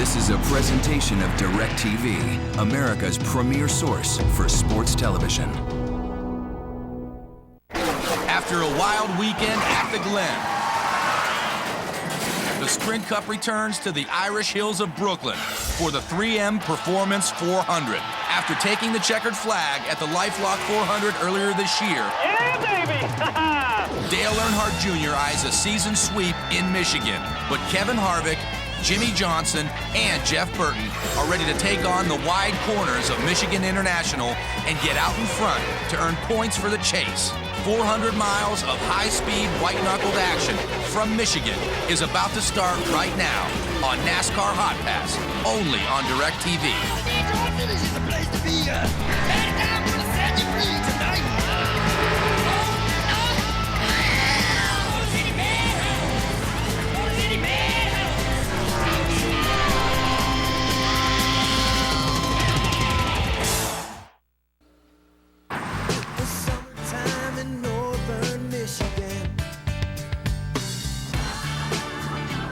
This is a presentation of DirecTV, America's premier source for sports television. After a wild weekend at the Glen, the Sprint Cup returns to the Irish Hills of Brooklyn for the 3M Performance 400. After taking the checkered flag at the LifeLock 400 earlier this year, yeah, baby! Dale Earnhardt Jr. eyes a season sweep in Michigan, but Kevin Harvick, Jimmy Johnson, and Jeff Burton are ready to take on the wide corners of Michigan International and get out in front to earn points for the chase. 400 miles of high-speed, white-knuckled action from Michigan is about to start right now on NASCAR Hotpass, only on DirecTV.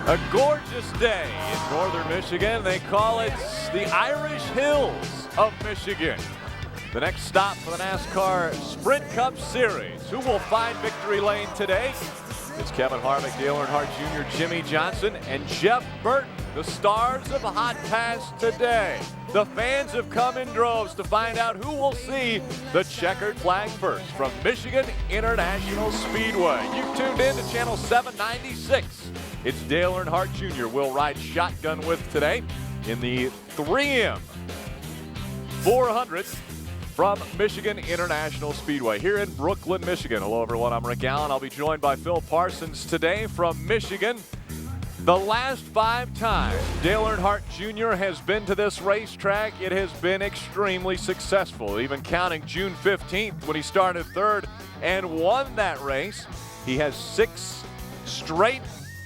A gorgeous day in northern Michigan. They call it the Irish Hills of Michigan. The next stop for the NASCAR Sprint Cup Series. Who will find victory lane today? It's Kevin Harvick, Dale Earnhardt Jr., Jimmy Johnson, and Jeff Burton, the stars of Hotpass today. The fans have come in droves to find out who will see the checkered flag first from Michigan International Speedway. You've tuned in to channel 796. It's Dale Earnhardt Jr. we'll ride shotgun with today in the 3M 400 from Michigan International Speedway here in Brooklyn, Michigan. Hello, everyone. I'm Rick Allen. I'll be joined by Phil Parsons today from Michigan. The last 5 times Dale Earnhardt Jr. has been to this racetrack, it has been extremely successful, even counting June 15th when he started third and won that race. He has 6 straight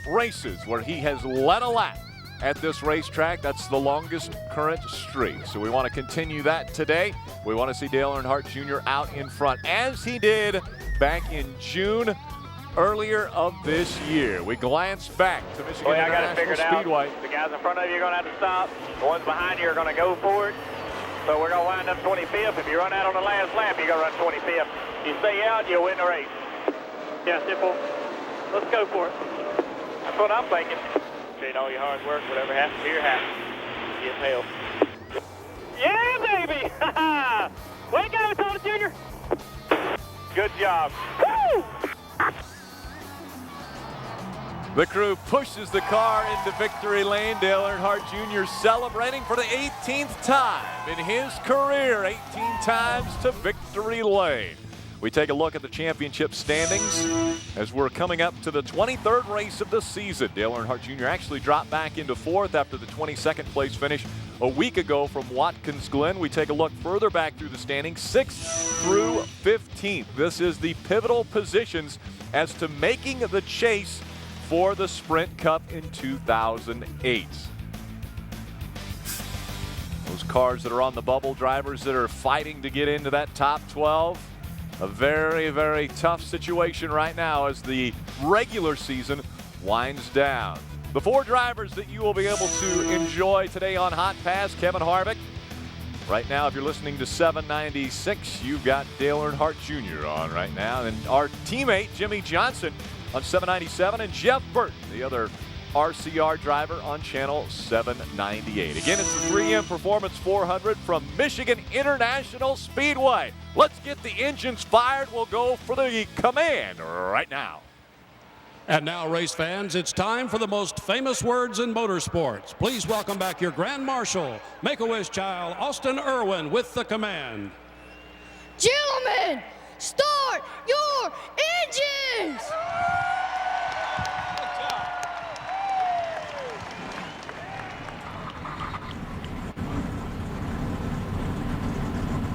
races where he has led a lap at this racetrack. That's the longest current streak. So we want to continue that today. We want to see Dale Earnhardt Jr. out in front, as he did back in June earlier of this year. We glance back to Michigan International Speedway. The guys in front of you are going to have to stop. The ones behind you are going to go for it. So we're going to wind up 25th. If you run out on the last lap, you're going to run 25th. You stay out, you'll win the race. Yeah, simple. Let's go for it. That's what I'm thinking. Appreciate all your hard work. Whatever happens here happens. Get help. Yeah, baby! Way to go, Tony Jr. Good job. Woo! The crew pushes the car into victory lane. Dale Earnhardt Jr. celebrating for the 18th time in his career. 18 times to victory lane. We take a look at the championship standings as we're coming up to the 23rd race of the season. Dale Earnhardt Jr. actually dropped back into 4th after the 22nd place finish a week ago from Watkins Glen. We take a look further back through the standings, 6th through 15th. This is the pivotal positions as to making the chase for the Sprint Cup in 2008. Those cars that are on the bubble, drivers that are fighting to get into that top 12. A very, very tough situation right now as the regular season winds down. The 4 drivers that you will be able to enjoy today on Hotpass: Kevin Harvick. Right now, if you're listening to 796, you've got Dale Earnhardt Jr. on right now. And our teammate, Jimmy Johnson, on 797, and Jeff Burton, the other RCR driver, on channel 798. Again, it's the 3M Performance 400 from Michigan International Speedway. Let's get the engines fired. We'll go for the command right now. And now, race fans, it's time for the most famous words in motorsports. Please welcome back your Grand Marshal, Make-A-Wish child, Austin Irwin, with the command. Gentlemen, start your engines!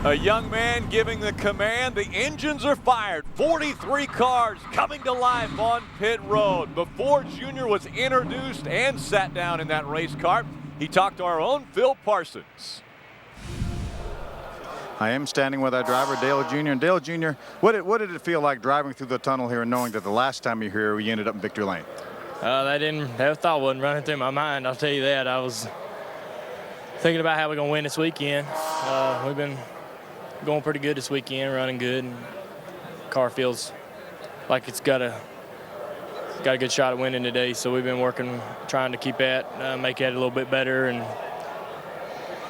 A young man giving the command. The engines are fired. 43 cars coming to life on pit road. Before Junior was introduced and sat down in that race car, he talked to our own Phil Parsons. I am standing with our driver, Dale Jr. And Dale Jr., what did it feel like driving through the tunnel here and knowing that the last time you were here, you ended up in victory lane? That thought wasn't running through my mind. I'll tell you that. I was thinking about how we're going to win this weekend. We've been going pretty good this weekend, running good, and car feels like it's got a good shot at winning today. So we've been working, trying to keep that, make it a little bit better, and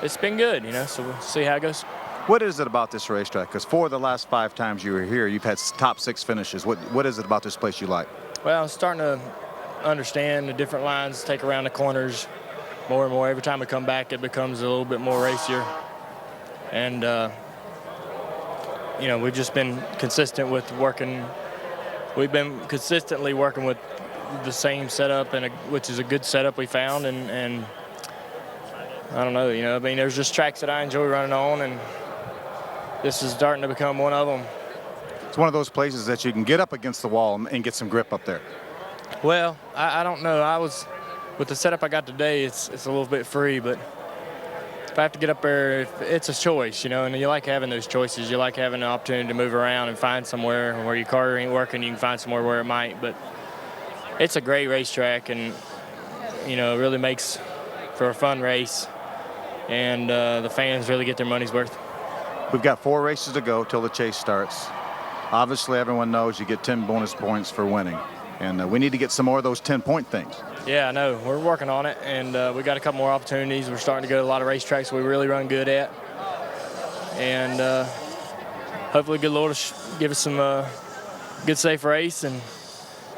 it's been good, you know. So we'll see how it goes. What is it about this racetrack? Because 4 of the last 5 times you were here, you've had top 6 finishes. What is it about this place you like? Well, I'm starting to understand the different lines, take around the corners more and more. Every time we come back, it becomes a little bit more racier. And, you know, we've just been consistent with working. We've been consistently working with the same setup, which is a good setup we found. And I don't know, you know, I mean, there's just tracks that I enjoy running on, and this is starting to become one of them. It's one of those places that you can get up against the wall and get some grip up there. Well, I don't know. With the setup I got today, it's a little bit free, but if I have to get up there, it's a choice, you know, and you like having those choices. You like having an opportunity to move around and find somewhere where your car ain't working, you can find somewhere where it might. But it's a great racetrack, and, you know, it really makes for a fun race, and the fans really get their money's worth. We've got 4 races to go till the chase starts. Obviously, everyone knows you get 10 bonus points for winning, and we need to get some more of those 10-point things. Yeah, I know. We're working on it, and we got a couple more opportunities. We're starting to go to a lot of racetracks we really run good at, and hopefully, good Lord will give us some good, safe race, and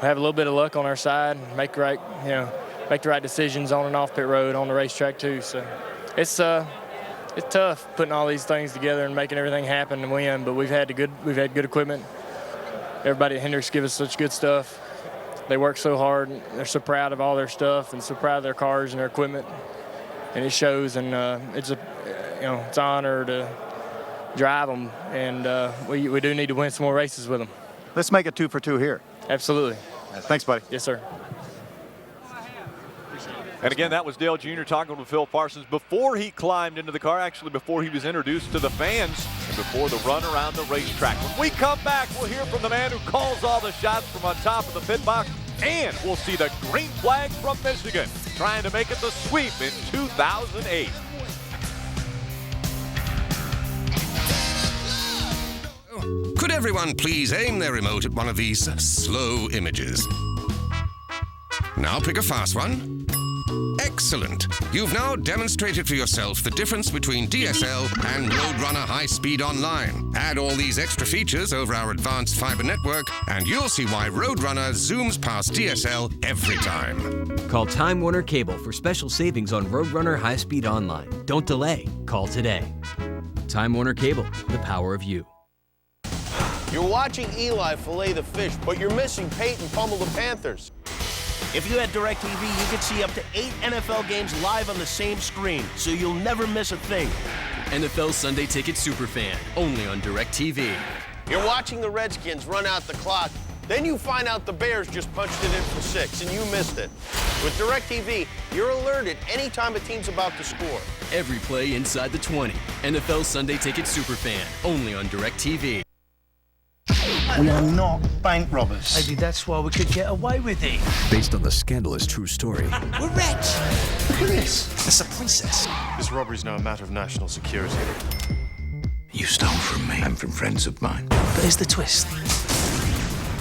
have a little bit of luck on our side, and make the right decisions on and off pit road on the racetrack too. So it's tough putting all these things together and making everything happen and win, but we've had good equipment. Everybody at Hendricks give us such good stuff. They work so hard. They're so proud of all their stuff and so proud of their cars and their equipment, and it shows. And it's an honor to drive them, and we do need to win some more races with them. Let's make it 2 for 2 here. Absolutely. Thanks, buddy. Yes, sir. And again, that was Dale Jr. talking with Phil Parsons before he climbed into the car, actually before he was introduced to the fans and before the run around the racetrack. When we come back, we'll hear from the man who calls all the shots from on top of the pit box, and we'll see the green flag from Michigan trying to make it the sweep in 2008. Could everyone please aim their remote at one of these slow images? Now pick a fast one. Excellent. You've now demonstrated for yourself the difference between DSL and Roadrunner High Speed Online. Add all these extra features over our advanced fiber network, and you'll see why Roadrunner zooms past DSL every time. Call Time Warner Cable for special savings on Roadrunner High Speed Online. Don't delay. Call today. Time Warner Cable, the power of you. You're watching Eli fillet the fish, but you're missing Peyton pummel the Panthers. If you had DirecTV, you could see up to 8 NFL games live on the same screen, so you'll never miss a thing. NFL Sunday Ticket Superfan, only on DirecTV. You're watching the Redskins run out the clock, then you find out the Bears just punched it in for 6, and you missed it. With DirecTV, you're alerted anytime a team's about to score. Every play inside the 20. NFL Sunday Ticket Superfan, only on DirecTV. We are not bank robbers. Maybe that's why we could get away with it. Based on the scandalous true story. We're rich. Look at this. That's a princess. This robbery's now a matter of national security. You stole from me and from friends of mine. But here's the twist.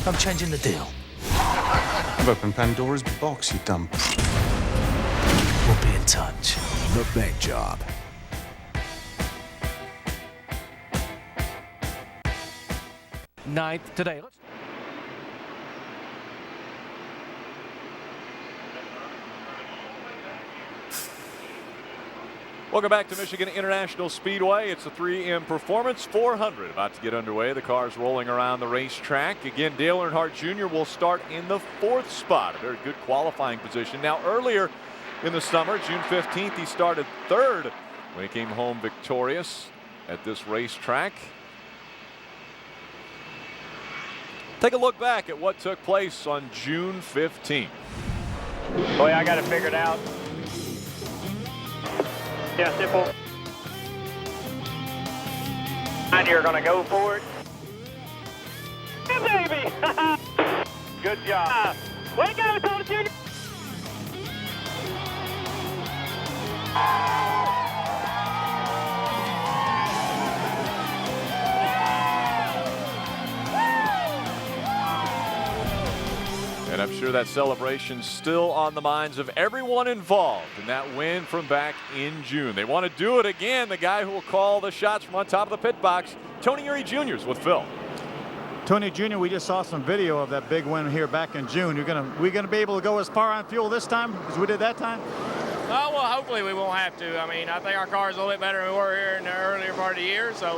I'm changing the deal. I've opened Pandora's box, you dumb. We'll be in touch. The Bank Job. Ninth today. Welcome back to Michigan International Speedway. It's a 3M Performance 400 about to get underway. The car's rolling around the racetrack. Again, Dale Earnhardt Jr. will start in the 4th spot. A very good qualifying position. Now, earlier in the summer, June 15th, he started 3rd when he came home victorious at this racetrack. Take a look back at what took place on June 15th. Boy, I got it figured out. Yeah, simple. And you're going to go for it. Yeah, baby! Good job. Way to go, Tony Jr. I'm sure that celebration's still on the minds of everyone involved in that win from back in June. They want to do it again. The guy who will call the shots from on top of the pit box, Tony Uri Jr. is with Phil. Tony Jr., we just saw some video of that big win here back in June. We gonna be able to go as far on fuel this time as we did that time? Oh, well, hopefully we won't have to. I mean, I think our car is a little bit better than we were here in the earlier part of the year. So,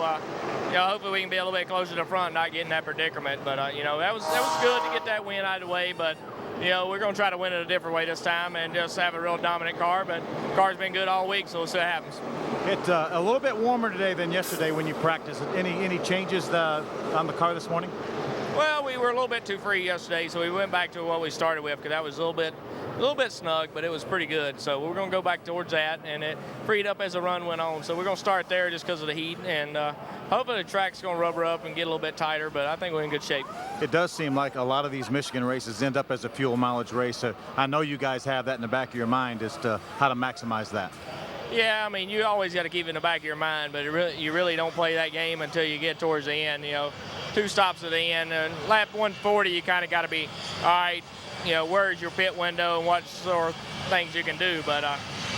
hopefully we can be a little bit closer to the front, not get in that predicament. But, that was good to get that win out of the way. But, we're going to try to win it a different way this time and just have a real dominant car. But the car's been good all week, so we'll see what happens. It's a little bit warmer today than yesterday when you practiced. Any changes on the car this morning? Well, we were a little bit too free yesterday, so we went back to what we started with because that was a little bit snug, but it was pretty good. So we're going to go back towards that, and it freed up as the run went on. So we're going to start there just because of the heat, and hopefully the track's going to rubber up and get a little bit tighter, but I think we're in good shape. It does seem like a lot of these Michigan races end up as a fuel mileage race. I know you guys have that in the back of your mind as to how to maximize that. Yeah, I mean, you always got to keep it in the back of your mind, but you really don't play that game until you get towards the end. 2 stops at the end, and lap 140, you kind of got to be, all right, where's your pit window and what sort of things you can do. But,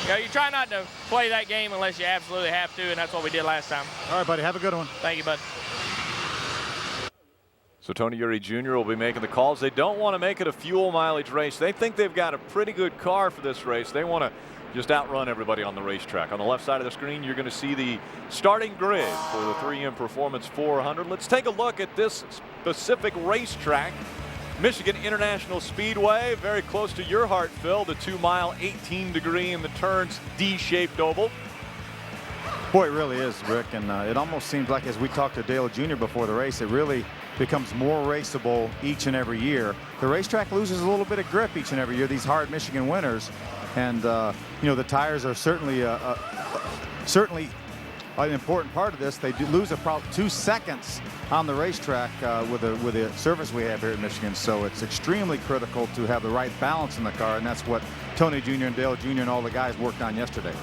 you try not to play that game unless you absolutely have to, and that's what we did last time. All right, buddy. Have a good one. Thank you, bud. So Tony Uri Jr. will be making the calls. They don't want to make it a fuel mileage race. They think they've got a pretty good car for this race. They want to just outrun everybody on the racetrack. On the left side of the screen, you're going to see the starting grid for the 3M Performance 400. Let's take a look at this specific racetrack. Michigan International Speedway, very close to your heart, Phil. The 2-mile, 18-degree in the turns, D-shaped oval. Boy, it really is, Rick, and it almost seems like as we talked to Dale Jr. before the race, it really becomes more raceable each and every year. The racetrack loses a little bit of grip each and every year, these hard Michigan winters. And, the tires are certainly an important part of this. They do lose about 2 seconds on the racetrack with the surface we have here in Michigan. So it's extremely critical to have the right balance in the car, and that's what Tony Jr. and Dale Jr. and all the guys worked on yesterday.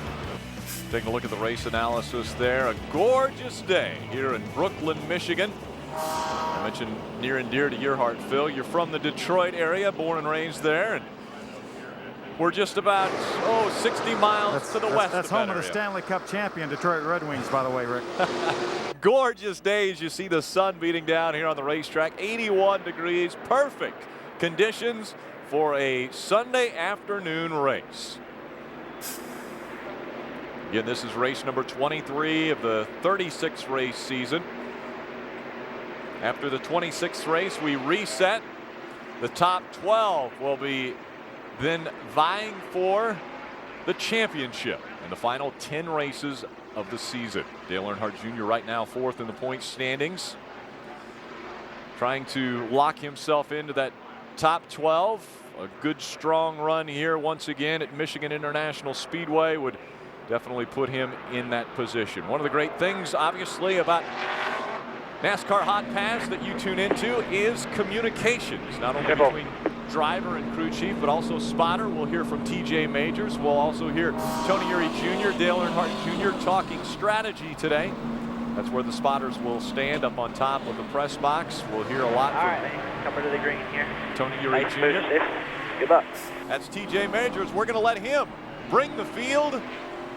Taking a look at the race analysis there. A gorgeous day here in Brooklyn, Michigan. I mentioned near and dear to your heart, Phil. You're from the Detroit area, born and raised there. And we're just about, 60 miles to the west. That's home of the Stanley Cup champion Detroit Red Wings, by the way, Rick. Gorgeous days. You see the sun beating down here on the racetrack. 81 degrees. Perfect conditions for a Sunday afternoon race. Again, this is race number 23 of the 36th race season. After the 26th race, we reset. The top 12 will be then vying for the championship in the final 10 races of the season. Dale Earnhardt Jr. right now 4th in the points standings, trying to lock himself into that top 12. A good strong run here once again at Michigan International Speedway would definitely put him in that position. One of the great things obviously about NASCAR Hotpass that you tune into is communications, not only between driver and crew chief, but also spotter. We'll hear from TJ Majors. We'll also hear Tony Uri Jr., Dale Earnhardt Jr. talking strategy today. That's where the spotters will stand up on top of the press box. We'll hear a lot from coming to the green here. Tony Uri Jr. Good luck. That's TJ Majors. We're going to let him bring the field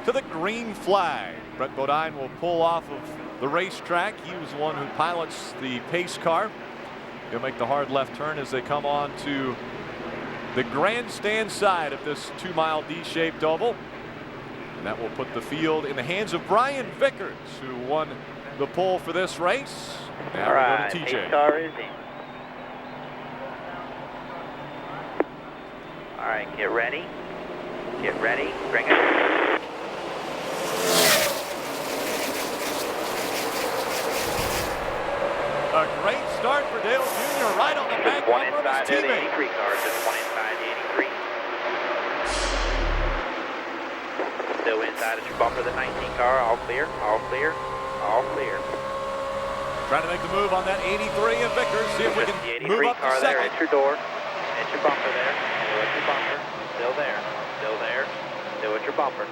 to the green flag. Brett Bodine will pull off of the racetrack. He was the one who pilots the pace car. He'll make the hard left turn as they come on to the grandstand side of this 2-mile D-shaped oval. And that will put the field in the hands of Brian Vickers, who won the pole for this race. Now we'll go to TJ. Pace car is in. All right, get ready. Get ready. Bring it. A great start for Dale Jr. right on the back bumper of his teammate. The 83 car, just one inside the 83. Still inside at your bumper, the 19 car. All clear, all clear, all clear. Trying to make the move on that 83 and Vickers. See if we can move up to second. There at your door, at your bumper there. Still at your bumper. Still there. Still there. Still at your bumper.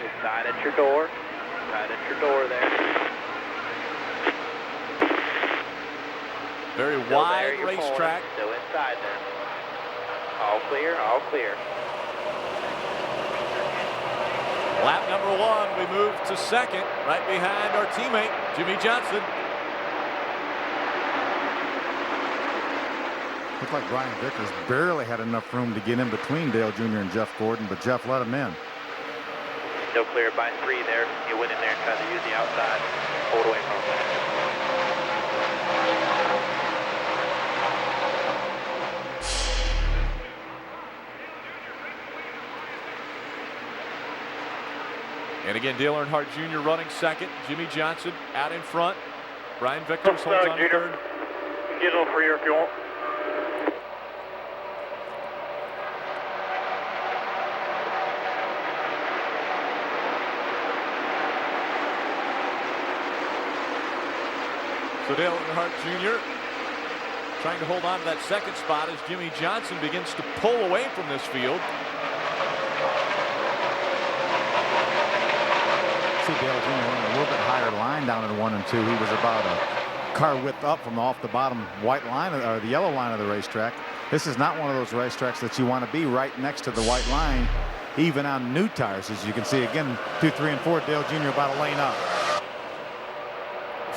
Inside at your door. Inside at your door there. Very Still wide there, you're racetrack. pulling. Still inside then. All clear, all clear. Lap number 1, we move to second, right behind our teammate, Jimmy Johnson. Looked like Brian Vickers barely had enough room to get in between Dale Jr. and Jeff Gordon, but Jeff let him in. Still clear by 3 there. You went in there and tried to use the outside. Hold away from him. And again, Dale Earnhardt Jr. running second. Jimmy Johnson out in front. Brian Vickers holds on third. Get a little freer if you want. So Dale Earnhardt Jr. trying to hold on to that second spot as Jimmy Johnson begins to pull away from this field. See Dale Jr. running a little bit higher line down in 1 and 2. He was about a car width up from off the bottom white line or the yellow line of the racetrack. This is not one of those racetracks that you want to be right next to the white line, even on new tires. As you can see again, 2, 3, and 4, Dale Jr. about a lane up.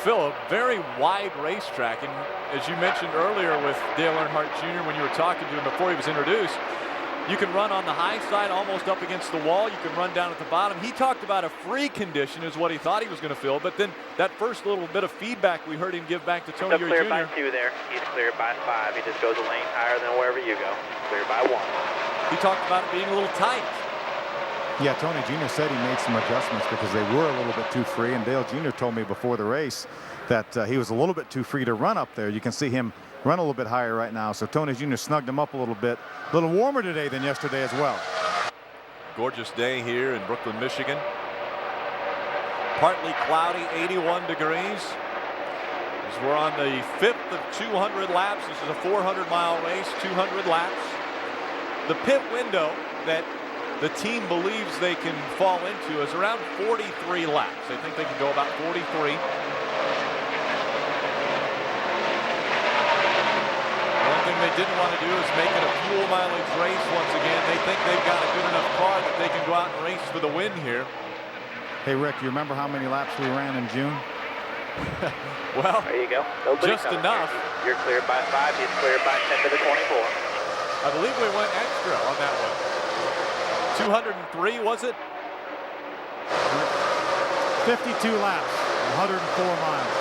Phil, a very wide racetrack, and as you mentioned earlier with Dale Earnhardt Jr. when you were talking to him before he was introduced, you can run on the high side almost up against the wall. You can run down at the bottom. He talked about a free condition is what he thought he was going to feel, but then that first little bit of feedback we heard him give back to Tony Still clear Jr. by 2 there. He's clear by 5. He just goes a lane higher than wherever you go. Clear by 1. He talked about it being a little tight. Yeah, Tony Jr. said he made some adjustments because they were a little bit too free, and Dale Jr. told me before the race that he was a little bit too free to run up there. You can see him run a little bit higher right now, so Tony Jr. snugged him up a little bit. A little warmer today than yesterday as well. Gorgeous day here in Brooklyn, Michigan. Partly cloudy, 81 degrees. As we're on the 5th of 200 laps. This is a 400-mile race, 200 laps. The pit window that the team believes they can fall into is around 43 laps. They think they can go about 43. One thing they didn't want to do is make it a fuel mileage race once again. They think they've got a good enough car that they can go out and race for the win here. Hey, Rick, you remember how many laps we ran in June? Well, there you go. Nobody just enough. Here. You're cleared by 5. He's cleared by 10 to the 24. I believe we went extra on that one. 203, was it? 52 laps, 104 miles.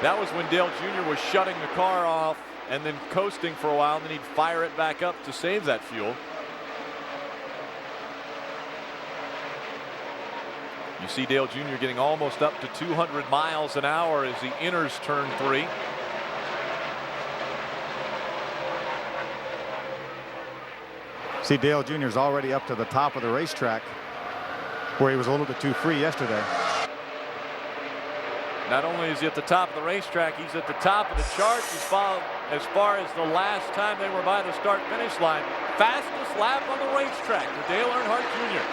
That was when Dale Jr. was shutting the car off and then coasting for a while, and then he'd fire it back up to save that fuel. You see Dale Jr. getting almost up to 200 miles an hour as he enters turn 3. See, Dale Jr. is already up to the top of the racetrack where he was a little bit too free yesterday. Not only is he at the top of the racetrack, he's at the top of the chart as far as the last time they were by the start-finish line. Fastest lap on the racetrack for Dale Earnhardt Jr.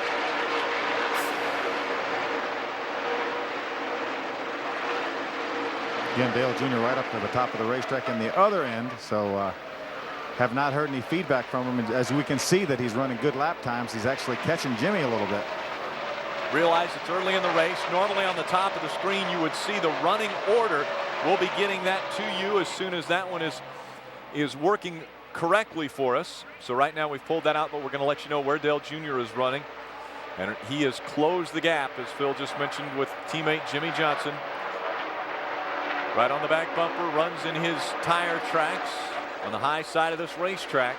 Again, Dale Jr. right up to the top of the racetrack in the other end, so have not heard any feedback from him. As we can see that he's running good lap times, he's actually catching Jimmy a little bit. Realize it's early in the race. Normally on the top of the screen you would see the running order. We'll be getting that to you as soon as that one is working correctly for us. So right now we've pulled that out, but we're going to let you know where Dale Jr. is running. And he has closed the gap, as Phil just mentioned, with teammate Jimmy Johnson. Right on the back bumper, runs in his tire tracks on the high side of this racetrack.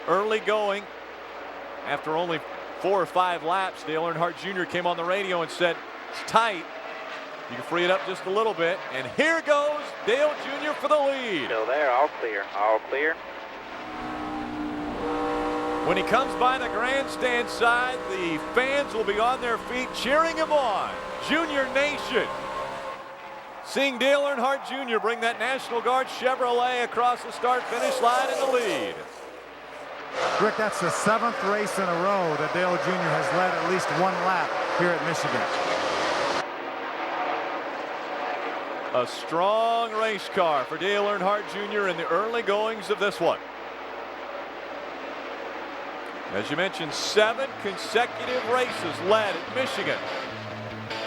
Early going after only 4 or 5 laps. Dale Earnhardt Jr. came on the radio and said, it's tight. You can free it up just a little bit. And here goes Dale Jr. for the lead. Still there, all clear, all clear. When he comes by the grandstand side, the fans will be on their feet cheering him on. Junior Nation. Seeing Dale Earnhardt Jr. bring that National Guard Chevrolet across the start-finish line in the lead. Rick, that's the 7th race in a row that Dale Jr. has led at least 1 lap here at Michigan. A strong race car for Dale Earnhardt Jr. in the early goings of this one. As you mentioned, 7 consecutive races led at Michigan.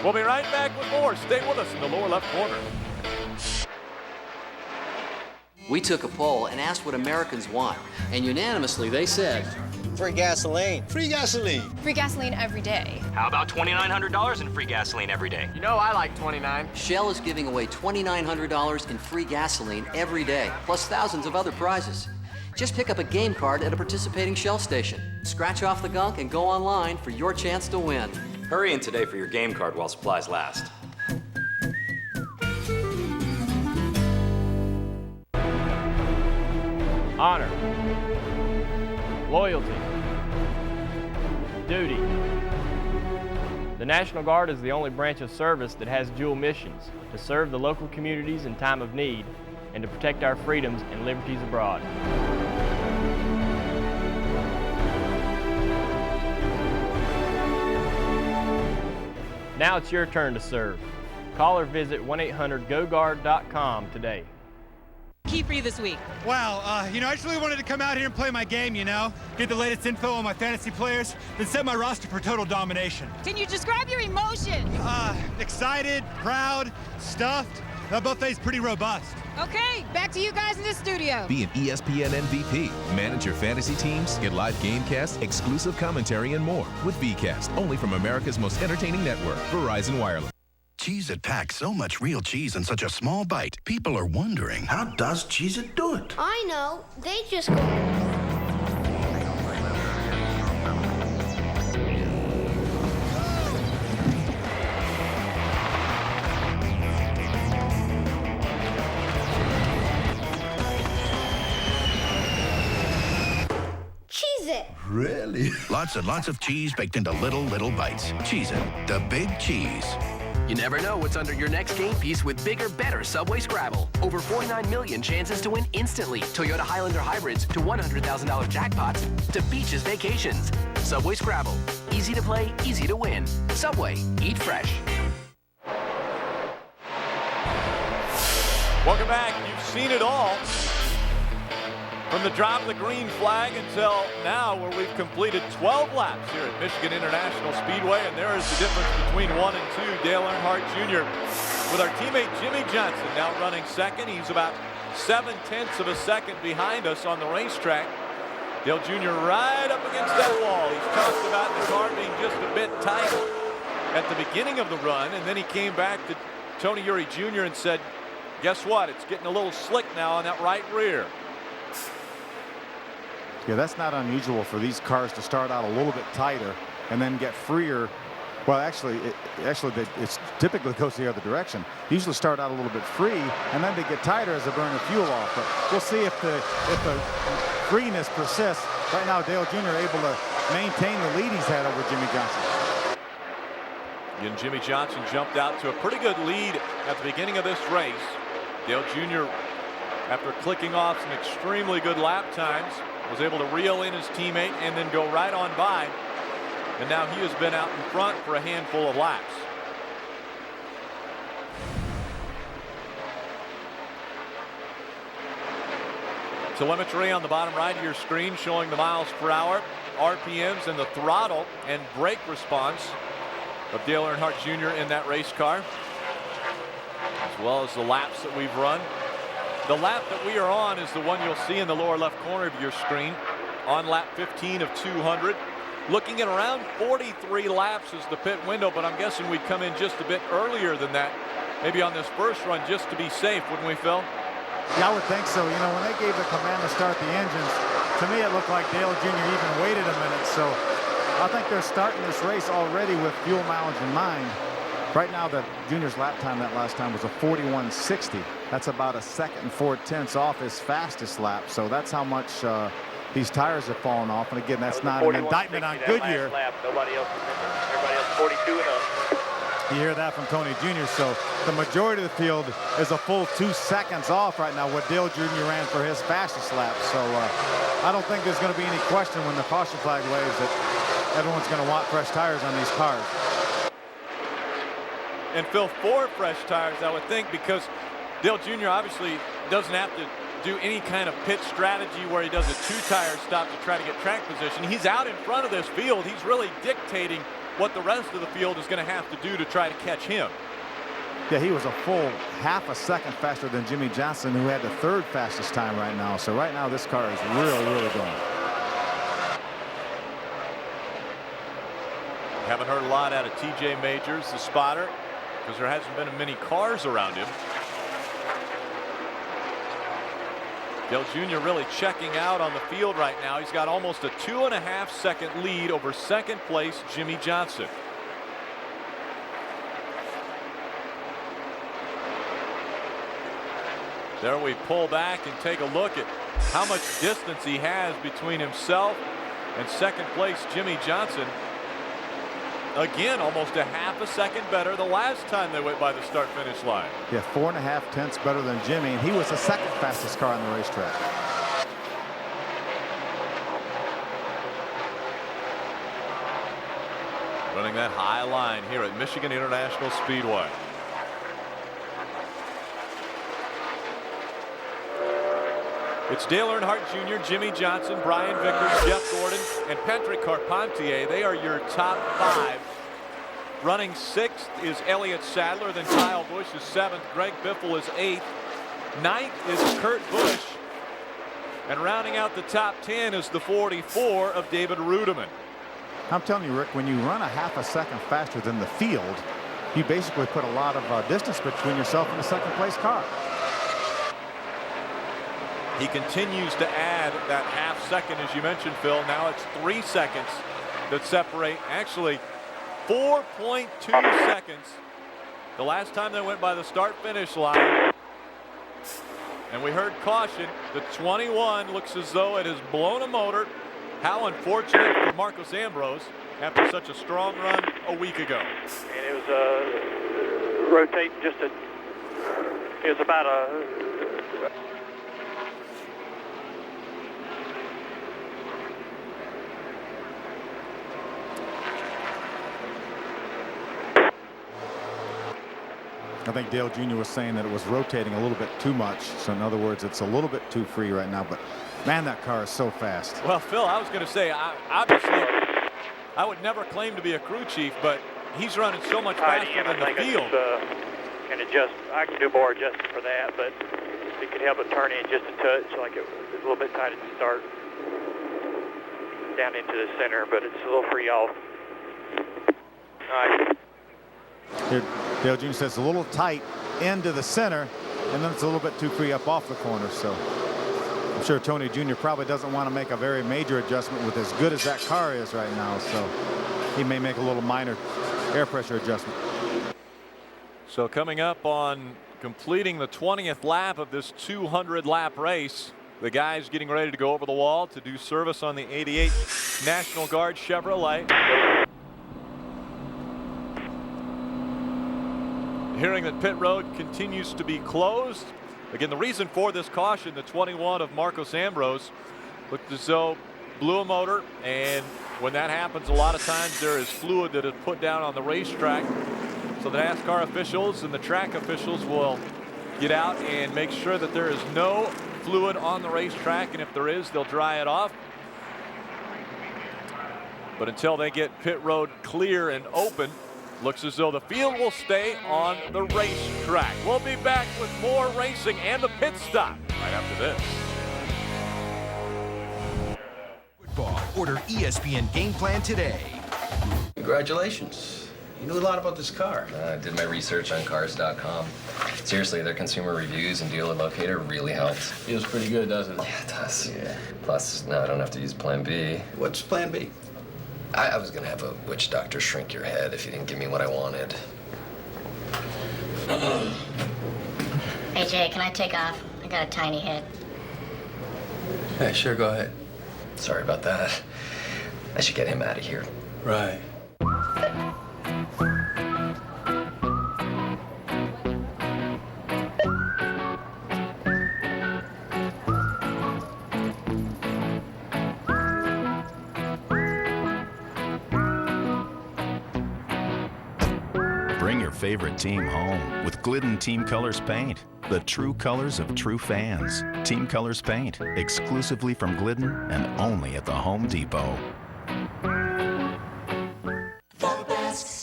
We'll be right back with more. Stay with us in the lower left corner. We took a poll and asked what Americans want, and unanimously they said, free gasoline. Free gasoline. Free gasoline every day. How about $2,900 in free gasoline every day? You know, I like 29. Shell is giving away $2,900 in free gasoline every day, plus thousands of other prizes. Just pick up a game card at a participating Shell station. Scratch off the gunk and go online for your chance to win. Hurry in today for your game card while supplies last. Honor, loyalty, duty. The National Guard is the only branch of service that has dual missions: to serve the local communities in time of need and to protect our freedoms and liberties abroad. Now it's your turn to serve. Call or visit 1-800-GO-GUARD.com today. Key for you this week? Wow, I just really wanted to come out here and play my game, get the latest info on my fantasy players, then set my roster for total domination. Can you describe your emotions? Excited, proud, stuffed. Both days pretty robust. Okay, back to you guys in the studio. Be an ESPN MVP. Manage your fantasy teams, get live gamecasts, exclusive commentary, and more with VCast, only from America's most entertaining network, Verizon Wireless. Cheez-It packs so much real cheese in such a small bite. People are wondering, how does Cheez-It do it? I know. They just go. Cheez-It. Really? Lots and lots of cheese baked into little bites. Cheez-It, the big cheese. You never know what's under your next game piece with bigger, better Subway Scrabble. Over 49 million chances to win instantly. Toyota Highlander hybrids to $100,000 jackpots to beaches vacations. Subway Scrabble. Easy to play, easy to win. Subway. Eat fresh. Welcome back. You've seen it all. From the drop of the green flag until now, where we've completed 12 laps here at Michigan International Speedway, and there is the difference between 1 and 2. Dale Earnhardt Jr. with our teammate Jimmy Johnson now running second. He's about 0.7 of a second behind us on the racetrack. Dale Jr. right up against that wall. He's talked about the car being just a bit tight at the beginning of the run, and then he came back to Tony Eury Jr. and said, guess what? It's getting a little slick now on that right rear. Yeah, that's not unusual for these cars to start out a little bit tighter and then get freer. Well, actually, it's typically goes the other direction. Usually start out a little bit free, and then they get tighter as they burn the fuel off. But we'll see if the freeness persists. Right now, Dale Jr. able to maintain the lead he's had over Jimmy Johnson. And Jimmy Johnson jumped out to a pretty good lead at the beginning of this race. Dale Jr., after clicking off some extremely good lap times, was able to reel in his teammate and then go right on by. And now he has been out in front for a handful of laps. Telemetry on the bottom right of your screen showing the miles per hour, RPMs, and the throttle and brake response of Dale Earnhardt Jr. in that race car, as well as the laps that we've run. The lap that we are on is the one you'll see in the lower left corner of your screen on lap 15 of 200. Looking at around 43 laps is the pit window, but I'm guessing we'd come in just a bit earlier than that, maybe on this first run, just to be safe, wouldn't we, Phil? Yeah, I would think so. When they gave the command to start the engines, to me it looked like Dale Jr. even waited a minute. So I think they're starting this race already with fuel mileage in mind. Right now, the Junior's lap time that last time was a 41.60. That's about a 2 4/10 off his fastest lap. So that's how much these tires have fallen off. And again, that's not an indictment on Goodyear. Nobody else, everybody else 42 and up. You hear that from Tony Jr. So the majority of the field is a full 2 seconds off right now what Dale Jr. ran for his fastest lap. So I don't think there's going to be any question when the caution flag waves that everyone's going to want fresh tires on these cars. And Phil, 4 fresh tires, I would think, because Dale Jr. obviously doesn't have to do any kind of pit strategy where he does a 2-tire stop to try to get track position. He's out in front of this field. He's really dictating what the rest of the field is going to have to do to try to catch him. Yeah, he was a full half a second faster than Jimmy Johnson, who had the 3rd fastest time right now. So right now this car is really going. Haven't heard a lot out of TJ Majors, the spotter, because there hasn't been many cars around him. Dale Jr. really checking out on the field right now. He's got almost a 2.5-second lead over 2nd place Jimmy Johnson. There we pull back and take a look at how much distance he has between himself and 2nd place Jimmy Johnson. Again, almost a half a second better the last time they went by the start-finish line. Yeah, 4.5 tenths better than Jimmy, and he was the 2nd fastest car on the racetrack. Running that high line here at Michigan International Speedway. It's Dale Earnhardt Jr., Jimmy Johnson, Brian Vickers, Jeff Gordon, and Patrick Carpentier. They are your top 5. Running 6th is Elliott Sadler, then Kyle Busch is 7th. Greg Biffle is 8th. 9th is Kurt Busch. And rounding out the top 10 is the 44 of David Rudiman. I'm telling you, Rick, when you run a half a second faster than the field, you basically put a lot of distance between yourself and the 2nd place car. He continues to add that half second, as you mentioned, Phil. Now it's 3 seconds that separate. Actually, 4.2 seconds the last time they went by the start-finish line. And we heard caution. The 21 looks as though it has blown a motor. How unfortunate for Marcos Ambrose after such a strong run a week ago. And it was rotating just a. It was about a. I think Dale Jr. was saying that it was rotating a little bit too much. So in other words, it's a little bit too free right now. But man, that car is so fast. Well, Phil, I was going to say, obviously, I would never claim to be a crew chief, but he's running so much faster than the field. Can adjust. I can do more adjusting for that, but it could help it turn in just a touch, like it was a little bit tight at the start, down into the center, but it's a little free off. All right. Here, Dale Jr. says a little tight into the center, and then it's a little bit too free up off the corner. So I'm sure Tony Jr. probably doesn't want to make a very major adjustment with as good as that car is right now. So he may make a little minor air pressure adjustment. So coming up on completing the 20th lap of this 200-lap race, the guys getting ready to go over the wall to do service on the 88 National Guard Chevrolet. Hearing that pit road continues to be closed. Again, the reason for this caution, the 21 of Marcos Ambrose looked as though blew a motor, and when that happens, a lot of times there is fluid that is put down on the racetrack. So the NASCAR officials and the track officials will get out and make sure that there is no fluid on the racetrack, and if there is, they'll dry it off. But until they get pit road clear and open, looks as though the field will stay on the racetrack. We'll be back with more racing and the pit stop right after this. Football. Order ESPN Game Plan today. Congratulations. You knew a lot about this car. I did my research on cars.com. Seriously, their consumer reviews and dealer locator really helps. Feels pretty good, doesn't it? Yeah, it does. Yeah. Plus, now I don't have to use Plan B. What's Plan B? I was gonna have a witch doctor shrink your head if you didn't give me what I wanted. Hey, Jay, can I take off? I got a tiny head. Yeah, sure, go ahead. Sorry about that. I should get him out of here. Right. Bring your favorite team home with Glidden Team Colors paint. The true colors of true fans. Team Colors paint, exclusively from Glidden and only at the Home Depot.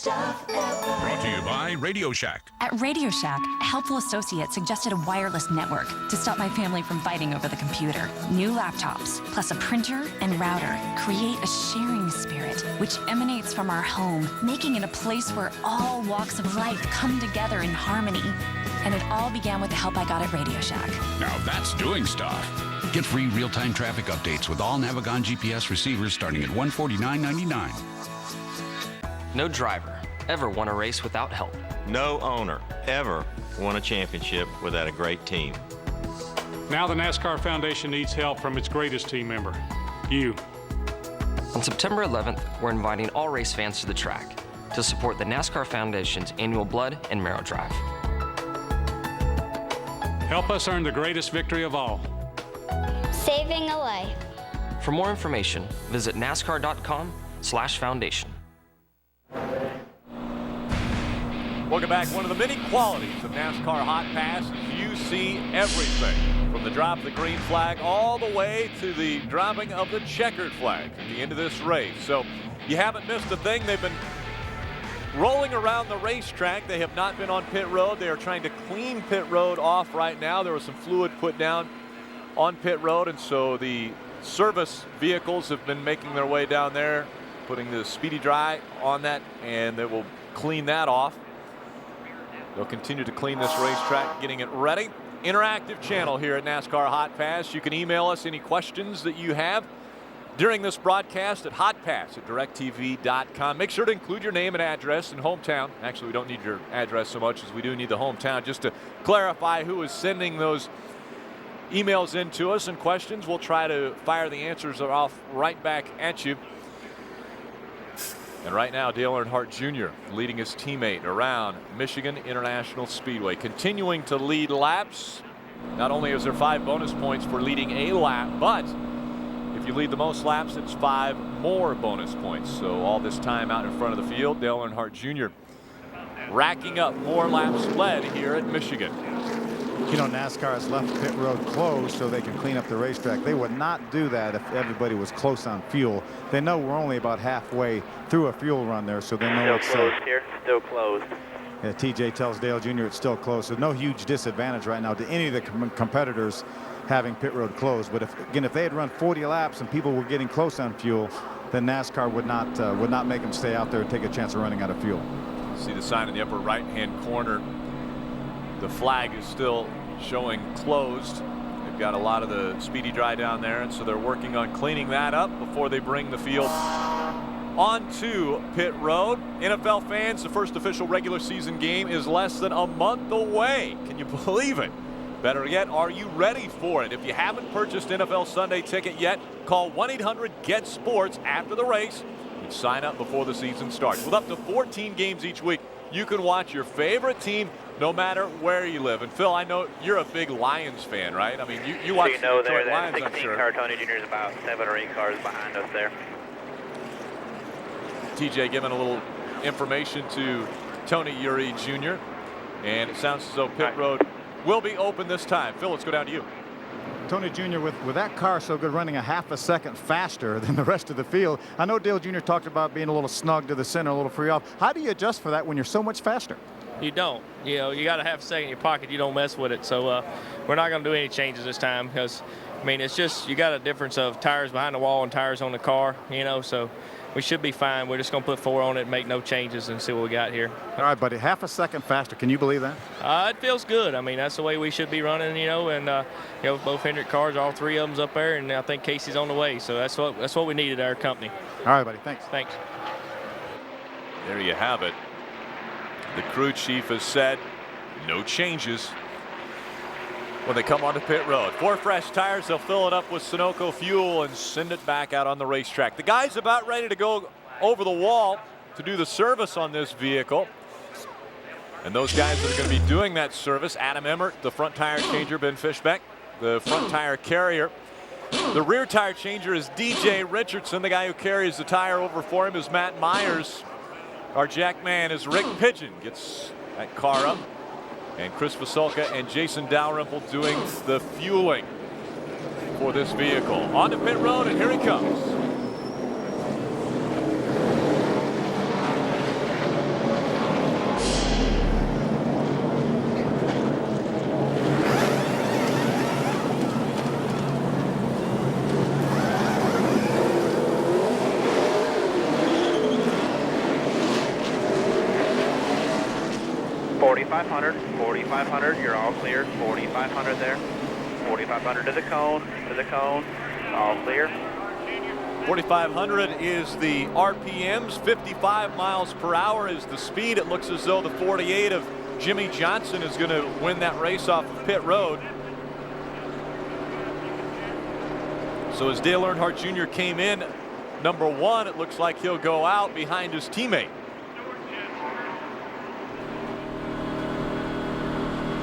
Brought to you by Radio Shack. At Radio Shack, a helpful associate suggested a wireless network to stop my family from fighting over the computer. New laptops, plus a printer and router, create a sharing spirit, which emanates from our home, making it a place where all walks of life come together in harmony. And it all began with the help I got at Radio Shack. Now that's doing stuff. Get free real-time traffic updates with all Navigon GPS receivers starting at $149.99. No driver ever won a race without help. No owner ever won a championship without a great team. Now the NASCAR Foundation needs help from its greatest team member, you. On September 11th, we're inviting all race fans to the track to support the NASCAR Foundation's annual Blood and Marrow Drive. Help us earn the greatest victory of all. Saving a life. For more information, visit NASCAR.com/foundation. Welcome back. One of the many qualities of NASCAR Hotpass is you see everything from the drop of the green flag all the way to the dropping of the checkered flag at the end of this race. So you haven't missed a thing. They've been rolling around the racetrack. They have not been on pit road. They are trying to clean pit road off right now. There was some fluid put down on pit road, and so the service vehicles have been making their way down there, putting the speedy dry on that, and they will clean that off. They'll continue to clean this racetrack, getting it ready. Interactive channel here at NASCAR Hotpass. You can email us any questions that you have during this broadcast at hotpass@directtv.com. Make sure to include your name and address and hometown. Actually, we don't need your address so much as we do need the hometown, just to clarify who is sending those emails in to us and questions. We'll try to fire the answers off right back at you. And right now, Dale Earnhardt Jr. leading his teammate around Michigan International Speedway, continuing to lead laps. Not only is there 5 bonus points for leading a lap, but if you lead the most laps, it's 5 more bonus points. So all this time out in front of the field, Dale Earnhardt Jr. racking up more laps led here at Michigan. You know, NASCAR has left pit road closed so they can clean up the racetrack. They would not do that if everybody was close on fuel. They know we're only about halfway through a fuel run there, so they know it's still closed here. Still closed. Yeah, TJ tells Dale Jr. it's still closed. So no huge disadvantage right now to any of the competitors having pit road closed. But if they had run 40 laps and people were getting close on fuel, then NASCAR would not make them stay out there and take a chance of running out of fuel. See the sign in the upper right-hand corner. The flag is still showing closed. They've got a lot of the speedy dry down there, and so they're working on cleaning that up before they bring the field onto pit road. NFL fans, the first official regular season game is less than a month away. Can you believe it? Better yet, are you ready for it? If you haven't purchased NFL Sunday ticket yet, call 1-800-GET-SPORTS after the race and sign up before the season starts. With up to 14 games each week, you can watch your favorite team no matter where you live. And Phil, I know you're a big Lions fan, right? I mean, you watch the Detroit Lions, I'm sure. 16 car Tony Jr. is about 7 or 8 cars behind us there. TJ giving a little information to Tony Uri Jr. And it sounds as though pit road will be open this time. Phil, let's go down to you. Tony Jr. with that car so good, running a half a second faster than the rest of the field. I know Dale Jr. talked about being a little snug to the center, a little free off. How do you adjust for that when you're so much faster? You don't. You know, you got to have a second in your pocket. You don't mess with it. So we're not going to do any changes this time because, I mean, it's just you got a difference of tires behind the wall and tires on the car, you know, so we should be fine. We're just going to put 4 on it and make no changes and see what we got here. All right, buddy, half a second faster. Can you believe that? It feels good. I mean, that's the way we should be running, you know, and, you know, both Hendrick cars, all 3 of them's up there, and I think Casey's on the way. So that's what we needed at our company. All right, buddy, thanks. Thanks. There you have it. The crew chief has said no changes when they come onto pit road. 4 fresh tires, they'll fill it up with Sunoco fuel and send it back out on the racetrack. The guy's about ready to go over the wall to do the service on this vehicle. And those guys that are going to be doing that service, Adam Emmert, the front tire changer, Ben Fishbeck, the front tire carrier. The rear tire changer is DJ Richardson. The guy who carries the tire over for him is Matt Myers. Our jack man is Rick Pigeon. Gets that car up. And Chris Vasulka and Jason Dalrymple doing the fueling for this vehicle. On to pit road, and here he comes. You're all clear. 4,500 there. 4,500 to the cone. All clear. 4,500 is the RPMs. 55 miles per hour is the speed. It looks as though the 48 of Jimmy Johnson is going to win that race off of pit road. So as Dale Earnhardt Jr. came in number 1, it looks like he'll go out behind his teammate.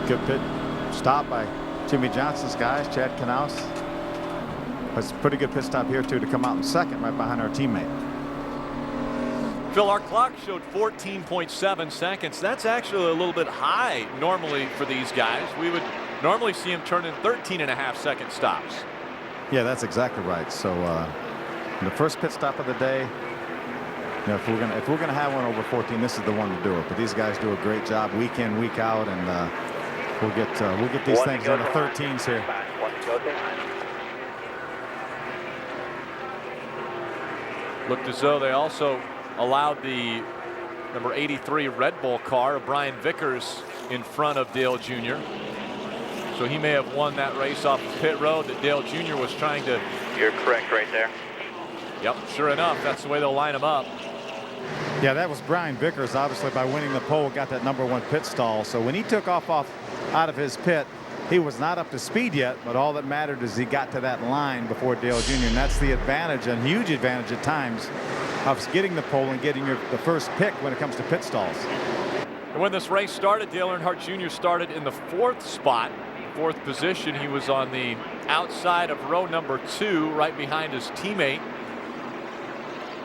Good pit stop by Jimmy Johnson's guys, Chad Knaus. It's a pretty good pit stop here too to come out in second right behind our teammate. Phil, our clock showed 14.7 seconds. That's actually a little bit high normally for these guys. We would normally see them turn in 13.5-second stops. Yeah, that's exactly right. So the first pit stop of the day, you know, if we're gonna have one over 14, this is the one to do it. But these guys do a great job week in, week out, and we'll get these things into 13s here. Looked as though they also allowed the number 83 Red Bull car of Brian Vickers in front of Dale Jr. So he may have won that race off of pit road that Dale Jr. was trying to. You're correct right there. Yep, sure enough, that's the way they'll line him up. Yeah, that was Brian Vickers, obviously, by winning the pole, got that number 1 pit stall. So when he took off out of his pit, he was not up to speed yet, but all that mattered is he got to that line before Dale Jr. And that's the advantage, and huge advantage at times, of getting the pole and getting the first pick when it comes to pit stalls. And when this race started, Dale Earnhardt Jr. started in the 4th spot, 4th position. He was on the outside of row number 2, right behind his teammate.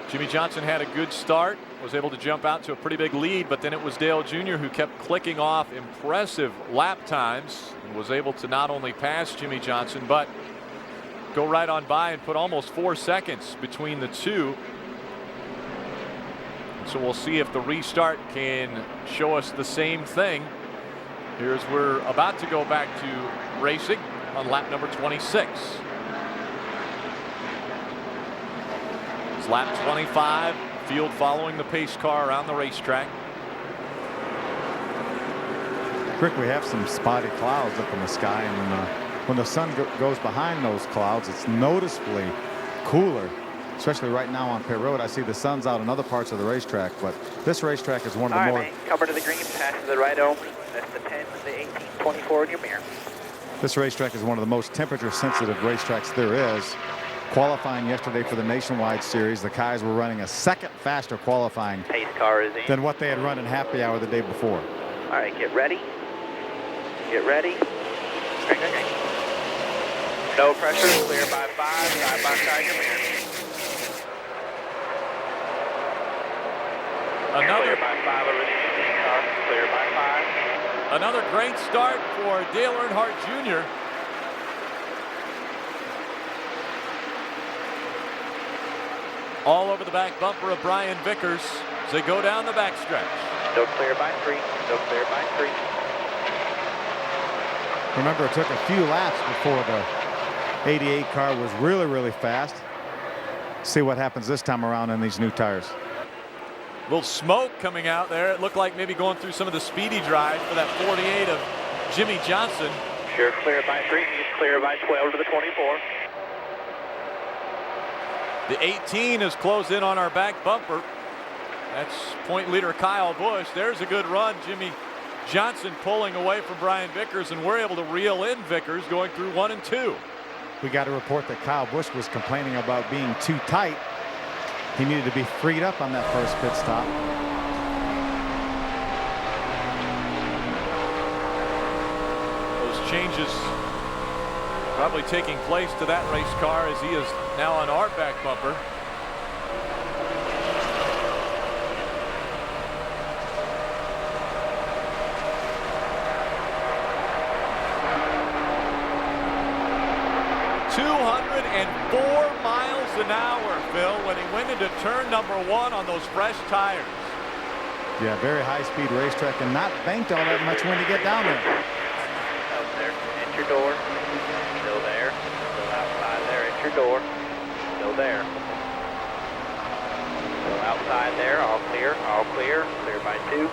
Jimmy Johnson had a good start, was able to jump out to a pretty big lead, but then it was Dale Jr. who kept clicking off impressive lap times and was able to not only pass Jimmy Johnson, but go right on by and put almost 4 seconds between the two. And so we'll see if the restart can show us the same thing. Here's we're about to go back to racing on lap number 26. It's lap 25. Field following the pace car around the racetrack. Rick, we have some spotty clouds up in the sky, and when the sun goes behind those clouds, it's noticeably cooler, especially right now on pit road. I see the sun's out in other parts of the racetrack, but this racetrack is one of the more. Cover to the green, pass to the right over. That's the 10, the 18, 24 in your mirror. This racetrack is one of the most temperature sensitive racetracks there is. Qualifying yesterday for the Nationwide Series, the guys were running a second faster qualifying pace car is in than what they had run in happy hour the day before. All right, get ready. Get ready. Okay. No pressure, clear by 5, side by side your mirror. Another clear by 5 over the car, clear by 5. Another great start for Dale Earnhardt Jr. All over the back bumper of Brian Vickers as they go down the backstretch. Still clear by 3. Still clear by 3. Remember, it took a few laps before the 88 car was really fast. See what happens this time around in these new tires. A little smoke coming out there. It looked like maybe going through some of the speedy drive for that 48 of Jimmy Johnson. Sure, clear by 3. He's clear by 12 to the 24. The 18 has closed in on our back bumper. That's point leader Kyle Busch. There's a good run. Jimmy Johnson pulling away from Brian Vickers, and we're able to reel in Vickers going through 1 and 2. We got a report that Kyle Busch was complaining about being too tight. He needed to be freed up on that first pit stop. Those changes probably taking place to that race car as he is now on our back bumper. miles an hour, Phil, when he went into turn number 1 on those fresh tires. Yeah, very high-speed racetrack and not banked all that much when you get down there. Out there, enter your door. Still there. Still outside there. Enter your door. Still there. Still outside there. All clear. All clear. Clear by 2.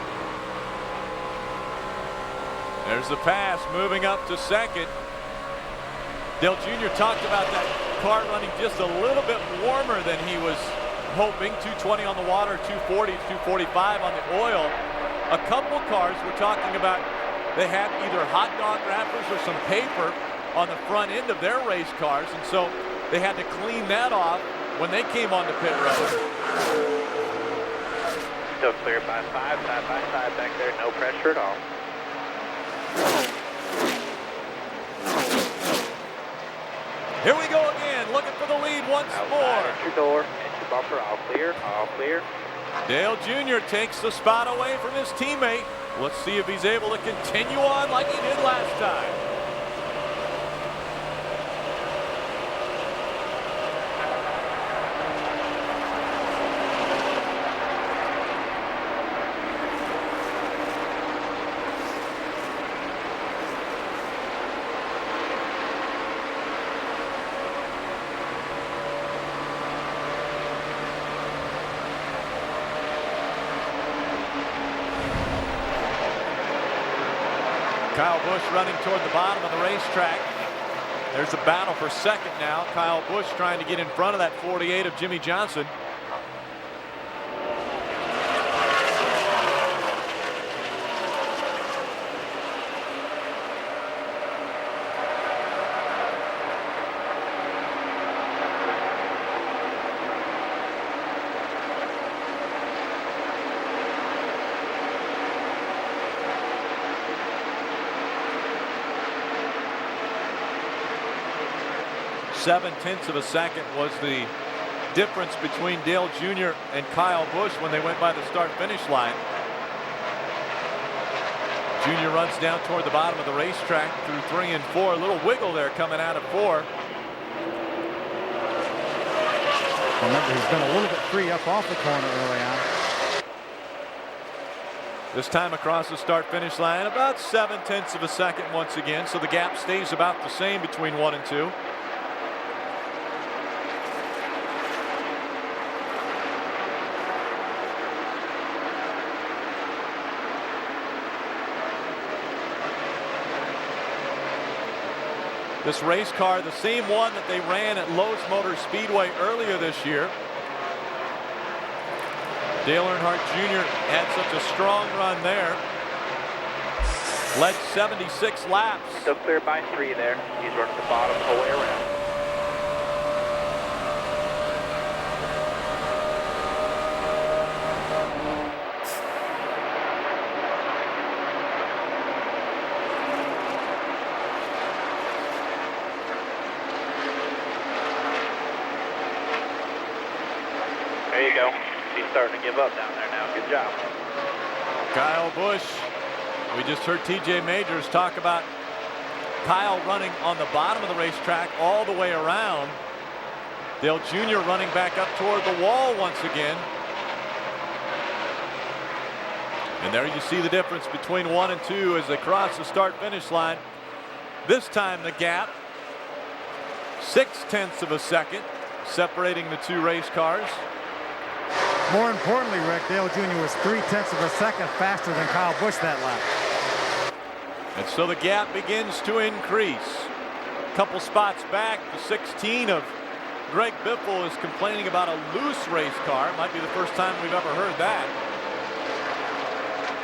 There's the pass, moving up to second. Dale Jr. talked about that car running just a little bit warmer than he was hoping. 220 on the water, 240, 245 on the oil. A couple cars we're talking about, they had either hot dog wrappers or some paper on the front end of their race cars, and so they had to clean that off when they came on the pit road. Still clear by 5, side by side back there, no pressure at all. Here we go again, looking for the lead once more. Enter your door, enter bumper, all clear, all clear. Dale Jr. takes the spot away from his teammate. Let's see if he's able to continue on like he did last time. Kyle Busch running toward the bottom of the racetrack. There's a battle for second now. Kyle Busch trying to get in front of that 48 of Jimmy Johnson. .7 of a second was the difference between Dale Jr. and Kyle Busch when they went by the start-finish line. Jr. runs down toward the bottom of the racetrack through 3 and 4. A little wiggle there coming out of 4. Remember, he's been a little bit free up off the corner early on. This time across the start-finish line, about 7/10 of a second once again, so the gap stays about the same between 1 and 2. This race car, the same one that they ran at Lowe's Motor Speedway earlier this year. Dale Earnhardt Jr. had such a strong run there. Led 76 laps. Still clear by 3 there. He's running the bottom the whole way around. There you go. He's starting to give up down there now. Good job. Kyle Busch. We just heard TJ Majors talk about Kyle running on the bottom of the racetrack all the way around. Dale Jr. running back up toward the wall once again. And there you see the difference between 1 and 2 as they cross the start-finish line. This time the gap, 6/10 of a second, separating the two race cars. More importantly, Rick, Dale Jr. was 3/10 of a second faster than Kyle Busch that lap. And so the gap begins to increase. A couple spots back, the 16 of Greg Biffle is complaining about a loose race car. Might be the first time we've ever heard that.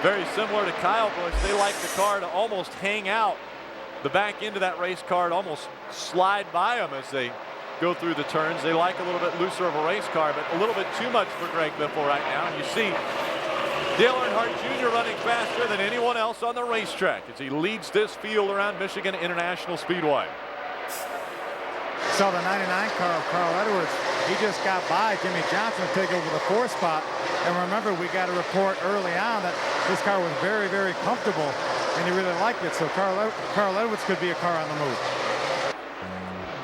Very similar to Kyle Busch, they like the car to almost hang out the back end of that race car, to almost slide by them as they go through the turns. They like a little bit looser of a race car, but a little bit too much for Greg Biffle right now. And you see Dale Earnhardt Jr. running faster than anyone else on the racetrack as he leads this field around Michigan International Speedway. Saw the 99 car of Carl Edwards. He just got by Jimmy Johnson to take over the 4th spot. And remember, we got a report early on that this car was very, very comfortable, and he really liked it. So Carl Edwards could be a car on the move.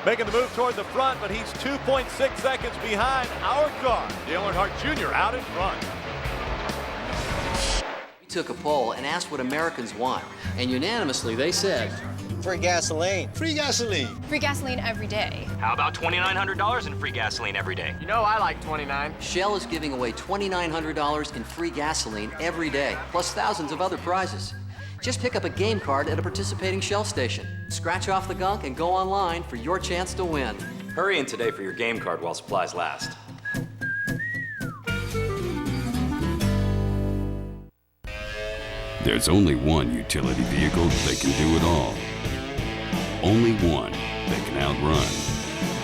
making the move toward the front, but he's 2.6 seconds behind our car. Dale Earnhardt Jr. out in front. We took a poll and asked what Americans want, and unanimously they said, free gasoline. Free gasoline. Free gasoline every day. How about $2,900 in free gasoline every day? You know I like 29. Shell is giving away $2,900 in free gasoline every day, plus thousands of other prizes. Just pick up a game card at a participating Shell station. Scratch off the gunk and go online for your chance to win. Hurry in today for your game card while supplies last. There's only one utility vehicle that can do it all. Only one that can outrun.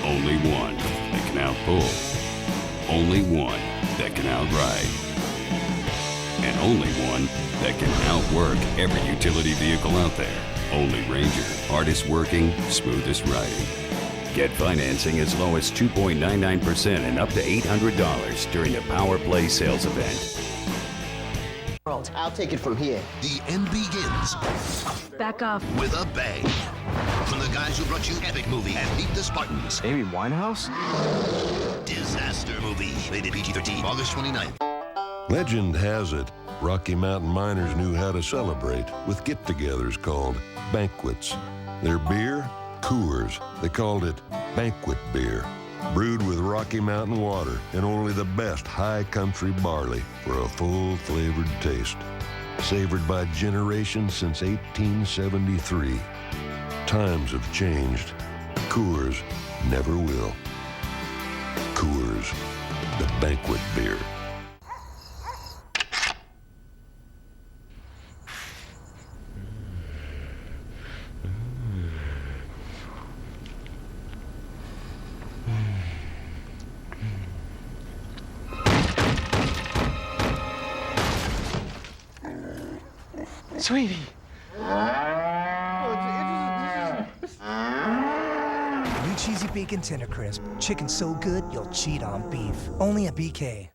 Only one that can outpull. Only one that can outride. And only one that can outwork every utility vehicle out there. Only Ranger, hardest working, smoothest riding. Get financing as low as 2.99% and up to $800 during the Power Play sales event. I'll take it from here. The end begins Back off. with a bang. From the guys who brought you Epic Movie and Meet the Spartans. Amy Winehouse? Disaster Movie. Rated PG-13, August 29th. Legend has it, Rocky Mountain miners knew how to celebrate with get-togethers called banquets. Their beer, Coors. They called it banquet beer. Brewed with Rocky Mountain water and only the best high country barley for a full flavored taste. Savored by generations since 1873. Times have changed. Coors never will. Coors, the banquet beer. Sweetie. New cheesy bacon tender crisp. Chicken so good you'll cheat on beef. Only at BK.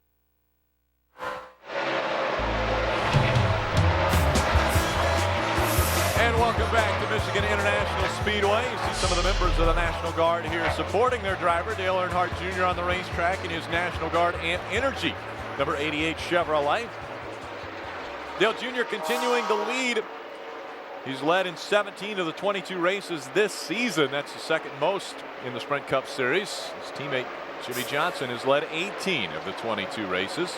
And welcome back to Michigan International Speedway. You see some of the members of the National Guard here supporting their driver, Dale Earnhardt Jr. on the racetrack in his National Guard and Energy, number 88 Chevrolet. Dale Jr. continuing to lead. He's led in 17 of the 22 races this season. That's the second most in the Sprint Cup Series. His teammate Jimmy Johnson has led 18 of the 22 races.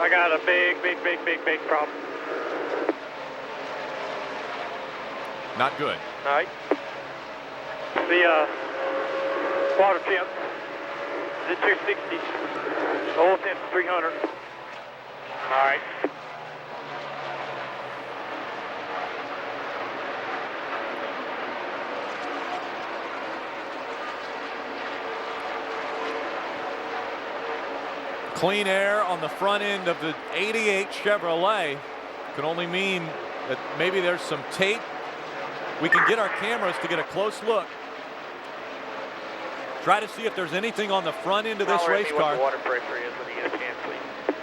I got a big problem. Not good. All right. The water temp is at 260. Oil temp 300. All right. Clean air on the front end of the 88 Chevrolet can only mean that maybe there's some tape. We can get our cameras to get a close look. Try to see if there's anything on the front end of this race car. What the water pressure is when you get a chance, please.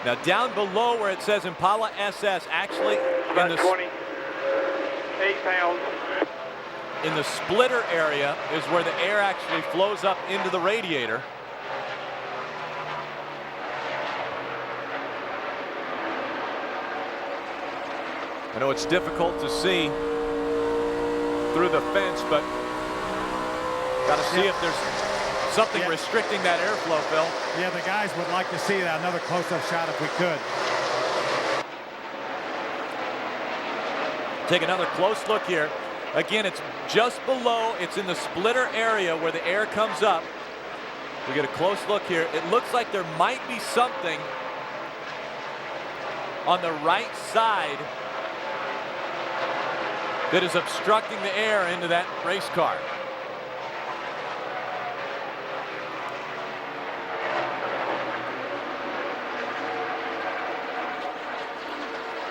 Now down below where it says Impala SS, actually About 28 pounds. in the splitter area is where the air actually flows up into the radiator. I know it's difficult to see through the fence, but got to see if there's something restricting that airflow, Phil. Yeah, the guys would like to see that. Another close-up shot if we could. Take another close look here. Again, it's just below. It's in the splitter area where the air comes up. We get a close look here. It looks like there might be something on the right side that is obstructing the air into that race car.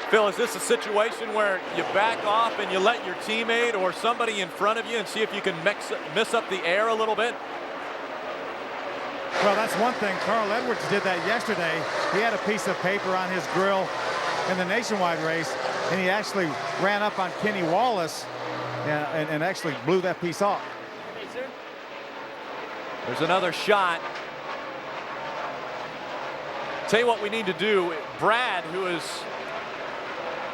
Phil, is this a situation where you back off and you let your teammate or somebody in front of you and see if you can mess up the air a little bit? Well, that's one thing. Carl Edwards did that yesterday. He had a piece of paper on his grill in the nationwide race, and he actually ran up on Kenny Wallace and actually blew that piece off. There's another shot. Tell you what we need to do. Brad,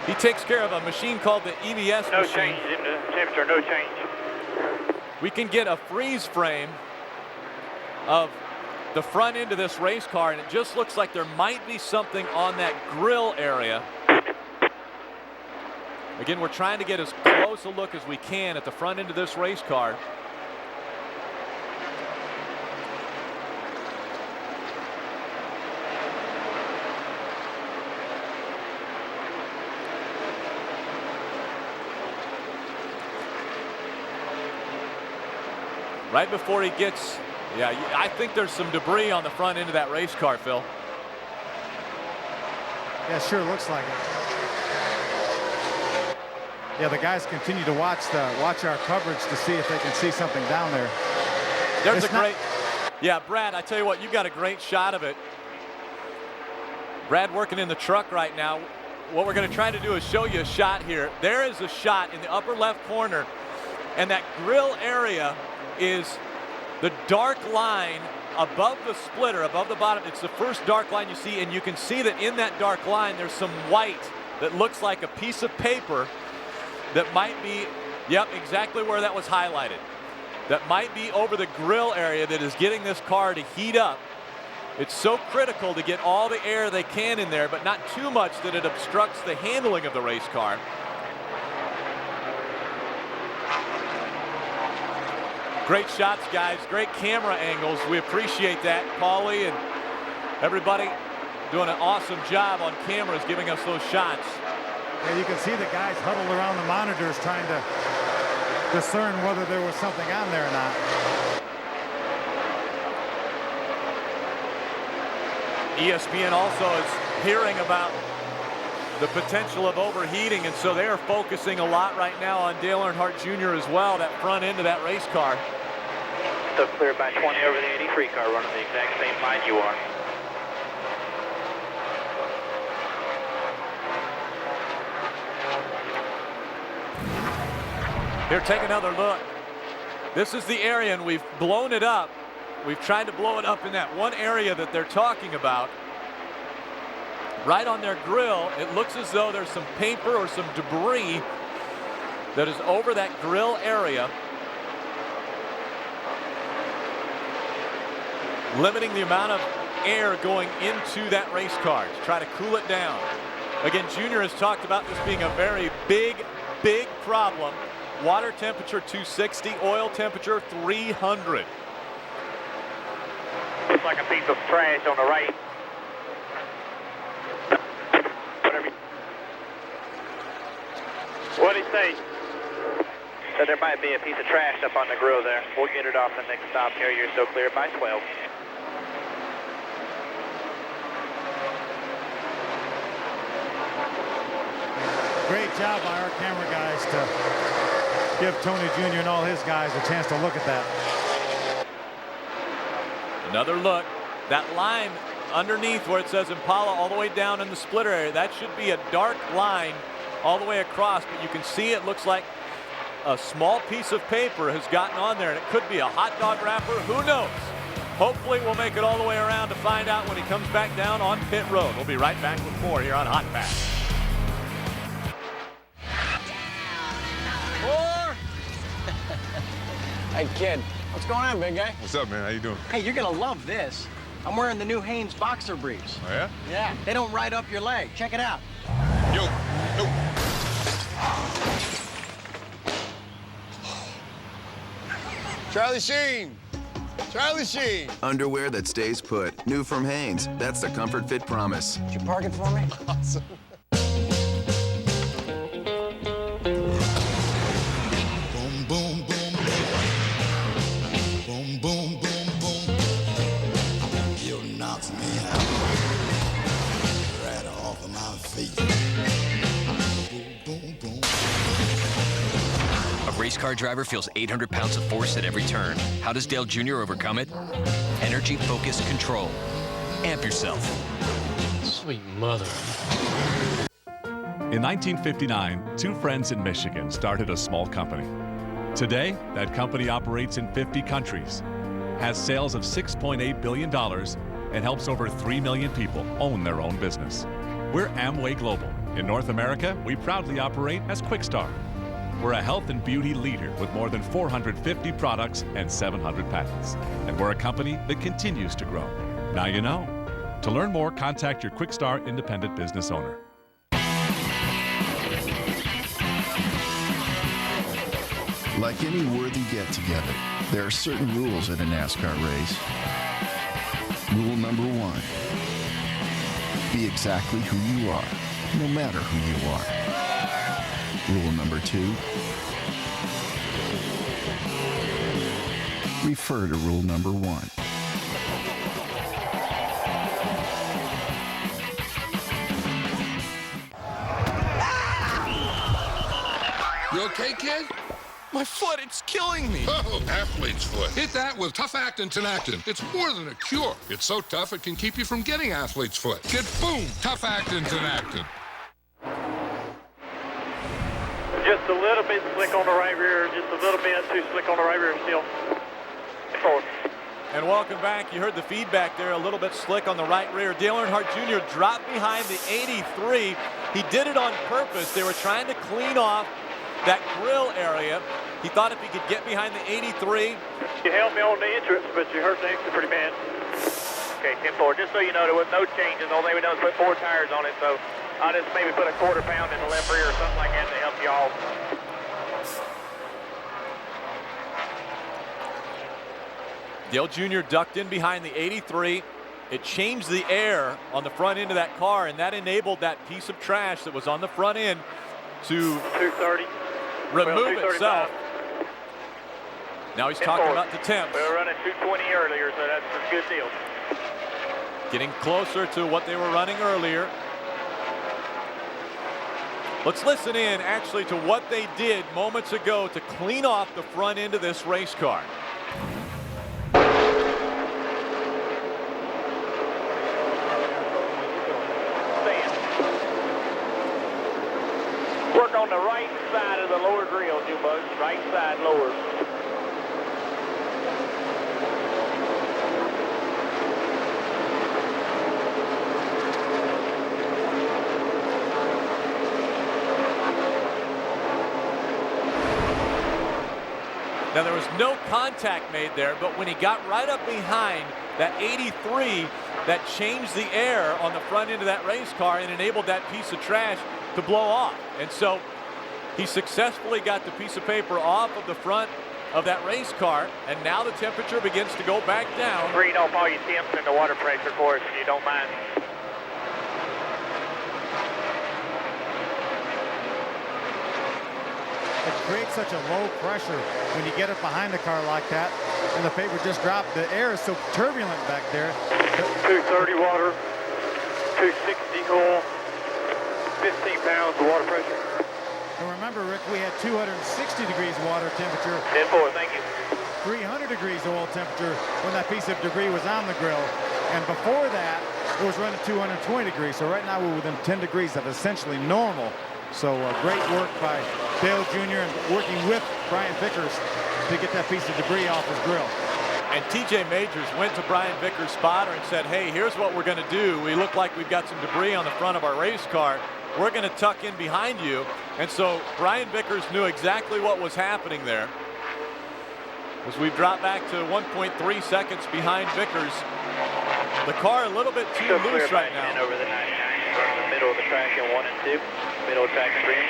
he takes care of a machine called the EBS No machine. change in the temperature, no change. We can get a freeze frame of the front end of this race car, and it just looks like there might be something on that grill area. Again, we're trying to get as close a look as we can at the front end of this race car. Right before he gets, yeah, I think there's some debris on the front end of that race car, Phil. Yeah, sure looks like it. Yeah, the guys continue to watch our coverage to see if they can see something down there. There's a great, yeah, Brad, I tell you what, you got a great shot of it. Brad working in the truck right now. What we're going to try to do is show you a shot here. There is a shot in the upper left corner, and that grill area is the dark line above the splitter, above the bottom. It's the first dark line you see, and you can see that in that dark line there's some white that looks like a piece of paper that might be, yep, exactly where that was highlighted. That might be over the grill area that is getting this car to heat up. It's so critical to get all the air they can in there, but not too much that it obstructs the handling of the race car. Great shots, guys. Great camera angles. We appreciate that. Paulie and everybody doing an awesome job on cameras giving us those shots. Yeah, you can see the guys huddled around the monitors trying to discern whether there was something on there or not. ESPN also is hearing about the potential of overheating, and so they are focusing a lot right now on Dale Earnhardt Jr. as well, that front end of that race car. Still clear by 20 over the 83 car, running the exact same line you are. Here, take another look. This is the area, and we've blown it up. We've tried to blow it up in that one area that they're talking about. Right on their grill, it looks as though there's some paper or some debris that is over that grill area, limiting the amount of air going into that race car to try to cool it down. Again, Junior has talked about this being a very big problem. Water temperature 260, oil temperature 300. Looks like a piece of trash on the right. What'd he say? Said there might be a piece of trash up on the grill there. We'll get it off the next stop here. You're still clear by 12. Great job by our camera guys to give Tony Jr. and all his guys a chance to look at that. Another look. That line underneath where it says Impala all the way down in the splitter area, that should be a dark line all the way across, but you can see it looks like a small piece of paper has gotten on there, and it could be a hot dog wrapper. Who knows? Hopefully we'll make it all the way around to find out when he comes back down on pit road. We'll be right back with more here on Hotpass. Hey, kid, what's going on, big guy? What's up, man? How you doing? Hey, you're gonna love this. I'm wearing the new Hanes boxer briefs. Oh, yeah? Yeah, they don't ride up your leg. Check it out. Yo. Charlie Sheen. Charlie Sheen. Underwear that stays put. New from Hanes. That's the Comfort Fit Promise. Did you park it for me? Awesome. Boom, boom, boom, boom. Boom, boom, boom, boom. You knocked me out. Right off of my feet. Boom, boom, boom. A race car driver feels 800 pounds of force at every turn. How does Dale Jr. overcome it? Energy Focused Control. Amp yourself. Sweet mother. In 1959, two friends in Michigan started a small company. Today, that company operates in 50 countries, has sales of $6.8 billion, and helps over 3 million people own their own business. We're Amway Global. In North America, we proudly operate as Quickstar. We're a health and beauty leader with more than 450 products and 700 patents. And we're a company that continues to grow. Now you know. To learn more, contact your Quickstar independent business owner. Like any worthy get-together, there are certain rules at a NASCAR race. Rule number 1. Be exactly who you are, no matter who you are. Rule number 2. Refer to rule number 1. You okay, kid? My foot, it's killing me. Oh, athlete's foot. Hit that with Tough Actin Tenactin. It's more than a cure. It's so tough it can keep you from getting athlete's foot. Get boom, Tough Actin Tenactin. Just a little bit slick on the right rear, just a little bit too slick on the right rear still. Forward. And welcome back. You heard the feedback there, a little bit slick on the right rear. Dale Earnhardt Jr. dropped behind the 83. He did it on purpose. They were trying to clean off that grill area. He thought if he could get behind the 83. You held me on the entrance, but you hurt the exit pretty bad. Okay, 10-4. Just so you know, there was no changes. The only thing we done was put 4 tires on it, so I'll just maybe put a quarter pound in the left rear or something like that to help you all. Dale Jr. ducked in behind the 83. It changed the air on the front end of that car, and that enabled that piece of trash that was on the front end to 230. remove itself. Now he's talking about the temps. We were running 220 earlier, so that's a good deal. Getting closer to what they were running earlier. Let's listen in actually to what they did moments ago to clean off the front end of this race car. Work on the right side of the lower grill, June-Bug. Right side lower. Now there was no contact made there, but when he got right up behind that 83, that changed the air on the front end of that race car and enabled that piece of trash to blow off. And so he successfully got the piece of paper off of the front of that race car, and now the temperature begins to go back down. Read off all your temps and the water pressure for us if you don't mind. It creates such a low pressure when you get it behind the car like that, and the paper just dropped. The air is so turbulent back there. 230 water, 260 oil, 15 pounds of water pressure. And remember, Rick, we had 260 degrees water temperature. 10-4, thank you. 300 degrees oil temperature when that piece of debris was on the grill. And before that, it was running 220 degrees. So right now we're within 10 degrees of essentially normal. So great work by Dale Jr. and working with Brian Vickers to get that piece of debris off his grill. And TJ Majors went to Brian Vickers' spotter and said, hey, here's what we're going to do. We look like we've got some debris on the front of our race car. We're going to tuck in behind you. And so Brian Vickers knew exactly what was happening there. As we've dropped back to 1.3 seconds behind Vickers. The car a little bit too loose right now. Over the 99, from the middle of the track in 1 and 2, middle of track 3 and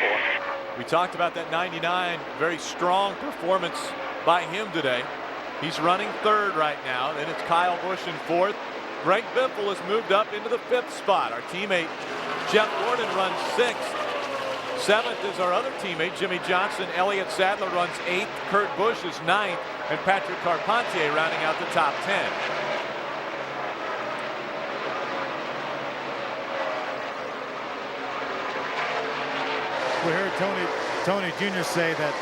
4. We talked about that 99, very strong performance by him today. He's running third right now. Then it's Kyle Busch in fourth. Greg Biffle has moved up into the 5th spot. Our teammate Jeff Gordon runs 6th. 7th is our other teammate Jimmy Johnson. Elliott Sadler runs 8th. Kurt Busch is 9th. And Patrick Carpentier rounding out the top 10. We heard Tony Jr. say that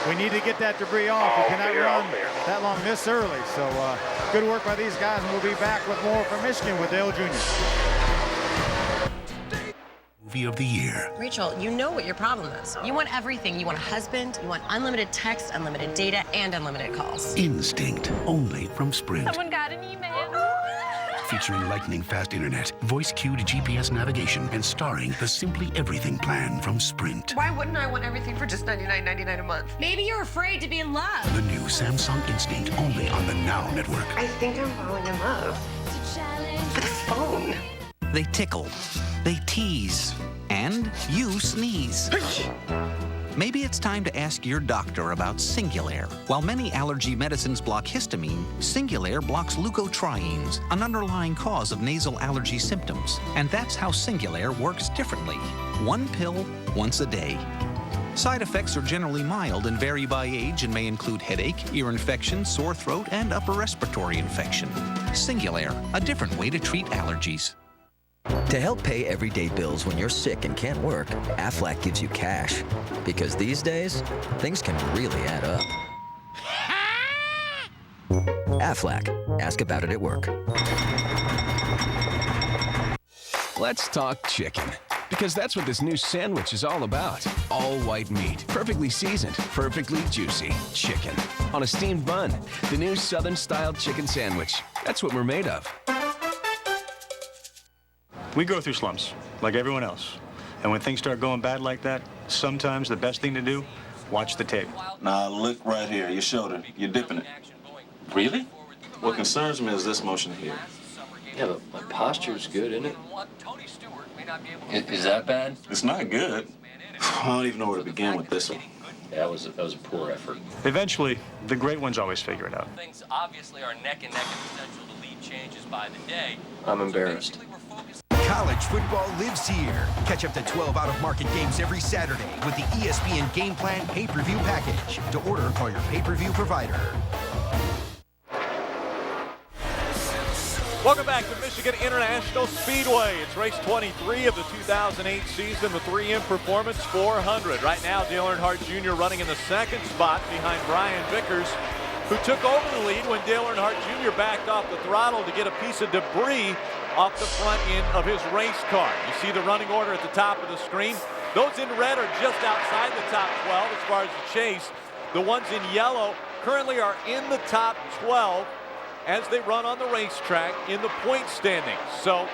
we need to get that debris off. We cannot run that long this early. So good work by these guys, and we'll be back with more from Michigan with Dale Jr. movie of the year. Rachel, you know what your problem is. You want everything. You want a husband, you want unlimited text, unlimited data, and unlimited calls. Instinct, only from Sprint. Someone got an email. Featuring lightning-fast internet, voice-cued GPS navigation, and starring the Simply Everything plan from Sprint. Why wouldn't I want everything for just $99.99 a month? Maybe you're afraid to be in love. The new Samsung Instinct, only on the Now Network. I think I'm falling in love. With a phone. They tickle, they tease, and you sneeze. Maybe it's time to ask your doctor about Singulair. While many allergy medicines block histamine, Singulair blocks leukotrienes, an underlying cause of nasal allergy symptoms. And that's how Singulair works differently. One pill, once a day. Side effects are generally mild and vary by age and may include headache, ear infection, sore throat, and upper respiratory infection. Singulair, a different way to treat allergies. To help pay everyday bills when you're sick and can't work, Aflac gives you cash. Because these days, things can really add up. Aflac. Ask about it at work. Let's talk chicken. Because that's what this new sandwich is all about. All white meat, perfectly seasoned, perfectly juicy chicken. On a steamed bun, the new Southern-style chicken sandwich. That's what we're made of. We go through slumps, like everyone else. And when things start going bad like that, sometimes the best thing to do, watch the tape. Now look right here, your shoulder, you're dipping it. Really? What concerns me is this motion here. Yeah, but my posture's good, isn't it? Is that bad? It's not good. I don't even know where to begin with this one. Yeah, that was a poor effort. Eventually, the great ones always figure it out. Things obviously are neck and neck in potential to lead changes by the day. I'm embarrassed. College football lives here. Catch up to 12 out-of-market games every Saturday with the ESPN Game Plan pay-per-view package. To order, call your pay-per-view provider. Welcome back to Michigan International Speedway. It's race 23 of the 2008 season, the 3M Performance 400. Right now, Dale Earnhardt Jr. running in the second spot behind Brian Vickers, who took over the lead when Dale Earnhardt Jr. backed off the throttle to get a piece of debris off the front end of his race car. You see the running order at the top of the screen. Those in red are just outside the top 12 as far as the chase. The ones in yellow currently are in the top 12 as they run on the racetrack in the point standings. So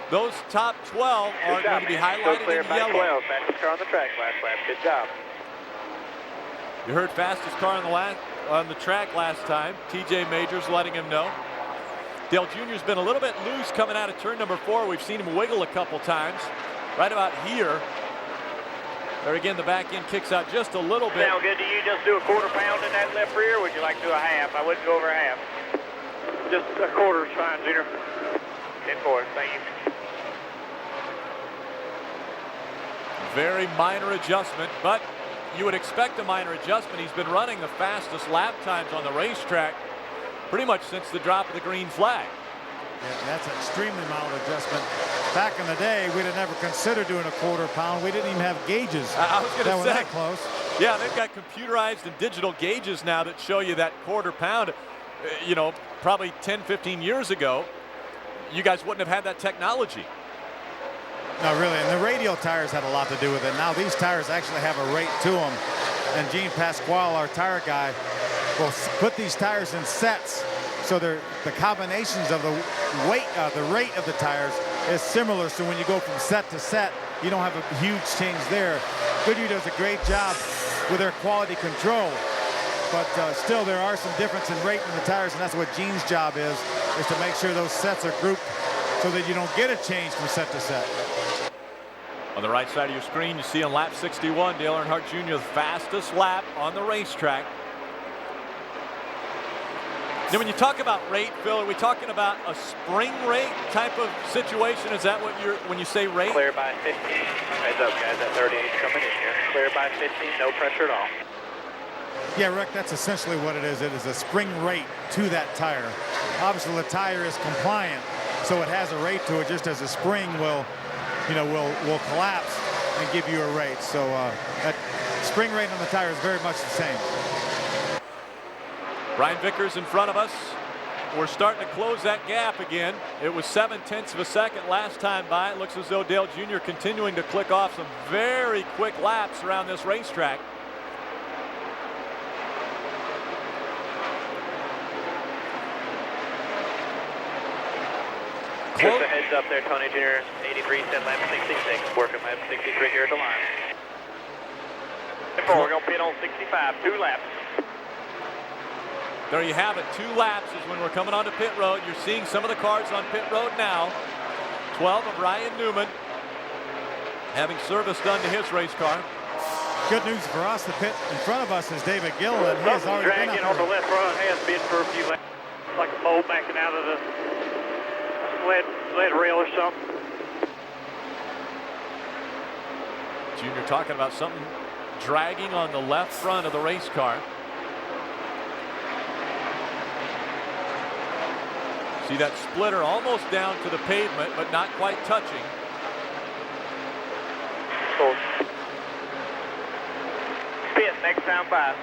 those top 12 are going to be highlighted in yellow. 12, fastest car on the track last lap. Good job. You heard fastest car on the track last time. TJ Majors letting him know. Dale Jr.'s been a little bit loose coming out of turn number 4. We've seen him wiggle a couple times. Right about here. There again, the back end kicks out just a little bit. Sound good to you? Just do a quarter pound in that left rear, or would you like to do a half? I wouldn't go over a half. Just a quarter is fine, Junior. 10-4, thank you. Very minor adjustment, but you would expect a minor adjustment. He's been running the fastest lap times on the racetrack pretty much since the drop of the green flag. Yeah, that's an extremely mild adjustment. Back in the day, we'd have never considered doing a quarter pound. We didn't even have gauges I was going to say, that close. Yeah, they've got computerized and digital gauges now that show you that quarter pound. You know, probably 10, 15 years ago, you guys wouldn't have had that technology. No, really, and the radial tires had a lot to do with it. Now these tires actually have a rate to them. And Gene Pasquale, our tire guy, will put these tires in sets. So the combinations of the weight, the rate of the tires is similar. So when you go from set to set, you don't have a huge change there. Goodyear does a great job with their quality control. But still, there are some difference in rate in the tires, and that's what Gene's job is to make sure those sets are grouped so that you don't get a change from set to set. On the right side of your screen, you see on lap 61, Dale Earnhardt Jr. the fastest lap on the racetrack. Now, when you talk about rate, Phil, are we talking about a spring rate type of situation? Is that what when you say rate? Clear by 15. Heads up, guys. That 38 coming in here. Clear by 15. No pressure at all. Yeah, Rick, that's essentially what it is. It is a spring rate to that tire. Obviously, the tire is compliant, so it has a rate to it, just as a spring will collapse and give you a rate. So that spring rate on the tire is very much the same. Brian Vickers in front of us. we're starting to close that gap again. It was 0.7 of a second last time by. It looks as though Dale Jr. continuing to click off some very quick laps around this racetrack. Just a heads up there, Tony Jr. 83, set lap 66. Working lap 63 here at the line. We're going to pit on 65, 2 laps. There you have it. 2 laps is when we're coming onto pit road. You're seeing some of the cars on pit road now. 12 of Ryan Newman having service done to his race car. Good news for us. The pit in front of us is David Gilliland. He has already been up on the there. left front has been for a few laps. Like a bolt backing out of the sled rail or something. Junior talking about something dragging on the left front of the race car. See that splitter almost down to the pavement, but not quite touching. Pit next time by.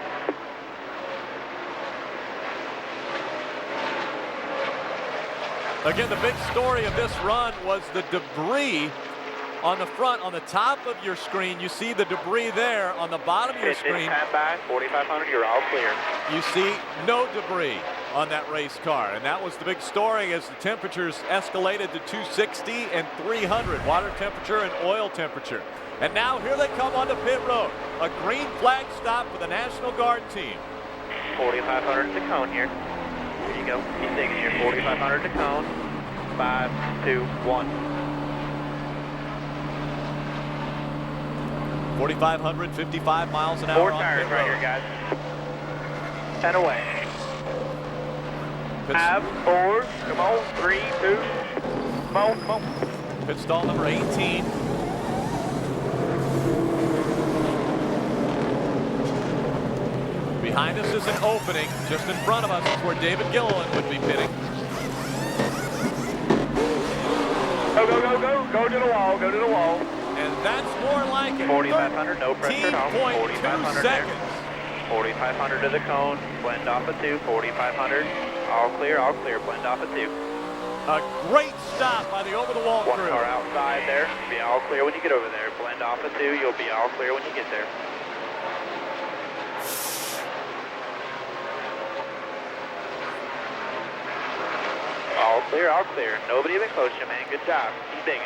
Again, the big story of this run was the debris on the front, on the top of your screen. You see the debris there. On the bottom of your screen, Time by 4,500. You're all clear. you see no debris on that race car. And that was the big story as the temperatures escalated to 260 and 300, water temperature and oil temperature. And now here they come onto pit road. A green flag stop for the National Guard team. 4,500 to cone here. Here you go. Keep digging here. 4,500 to cone. 5, 2, 1. 4,500, 55 miles an hour. 4 on tires pit right road. here, guys. And away. 5, 4, come on, 3, 2, come on, come on. Pit stall number 18. Behind us is an opening. Just in front of us is where David Gilliland would be pitting. Go, go, go, go. Go to the wall, go to the wall. And that's more like it. 4,500, no pressure at home. 4,500 there. seconds. 4,500 to the cone. Blend off of 2. 4,500. All clear, blend off of 2. A great stop by the over-the-wall crew. 1 car outside there. Be all clear when you get over there. Blend off of 2. You'll be all clear when you get there. All clear, all clear. Nobody even close you, man. Good job. Keep digging.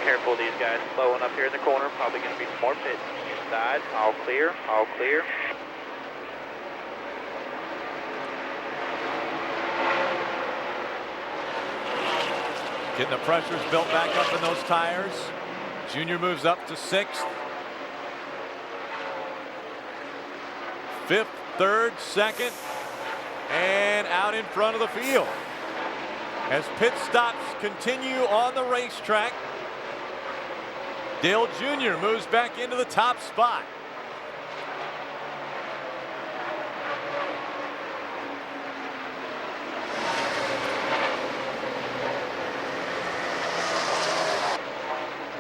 Careful, these guys slowing up here in the corner. Probably going to be some more pits. Inside, all clear, all clear. Getting the pressures built back up in those tires. Junior moves up to 6th. 5th, 3rd, 2nd, and out in front of the field. As pit stops continue on the racetrack, Dale Jr. moves back into the top spot.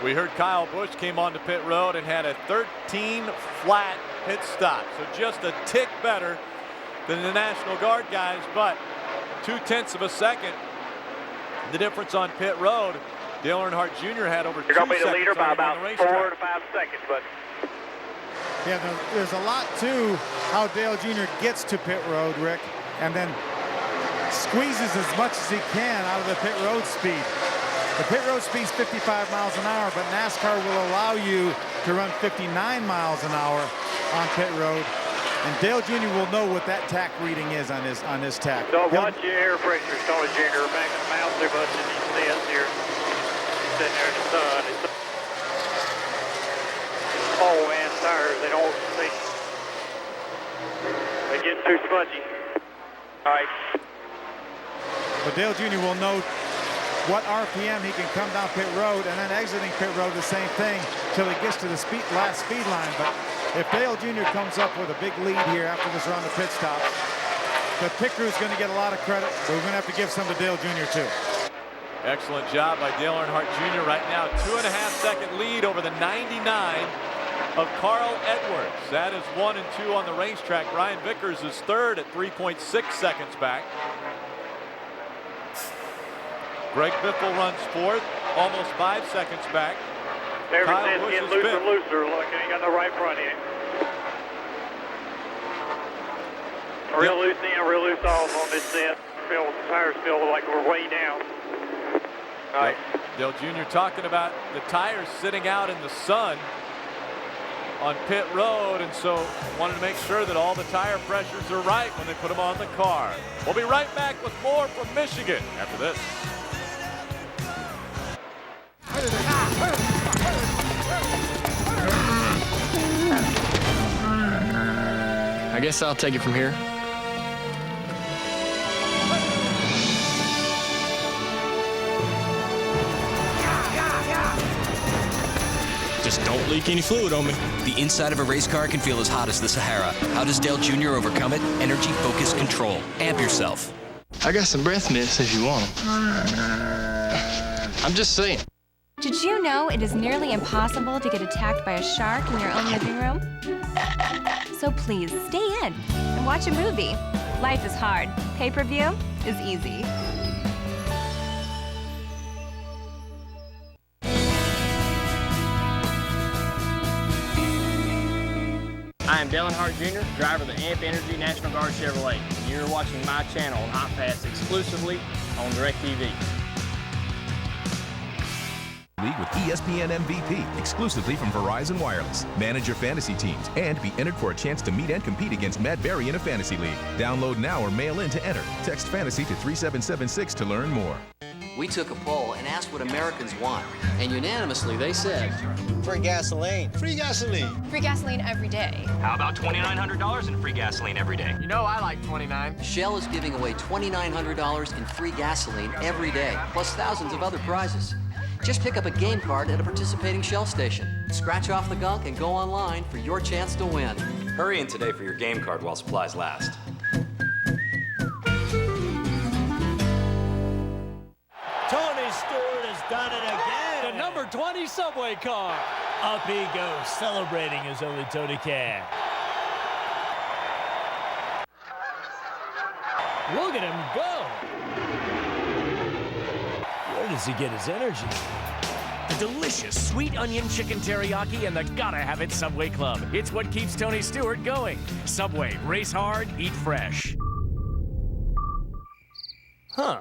We heard Kyle Busch came onto pit road and had a 13 flat pit stop. So just a tick better than the National Guard guys, but 0.2 of a second. The difference on pit road. Dale Earnhardt Jr. had over 2 You're going to be the seconds leader by on about the 4 racetrack. to 5 seconds, but Yeah, there's a lot to how Dale Jr. gets to pit road, Rick, and then squeezes as much as he can out of the pit road speed. The pit road speed is 55 miles an hour, but NASCAR will allow you to run 59 miles an hour on pit road. And Dale Jr. will know what that tack reading is on his tack. don't watch your air pressure, Tony Jr. Backing the mouth too much in these stands here. Sitting there in the sun. Oh man, tires, they get too spongy. All right. But Dale Jr. will know what RPM he can come down pit road, and then exiting pit road the same thing till he gets to the last speed line. But if Dale Jr. comes up with a big lead here after this run of pit stop, the pit crew is going to get a lot of credit, but we're going to have to give some to Dale Jr. too. Excellent job by Dale Earnhardt Jr. right now. 2.5 second lead over the 99 of Carl Edwards. That is 1 and 2 on the racetrack. Brian Vickers is third at 3.6 seconds back. Greg Biffle runs fourth, almost 5 seconds back. Everything's Kyle Busch getting is looser fifth. and looser. Look, he ain't got no right front end. Real loose in, real loose off on this set. The tires feel like we're way down. All right. Dale Jr. talking about the tires sitting out in the sun on pit road, and so wanted to make sure that all the tire pressures are right when they put them on the car. We'll be right back with more from Michigan after this. I guess I'll take it from here. Just don't leak any fluid on me. The inside of a race car can feel as hot as the Sahara. How does Dale Jr. overcome it? Energy Focus Control. Amp yourself. I got some breath mints if you want them. I'm just saying. Did you know it is nearly impossible to get attacked by a shark in your own living room? So please, stay in and watch a movie. Life is hard. Pay-per-view is easy. I am Earnhardt Jr., driver of the Amp Energy National Guard Chevrolet, and you're watching my channel on Hotpass exclusively on DirecTV. League with ESPN MVP exclusively from Verizon Wireless. Manage your fantasy teams and be entered for a chance to meet and compete against Matt Berry in a fantasy league. Download now or mail in to enter. Text fantasy to 3776 to learn more. We took a poll and asked what Americans want, and unanimously they said, free gasoline. Free gasoline. Free gasoline every day. How about $2,900 in free gasoline every day? You know I like 29. Shell is giving away $2,900 in free gasoline every day, plus thousands of other prizes. Just pick up a game card at a participating Shell station. Scratch off the gunk and go online for your chance to win. Hurry in today for your game card while supplies last. Tony Stewart has done it again. The number 20 subway car. Up he goes, celebrating as only Tony can. Look at him go. Where does he get his energy? The delicious sweet onion chicken teriyaki and the gotta have it Subway Club. It's what keeps Tony Stewart going. Subway, race hard, eat fresh. Huh.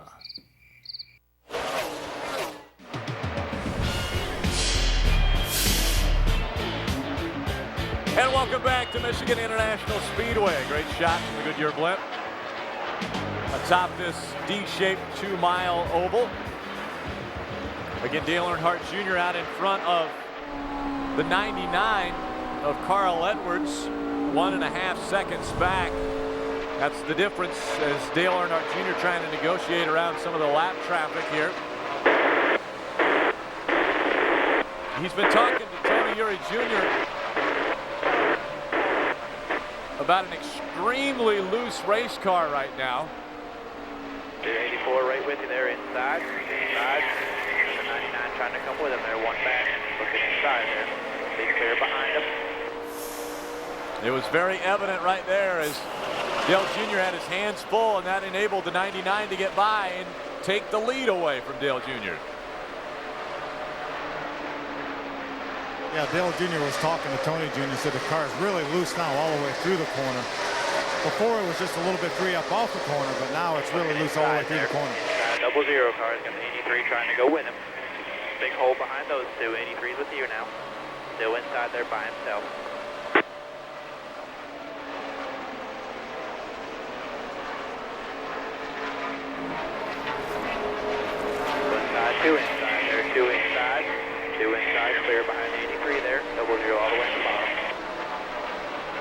And welcome back to Michigan International Speedway. Great shot from the Goodyear blimp atop this D-shaped 2-mile oval. Again, Dale Earnhardt Jr. out in front of the 99 of Carl Edwards, 1.5 seconds back. That's the difference as Dale Earnhardt Jr. trying to negotiate around some of the lap traffic here. He's been talking to Tony Eury Jr. about an extremely loose race car right now. 284 right with you there inside. Inside. The 99 trying to come with him there. One back. Looking inside there. Big clear behind him. It was very evident right there as Dale Jr. had his hands full, and that enabled the 99 to get by and take the lead away from Dale Jr. Yeah, Dale Jr. was talking to Tony Jr. Said the car is really loose now all the way through the corner. Before it was just a little bit free up off the corner, but now it's really loose all the way through the corner. 00 car has got the 83 trying to go with him. Big hole behind those two. 83's with you now. Still inside there by himself. Two inside there. Two inside. Two inside. Clear behind 83 there. 00 all the way to the bottom.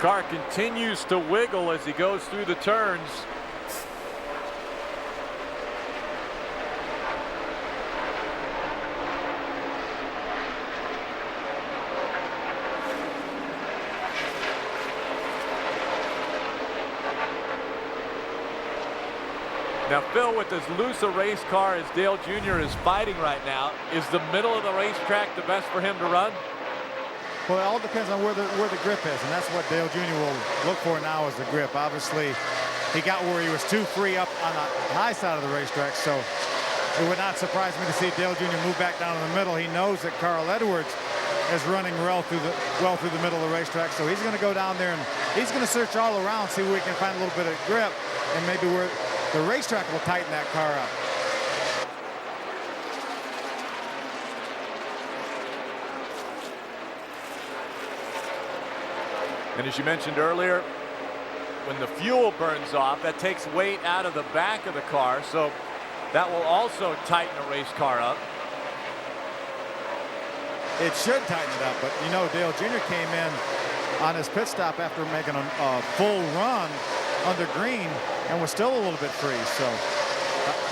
Car continues to wiggle as he goes through the turns. Now, Phil, with as loose a race car as Dale Jr. is fighting right now, is the middle of the racetrack the best for him to run? Well, it all depends on where the grip is, and that's what Dale Jr. will look for now is the grip. Obviously, he got where he was too free up on the high side of the racetrack, so it would not surprise me to see Dale Jr. move back down in the middle. He knows that Carl Edwards is running well through the middle of the racetrack, so he's going to go down there and he's going to search all around, see where he can find a little bit of grip, and maybe where the racetrack will tighten that car up. And as you mentioned earlier, when the fuel burns off, that takes weight out of the back of the car, so that will also tighten a race car up. It should tighten it up, but you know, Dale Jr. came in on his pit stop after making a full run under green and was still a little bit free. So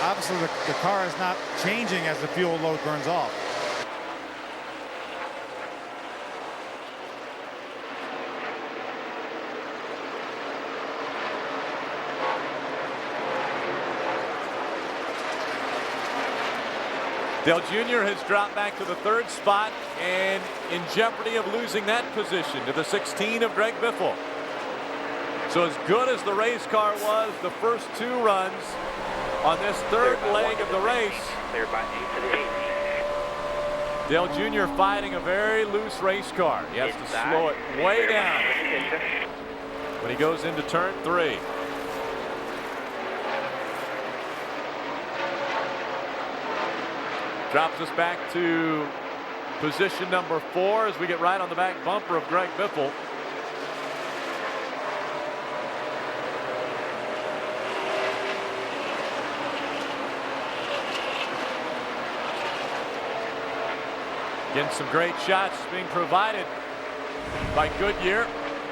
obviously the car is not changing as the fuel load burns off. Dale Jr. has dropped back to the 3rd spot and in jeopardy of losing that position to the 16 of Greg Biffle. So as good as the race car was the first 2 runs on this 3rd leg of the race, Cleared by 8 to the 8. Dale Jr. fighting a very loose race car. He has to slow it way down when he goes into turn 3. Drops us back to position number 4 as we get right on the back bumper of Greg Biffle. Getting some great shots being provided by Goodyear.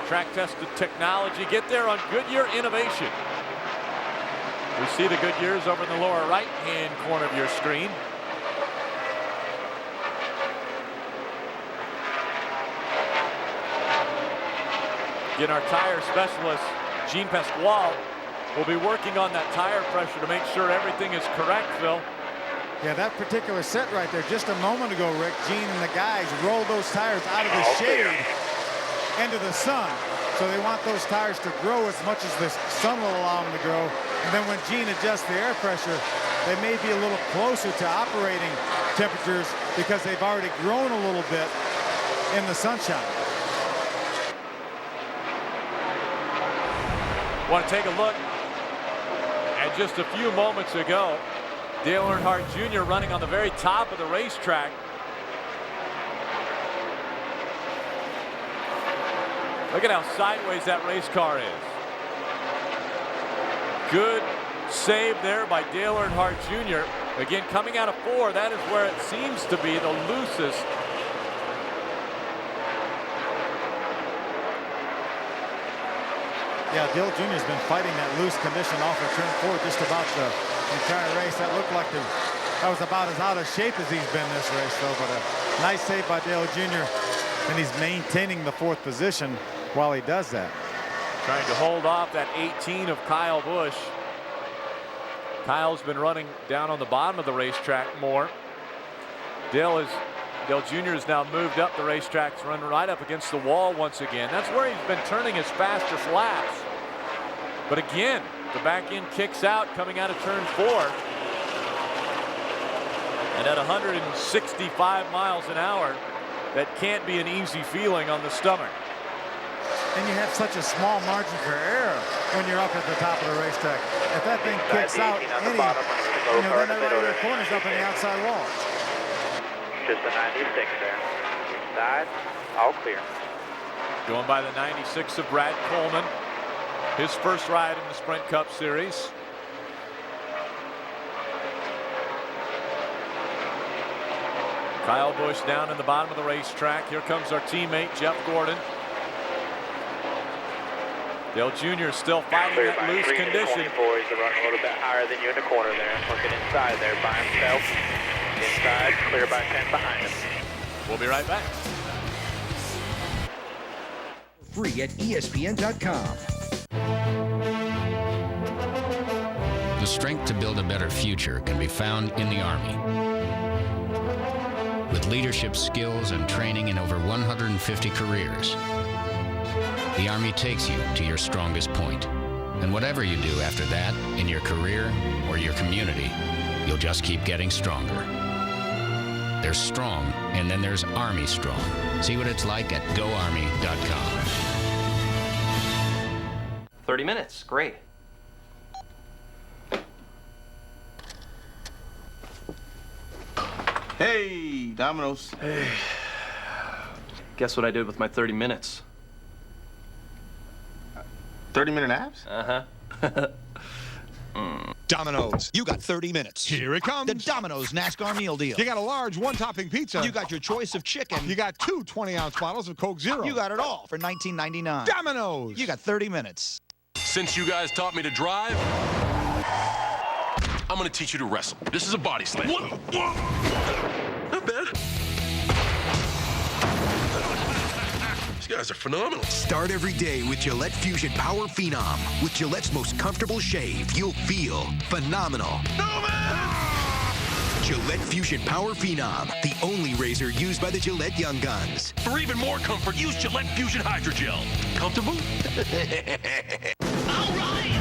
Track tested technology. Get there on Goodyear Innovation. We see the Goodyears over in the lower right hand corner of your screen. Again, our tire specialist, Gene Pasquale, will be working on that tire pressure to make sure everything is correct, Phil. Yeah, that particular set right there, just a moment ago, Rick, Gene and the guys rolled those tires out of the shade into the sun. So they want those tires to grow as much as the sun will allow them to grow. And then when Gene adjusts the air pressure, they may be a little closer to operating temperatures because they've already grown a little bit in the sunshine. Want to take a look at just a few moments ago. Dale Earnhardt Jr. running on the very top of the racetrack. Look at how sideways that race car is. Good save there by Dale Earnhardt Jr. Again, coming out of 4, that is where it seems to be the loosest. Yeah, Dale Jr. has been fighting that loose condition off of turn 4 just about the entire race. That looked like that was about as out of shape as he's been this race, though. But a nice save by Dale Jr. And he's maintaining the 4th position while he does that. Trying to hold off that 18 of Kyle Busch. Kyle's been running down on the bottom of the racetrack more. Dale Jr. has now moved up the racetrack to run right up against the wall once again. That's where he's been turning his fastest laps. But again, the back end kicks out coming out of turn 4. And at 165 miles an hour, that can't be an easy feeling on the stomach. And you have such a small margin for error when you're up at the top of the racetrack. If that thing kicks out, then every corner's up on the outside wall. Just a 96 there. Inside, all clear. Going by the 96 of Brad Coleman. His first ride in the Sprint Cup Series. Kyle Busch down in the bottom of the racetrack. Here comes our teammate, Jeff Gordon. Dale Jr. still fighting that loose condition. Boys are running a little bit higher than you in the corner there. Looking inside there by himself. Inside, clear by 10 behind him. We'll be right back. Free at ESPN.com. The strength to build a better future can be found in the Army. With with leadership skills and training in over 150 careers. The Army takes you to your strongest point. And whatever you do after that, in your career or your community, you'll just keep getting stronger. There's strong, and then there's Army Strong. See what it's like at GoArmy.com. 30 minutes, great. Hey, Domino's. Hey. Guess what I did with my 30 minutes? 30-minute abs? Uh-huh. Domino's, you got 30 minutes. Here it comes. The Domino's NASCAR meal deal. You got a large one-topping pizza. You got your choice of chicken. You got 2 20-ounce bottles of Coke Zero. You got it all for $19.99. Domino's. You got 30 minutes. Since you guys taught me to drive, I'm gonna teach you to wrestle. This is a body slam. Not bad. These guys are phenomenal. Start every day with Gillette Fusion Power Phenom. With Gillette's most comfortable shave, you'll feel phenomenal. No, man! Gillette Fusion Power Phenom, the only razor used by the Gillette Young Guns. For even more comfort, use Gillette Fusion Hydrogel. Comfortable? All right!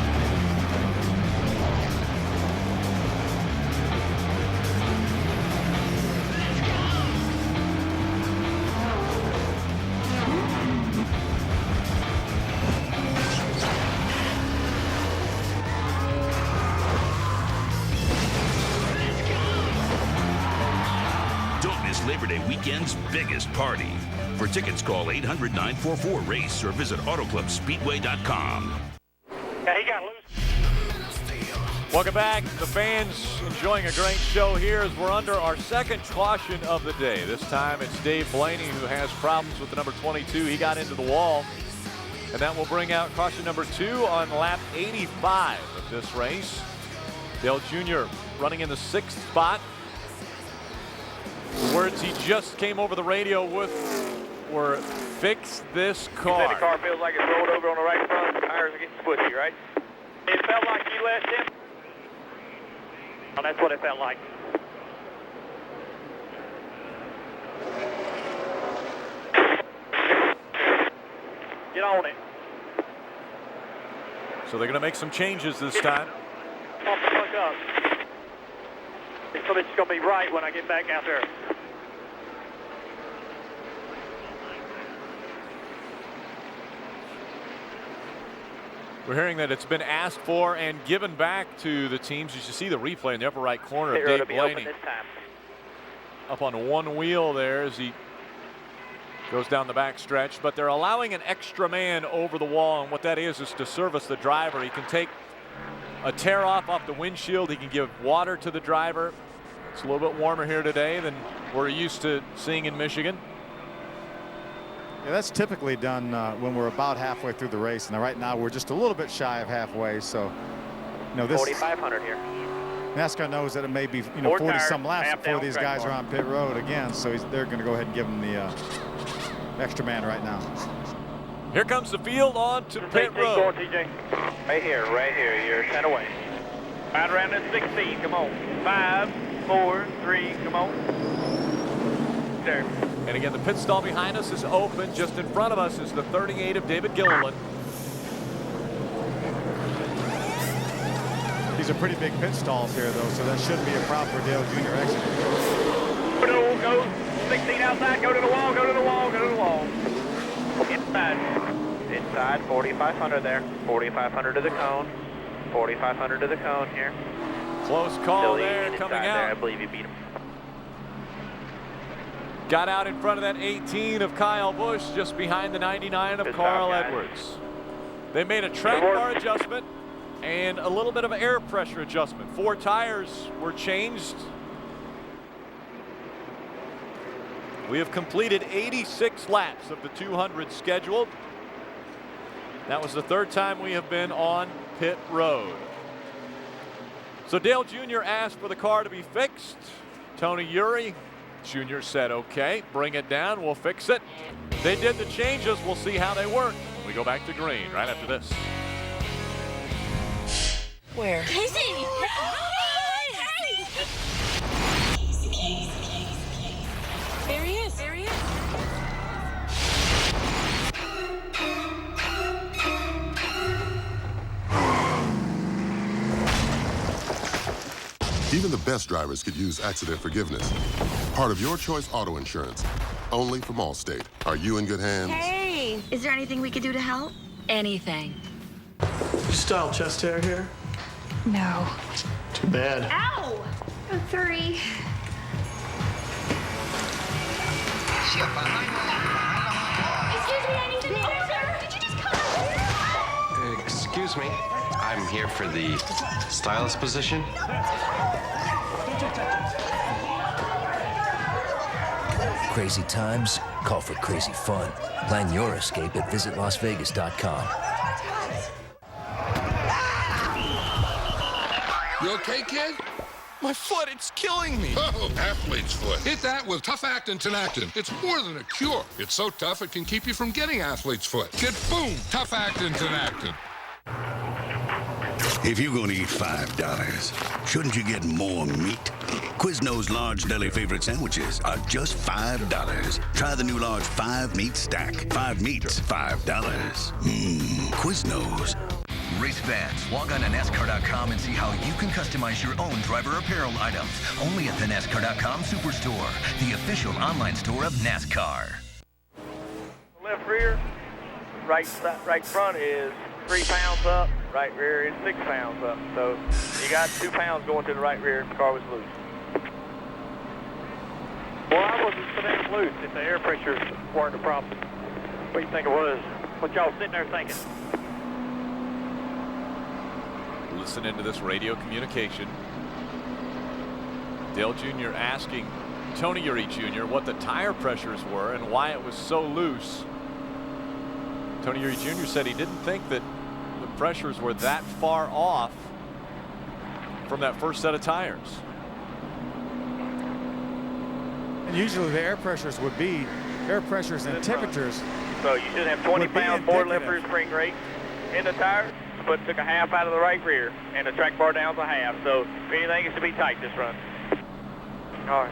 Labor Day weekend's biggest party. For tickets, call 800-944-RACE or visit AutoclubSpeedway.com. Yeah, he got loose. Welcome back. The fans enjoying a great show here as we're under our second caution of the day. This time it's Dave Blaney who has problems with the number 22. He got into the wall, and that will bring out caution number 2 on lap 85 of this race. Dale Jr. running in the 6th spot. The words he just came over the radio with were, fix this car. You said the car feels like it's rolled over on the right front. The tires are getting squishy, right? It felt like you let him. Oh, that's what it felt like. Get on it. So they're going to make some changes this time. Pump the fuck up. So it's going to be right when I get back out there. We're hearing that it's been asked for and given back to the teams. You should see the replay in the upper right corner of Dave Blaney. Up on one wheel there as he goes down the back stretch. But they're allowing an extra man over the wall, and what that is to service the driver. He can take a tear off the windshield. He can give water to the driver. It's a little bit warmer here today than we're used to seeing in Michigan. Yeah, that's typically done when we're about halfway through the race, and right now we're just a little bit shy of halfway. So, you know, this 4,500 here. NASCAR knows that it may be 40-some laps before these guys are on pit road again. So they're going to go ahead and give him the extra man right now. Here comes the field on to pit road. Go on, TJ. Right here. You're 10 away. Right around at 16. Come on. 5, 4, 3. Come on. There. And again, the pit stall behind us is open. Just in front of us is the 38 of David Gilliland. These are pretty big pit stalls here, though, so that shouldn't be a problem for Dale Jr. exit. Go 16 outside. Go to the wall. Go to the wall. Go to the wall. Inside. 4,500 there. 4,500 to the cone. 4,500 to the cone here. Close call there coming out. There. I believe you beat him. Got out in front of that 18 of Kyle Busch, just behind the 99 of Carl Edwards. They made a track bar adjustment and a little bit of an air pressure adjustment. 4 tires were changed. We have completed 86 laps of the 200 scheduled. That was the 3rd time we have been on pit road. So Dale Jr. asked for the car to be fixed. Tony Eury Jr. said, okay, bring it down, we'll fix it. They did the changes, we'll see how they work. We go back to green right after this. Where? Casey! Even the best drivers could use accident forgiveness. Part of your choice auto insurance. Only from Allstate. Are you in good hands? Hey! Is there anything we could do to help? Anything. You style chest hair here? No. Too bad. Ow! I'm sorry. Excuse me, I need to be there. Did you just come out here? Excuse me. I'm here for the stylist position. Crazy times call for crazy fun. Plan your escape at visitlasvegas.com. You okay, kid? My foot, it's killing me. Oh, athlete's foot. Hit that with Tough Actin Tenactin. It's more than a cure. It's so tough it can keep you from getting athlete's foot. Get boom, Tough Actin Tenactin. If you're going to eat $5, shouldn't you get more meat? Quiznos large deli favorite sandwiches are just $5. Try the new large 5-meat stack. 5 meats, $5. Quiznos. Race fans, log on to NASCAR.com and see how you can customize your own driver apparel items. Only at the NASCAR.com Superstore, the official online store of NASCAR. Left rear, right front is 3 pounds up, right rear is 6 pounds up. So you got 2 pounds going to the right rear if the car was loose. Well, I wasn't so damn loose if the air pressures weren't a problem. What do you think it was? What y'all sitting there thinking? Listen into this radio communication. Dale Jr. asking Tony Eury Jr. what the tire pressures were and why it was so loose. Tony Eury Jr. said he didn't think that the pressures were that far off from that first set of tires. And usually the air pressures would be air pressures and temperatures. So you should have 20 pounds more left rear spring rate in the tires, but took a half out of the right rear, and the track bar down's a half. So if anything, it should be tight this run. All right.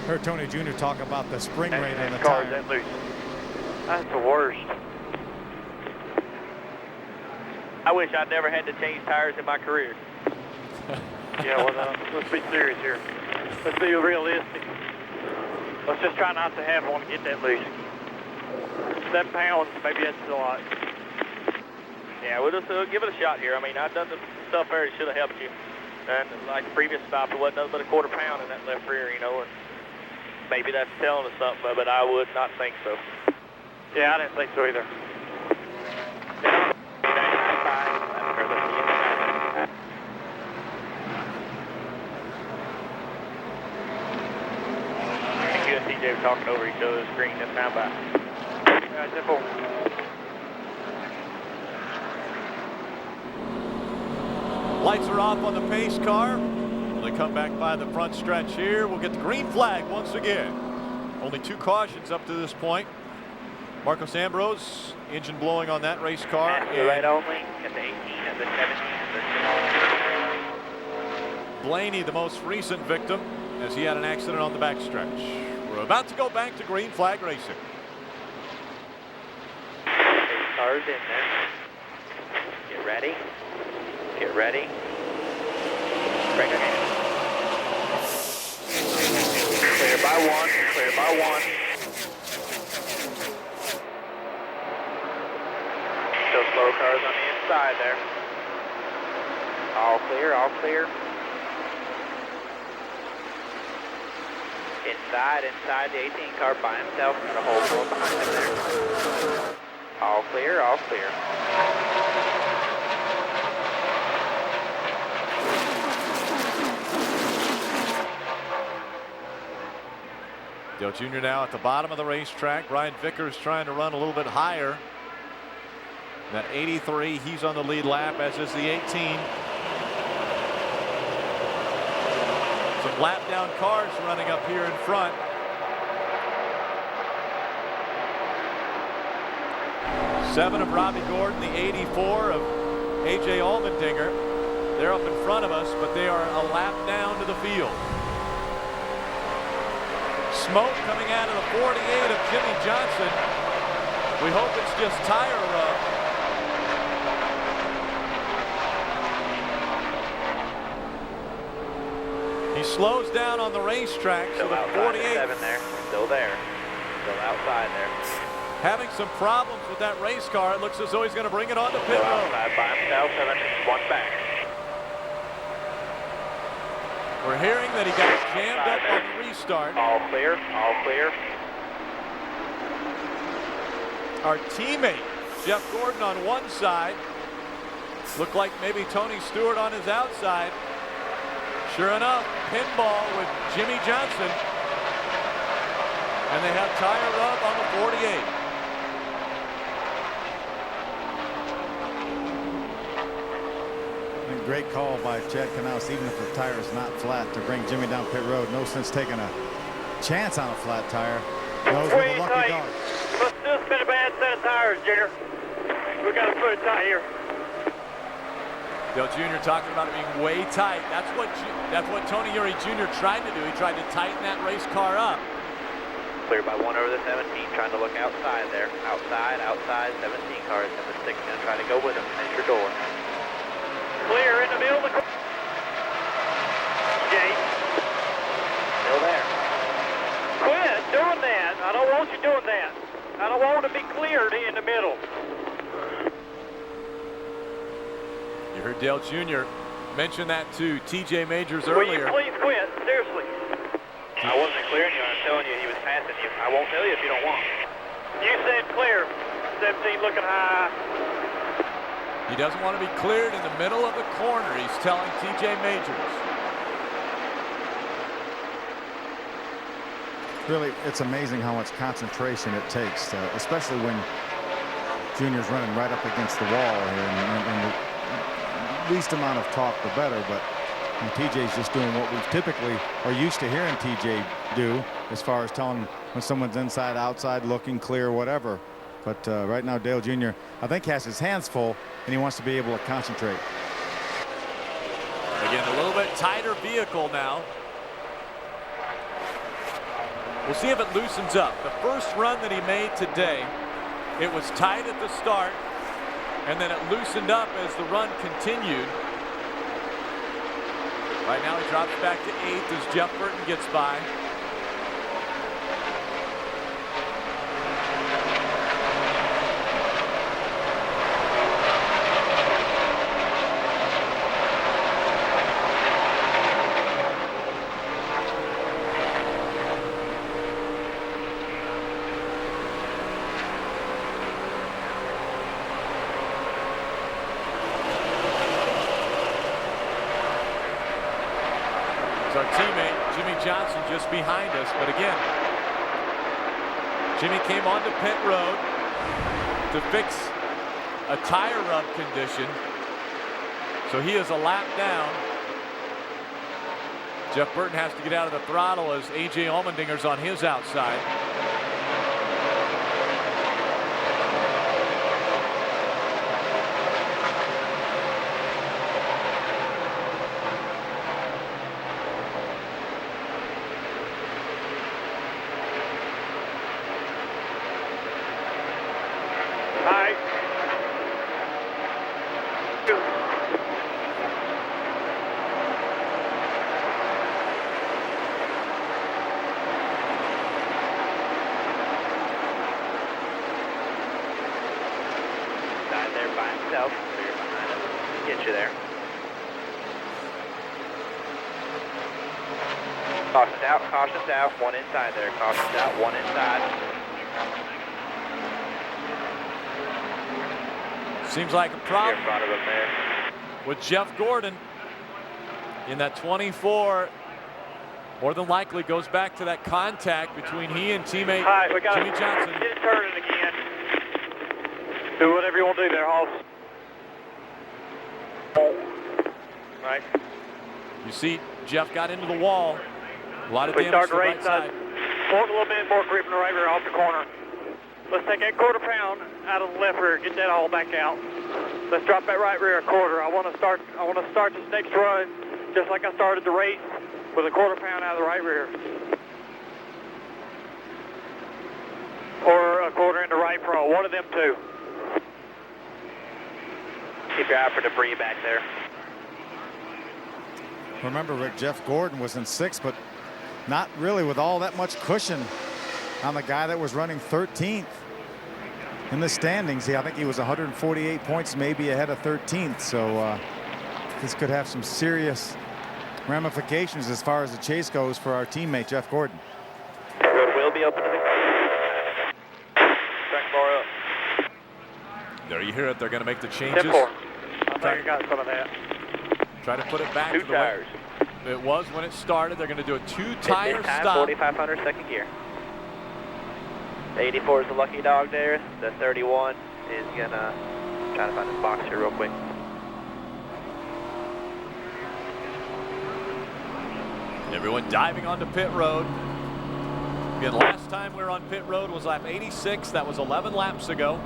Heard Tony Jr. talk about the spring rate on the car tire. that loose. That's the worst. I wish I'd never had to change tires in my career. Yeah, well, let's be serious here. Let's be realistic. Let's just try not to have one get that loose. 7 pounds, maybe that's a lot. Yeah, we'll just give it a shot here. I mean, I've done the stuff there that should have helped you. And like the previous stop, it wasn't nothing but a quarter pound in that left rear, you know, and maybe that's telling us something, but I would not think so. Yeah, I didn't think so either. You and TJ were talking over each other's screen this time by. Simple. Lights are off on the pace car. When they come back by the front stretch here, we'll get the green flag once again. Only 2 cautions up to this point. Marcos Ambrose, engine blowing on that race car. And right only at the 18 and the 17 and the Blaney, the most recent victim, as he had an accident on the backstretch. We're about to go back to green flag racing. Cars in there. Get ready. Get ready. Break again. Clear by 1. Clear by 1. Still slow cars on the inside there. All clear, all clear. Inside the 18 car by himself and the whole floor behind him there. All clear, all clear. Dale Jr. now at the bottom of the racetrack. Brian Vickers trying to run a little bit higher. That 83, he's on the lead lap, as is the 18. Some lap down cars running up here in front. Seven of Robbie Gordon, the 84 of A.J. Allmendinger. They're up in front of us, but they are a lap down to the field. Smoke coming out of the 48 of Jimmy Johnson. We hope it's just tire rub. slows down on the racetrack. So the 48 there, still there, still outside there. Having some problems with that race car. It looks as though he's going to bring it on to pit road. Outside by himself, 1 back. We're hearing that he got jammed up on the restart. All clear, all clear. Our teammate, Jeff Gordon, on one side. Looked like maybe Tony Stewart on his outside. Sure enough, pinball with Jimmy Johnson. And they have tire rub on the 48. And great call by Chad Knaus, even if the tire is not flat, to bring Jimmy down pit road. No sense taking a chance on a flat tire. Knows with a lucky dog. Must have just been a bad set of tires, Junior. We got to put it tight here. Dale Jr. talking about it being way tight. That's what Tony Eury Jr. tried to do. He tried to tighten that race car up. Clear by 1 over the 17, trying to look outside there. Outside, outside, 17 cars. Number 6 gonna try to go with him. Finish your door. Clear in the middle of the car. Jay. Still there. Quit doing that. I don't want you doing that. I don't want to be cleared in the middle. You heard Dale Jr. mention that to TJ Majors earlier. Will you please quit? Seriously. I wasn't clearing you. I'm telling you he was passing you. I won't tell you if you don't want. You said clear. 17 looking high. He doesn't want to be cleared in the middle of the corner. He's telling TJ Majors. Really, it's amazing how much concentration it takes, especially when Junior's running right up against the wall here. And the least amount of talk, the better. But TJ's just doing what we typically are used to hearing TJ do, as far as telling when someone's inside, outside, looking clear, whatever. But right now, Dale Jr., I think, has his hands full, and he wants to be able to concentrate. Again, a little bit tighter vehicle now. We'll see if it loosens up. The first run that he made today, it was tight at the start, and then it loosened up as the run continued. Right now he drops back to 8th as Jeff Burton gets by. Our teammate Jimmy Johnson just behind us, but again, Jimmy came onto pit road to fix a tire rub condition, so he is a lap down. Jeff Burton has to get out of the throttle as AJ Allmendinger's on his outside. Caution's out, 1 inside there. Caution's out, 1 inside. Seems like a problem with Jeff Gordon in that 24. More than likely goes back to that contact between he and teammate Jimmy Johnson. Get it turning again. Do whatever you want to do there, Hoss. Right. You see Jeff got into the wall. A lot of we damage start the to the race right side. Want a little bit more grip in the right rear off the corner. Let's take that quarter pound out of the left rear. Get that all back out. Let's drop that right rear a quarter. I want to start this next run just like I started the race, with a quarter pound out of the right rear. Or a quarter into right pro. One of them two. Keep your eye for debris back there. Remember, Rick, Jeff Gordon was in 6th, but not really with all that much cushion on the guy that was running 13th in the standings. I think he was 148 points, maybe ahead of 13th. So this could have some serious ramifications as far as the chase goes for our teammate Jeff Gordon. Road will be open to the track bar up. There you hear it. They're going to make the changes. 10-4. I think I got some of that. Try to put it back Two to the tires. way it was when it started. They're going to do a 2-tire stop. 4,500 second gear. The 84 is the lucky dog there. The 31 is going to try to find this box here real quick. Everyone diving onto pit road. Again, last time we were on pit road was lap 86. That was 11 laps ago.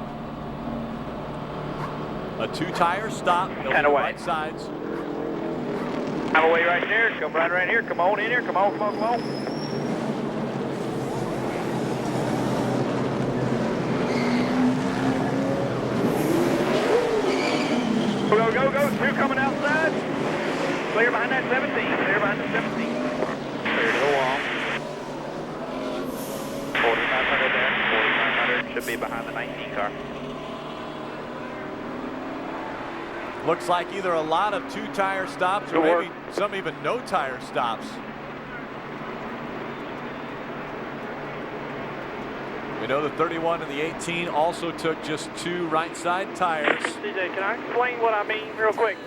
A 2-tire stop. Kind of right sides. Have a way right there. Come right here. Come on in here. Come on. Go. 2 coming outside. Clear behind that 17. Clear behind the 17. Clear to the wall. 4,500 there. 4,500 should be behind the 19 car. Looks like either a lot of 2-tire stops or maybe some even no tire stops. We know the 31 and the 18 also took just 2 right side tires. DJ, can I explain what I mean real quick?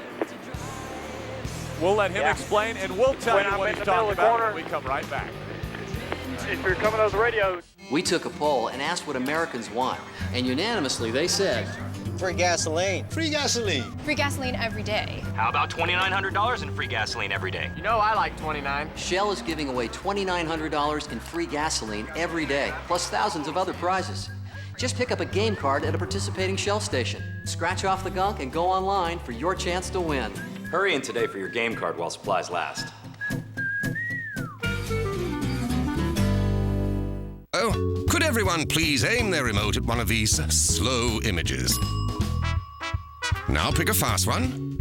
We'll let him explain, and we'll tell you what he's talking about when we come right back. If you're coming to those radios. We took a poll and asked what Americans want, and unanimously they said, free gasoline. Free gasoline. Free gasoline every day. How about $2,900 in free gasoline every day? You know I like 29. Shell is giving away $2,900 in free gasoline every day, plus thousands of other prizes. Just pick up a game card at a participating Shell station. Scratch off the gunk and go online for your chance to win. Hurry in today for your game card while supplies last. Oh, could everyone please aim their remote at one of these slow images? Now pick a fast one.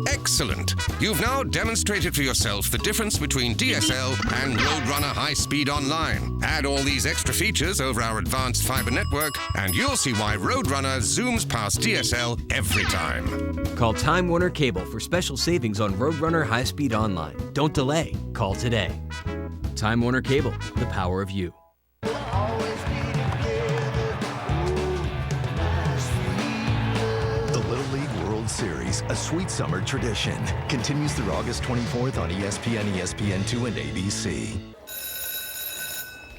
Excellent. You've now demonstrated for yourself the difference between DSL and Roadrunner High Speed Online. Add all these extra features over our advanced fiber network, and you'll see why Roadrunner zooms past DSL every time. Call Time Warner Cable for special savings on Roadrunner High Speed Online. Don't delay. Call today. Time Warner Cable, the power of you. Series, a sweet summer tradition, continues through August 24th on ESPN, ESPN2, and ABC.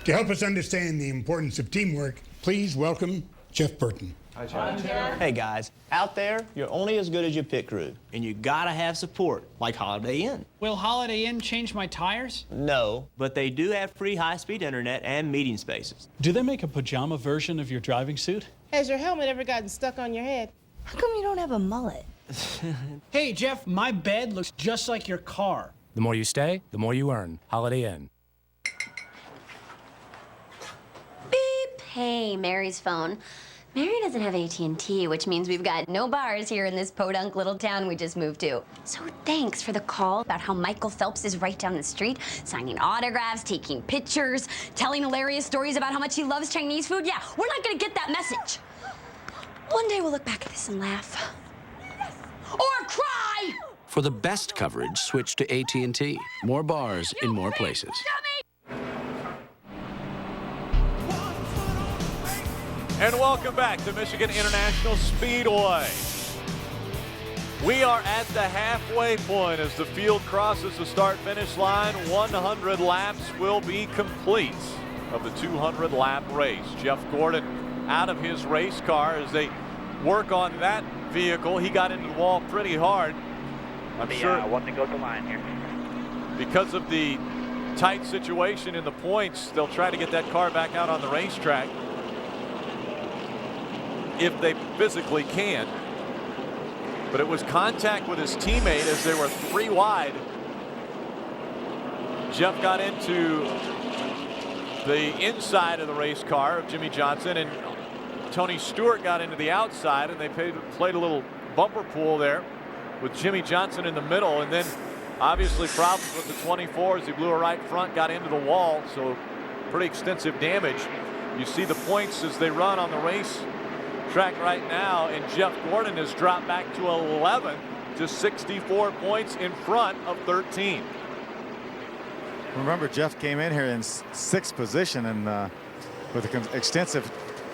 To help us understand the importance of teamwork, please welcome Jeff Burton. Hi, Jeff. Hey, guys. Out there, you're only as good as your pit crew, and you gotta have support, like Holiday Inn. Will Holiday Inn change my tires? No, but they do have free high-speed internet and meeting spaces. Do they make a pajama version of your driving suit? Has your helmet ever gotten stuck on your head? How come you don't have a mullet? Hey, Jeff, my bed looks just like your car. The more you stay, the more you earn. Holiday Inn. Beep. Hey, Mary's phone. Mary doesn't have AT&T, which means we've got no bars here in this podunk little town we just moved to. So thanks for the call about how Michael Phelps is right down the street, signing autographs, taking pictures, telling hilarious stories about how much he loves Chinese food. Yeah, we're not gonna get that message. One day we'll look back at this and laugh. Or cry! For the best coverage, switch to AT&T. More bars in more places. And welcome back to Michigan International Speedway. We are at the halfway point as the field crosses the start-finish line. 100 laps will be complete of the 200-lap race. Jeff Gordon out of his race car as they work on that vehicle. He got into the wall pretty hard. I'm sure one to go to line here. Because of the tight situation in the points, they'll try to get that car back out on the racetrack if they physically can. But it was contact with his teammate as they were 3 wide. Jeff got into the inside of the race car of Jimmy Johnson, and Tony Stewart got into the outside, and they played a little bumper pool there with Jimmy Johnson in the middle. And then Obviously problems with the 24s. He blew a right front, got into the wall, so pretty extensive damage. You see the points as they run on the race track right now, and Jeff Gordon has dropped back to 11 to 64 points in front of 13. Remember, Jeff came in here in 6th position, and with the extensive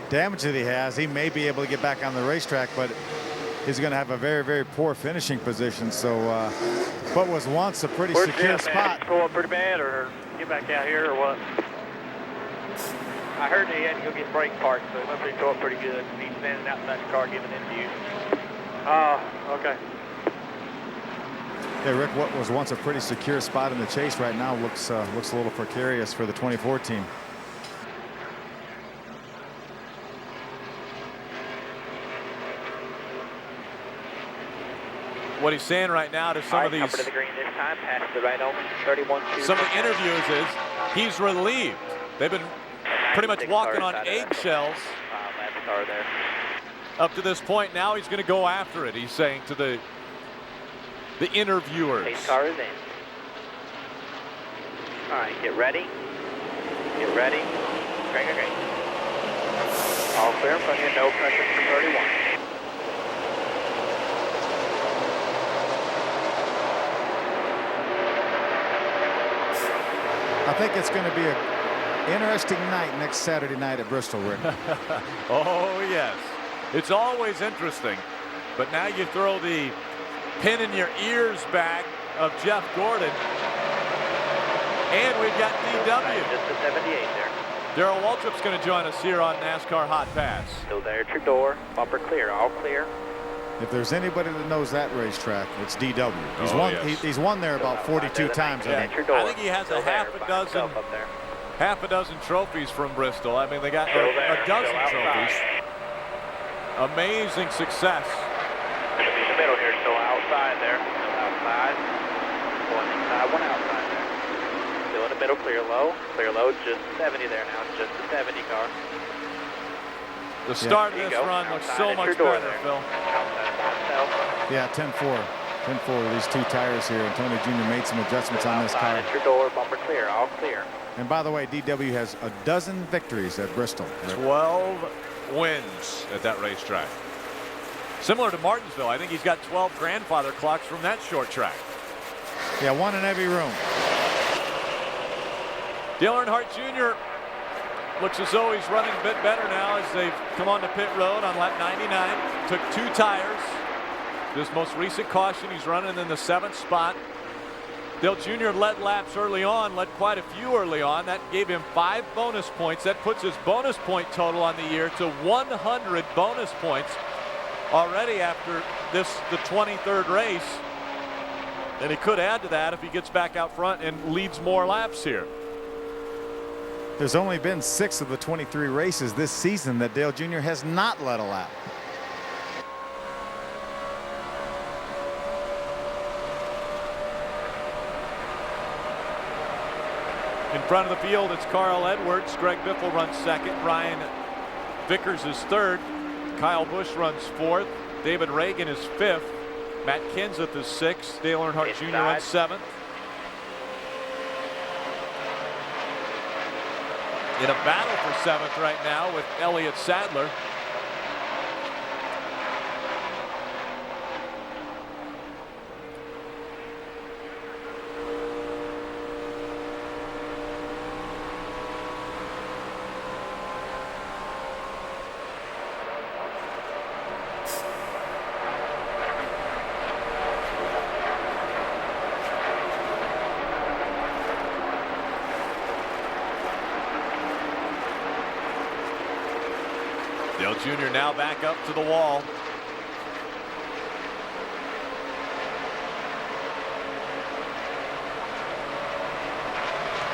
damage that he has, he may be able to get back on the racetrack, but he's going to have a very, very poor finishing position. So what was once a pretty secure spot. Pull up pretty bad, or get back out here, or what? I heard he had to go get brake parts, so he must be tore up pretty good. He's standing outside the car giving it to you. Okay. Yeah, Rick, what was once a pretty secure spot in the chase right now looks a little precarious for the 24 team. What he's saying right now to some of these, to the green this time, past the right open, 31-2. some of the interviews is he's relieved. They've been pretty much walking on eggshells there. up to this point. Now he's going to go after it, he's saying to the interviewers. Pace car is in. All right, get ready. Get ready. Great. All clear in front of you, no pressure for 31. I think it's going to be an interesting night next Saturday night at Bristol, Rick. Oh, yes. It's always interesting. But now you throw the pin in your ears back of Jeff Gordon. And we've got DW. Just a 78 there. Darrell Waltrip's going to join us here on NASCAR Hot Pass. Still there at your door. Bumper clear. All clear. If there's anybody that knows that racetrack, it's DW. He's won there about 42 times. I think he has a half a dozen trophies from Bristol. I mean, they got a dozen trophies. Amazing success. In the middle here, still outside there. Still outside. One inside, one outside there. Still in the middle, clear low. Clear low, just 70 there now. It's just a 70 car. The start of this run looks so much better, Phil. Yeah, 10-4. 10-4 with these two tires here. And Tony Jr. made some adjustments on this car. At your door, bumper clear, all clear. And by the way, DW has a dozen victories at Bristol. 12 wins at that racetrack. Similar to Martinsville, I think he's got 12 grandfather clocks from that short track. Yeah, one in every room. Dale Earnhardt Jr. looks as though he's running a bit better now as they've come on to pit road on lap 99. Took 2 tires. This most recent caution, he's running in the 7th spot. Dale Jr. led laps early on, led quite a few early on. That gave him 5 bonus points. That puts his bonus point total on the year to 100 bonus points already after this, the 23rd race. And he could add to that if he gets back out front and leads more laps here. There's only been 6 of the 23 races this season that Dale Jr. has not led a lap. In front of the field, it's Carl Edwards. Greg Biffle runs 2nd. Ryan Vickers is 3rd. Kyle Busch runs 4th. David Reagan is 5th. Matt Kenseth is 6th. Dale Earnhardt Jr. runs 7th. In a battle for 7th right now with Elliott Sadler. Dale Jr. now back up to the wall.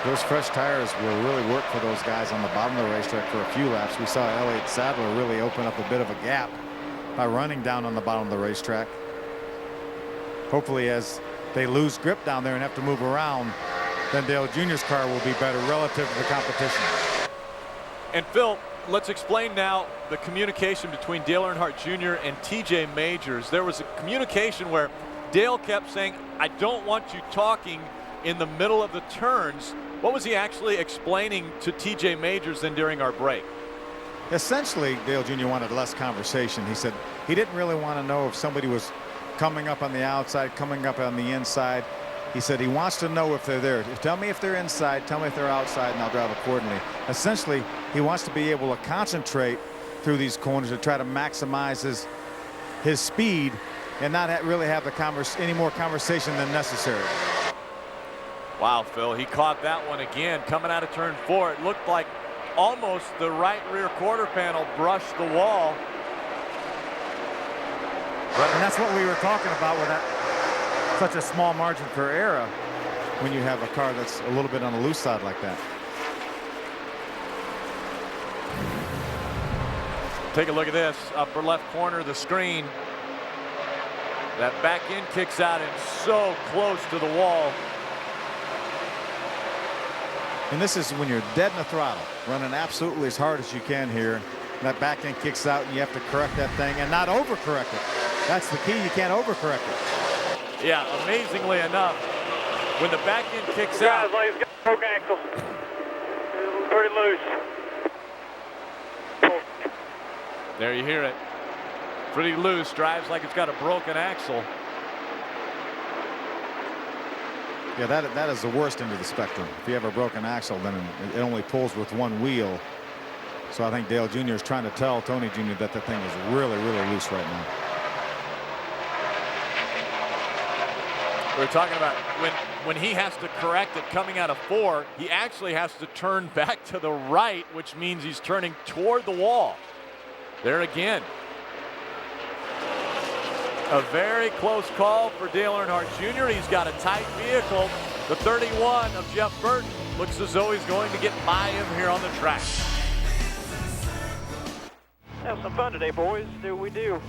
Those fresh tires will really work for those guys on the bottom of the racetrack for a few laps. We saw Elliott Sadler really open up a bit of a gap by running down on the bottom of the racetrack. Hopefully, as they lose grip down there and have to move around, then Dale Jr.'s car will be better relative to the competition. And Phil, let's explain now the communication between Dale Earnhardt Jr. and TJ Majors. There was a communication where Dale kept saying, I don't want you talking in the middle of the turns. What was he actually explaining to TJ Majors then during our break? Essentially, Dale Jr. wanted less conversation. He said he didn't really want to know if somebody was coming up on the outside, coming up on the inside. He said he wants to know if they're there. Tell me if they're inside, tell me if they're outside, and I'll drive accordingly. Essentially, he wants to be able to concentrate through these corners to try to maximize his speed and not really have any more conversation than necessary. Wow, Phil, he caught that one again coming out of turn 4. It looked like almost the right rear quarter panel brushed the wall. And that's what we were talking about with that such a small margin for error when you have a car that's a little bit on the loose side like that. Take a look at this upper left corner of the screen. That back end kicks out and so close to the wall. And this is when you're dead in the throttle, running absolutely as hard as you can here. That back end kicks out and you have to correct that thing and not overcorrect it. That's the key. You can't overcorrect it. Yeah, amazingly enough, when the back end kicks out. Guys, he's got broke axle. Pretty loose. There you hear it. Pretty loose, drives like it's got a broken axle. Yeah, that is the worst end of the spectrum. If you have a broken axle, then it only pulls with one wheel. So I think Dale Jr. is trying to tell Tony Jr. that the thing is really, really loose right now. We're talking about when he has to correct it coming out of 4, he actually has to turn back to the right, which means he's turning toward the wall. There again. A very close call for Dale Earnhardt Jr. He's got a tight vehicle. The 31 of Jeff Burton looks as though he's going to get by him here on the track. Have some fun today, boys. Do we do?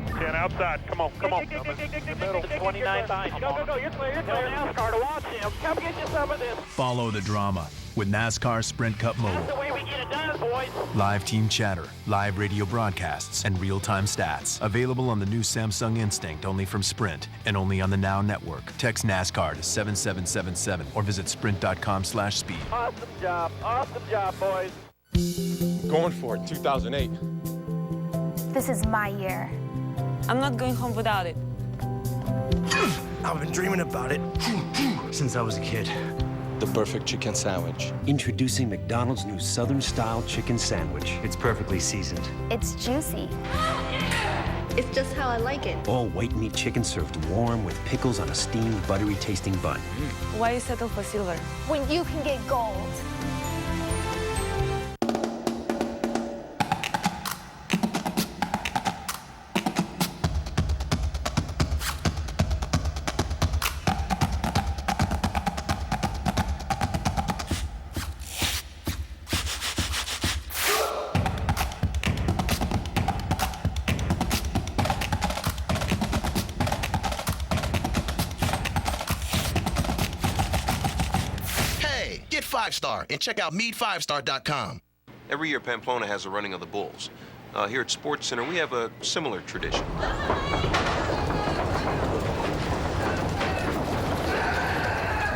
10 outside. Come on, come on. In the middle. 29 behind. Go. You're clear. You're clear. NASCAR to watch him. Come get you some of this. Follow the drama with NASCAR Sprint Cup Mobile. That's the way we get it done, boys. Live team chatter, live radio broadcasts, and real-time stats. Available on the new Samsung Instinct only from Sprint and only on the Now Network. Text NASCAR to 7777 or visit sprint.com/speed. Awesome job, boys. Going for it, 2008. This is my year. I'm not going home without it. I've been dreaming about it since I was a kid. The perfect chicken sandwich. Introducing McDonald's new Southern-style chicken sandwich. It's perfectly seasoned. It's juicy. It's just how I like it. All white meat chicken served warm with pickles on a steamed, buttery-tasting bun. Why you settle for silver? When you can get gold. Get 5-Star and check out meet5star.com. Every year, Pamplona has a running of the bulls. Here at Sports Center, we have a similar tradition.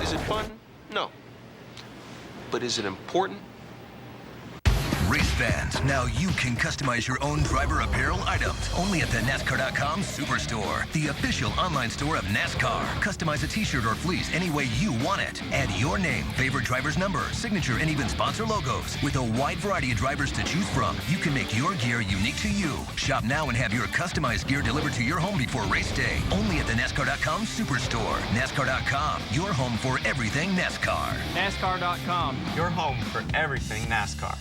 Is it fun? No. But is it important? Race fans, now you can customize your own driver apparel items only at the NASCAR.com Superstore, the official online store of NASCAR. Customize a t-shirt or fleece any way you want it. Add your name, favorite driver's number, signature, and even sponsor logos. With a wide variety of drivers to choose from, you can make your gear unique to you. Shop now and have your customized gear delivered to your home before race day. Only at the NASCAR.com Superstore. NASCAR.com, your home for everything NASCAR. NASCAR.com, your home for everything NASCAR.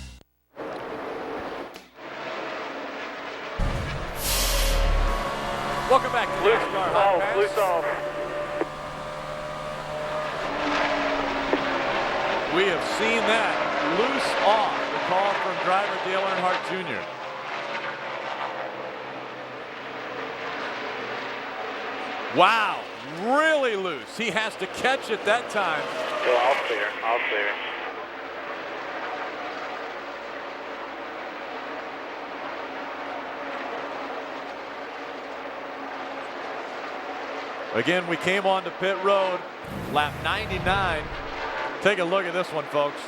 Welcome back to NASCAR Hotpass. Loose off. We have seen that. Loose off. The call from driver Dale Earnhardt Jr. Wow, really loose. He has to catch it that time. Well, I'll clear. Again, we came onto pit road, lap 99. Take a look at this one, folks.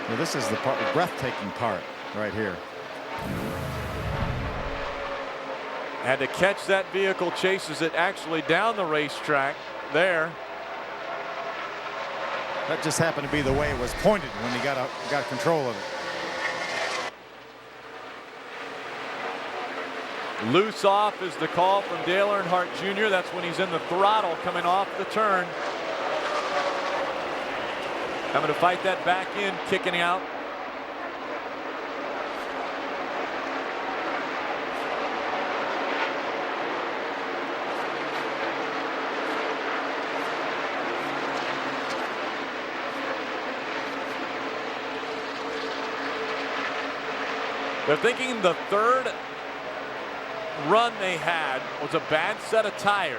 Well, this is the breathtaking part right here. Had to catch that vehicle, chases it actually down the racetrack there. That just happened to be the way it was pointed when he got control of it. Loose off is the call from Dale Earnhardt Jr. That's when he's in the throttle coming off the turn. Having to fight that back in, kicking out. They're thinking the third run they had was a bad set of tires.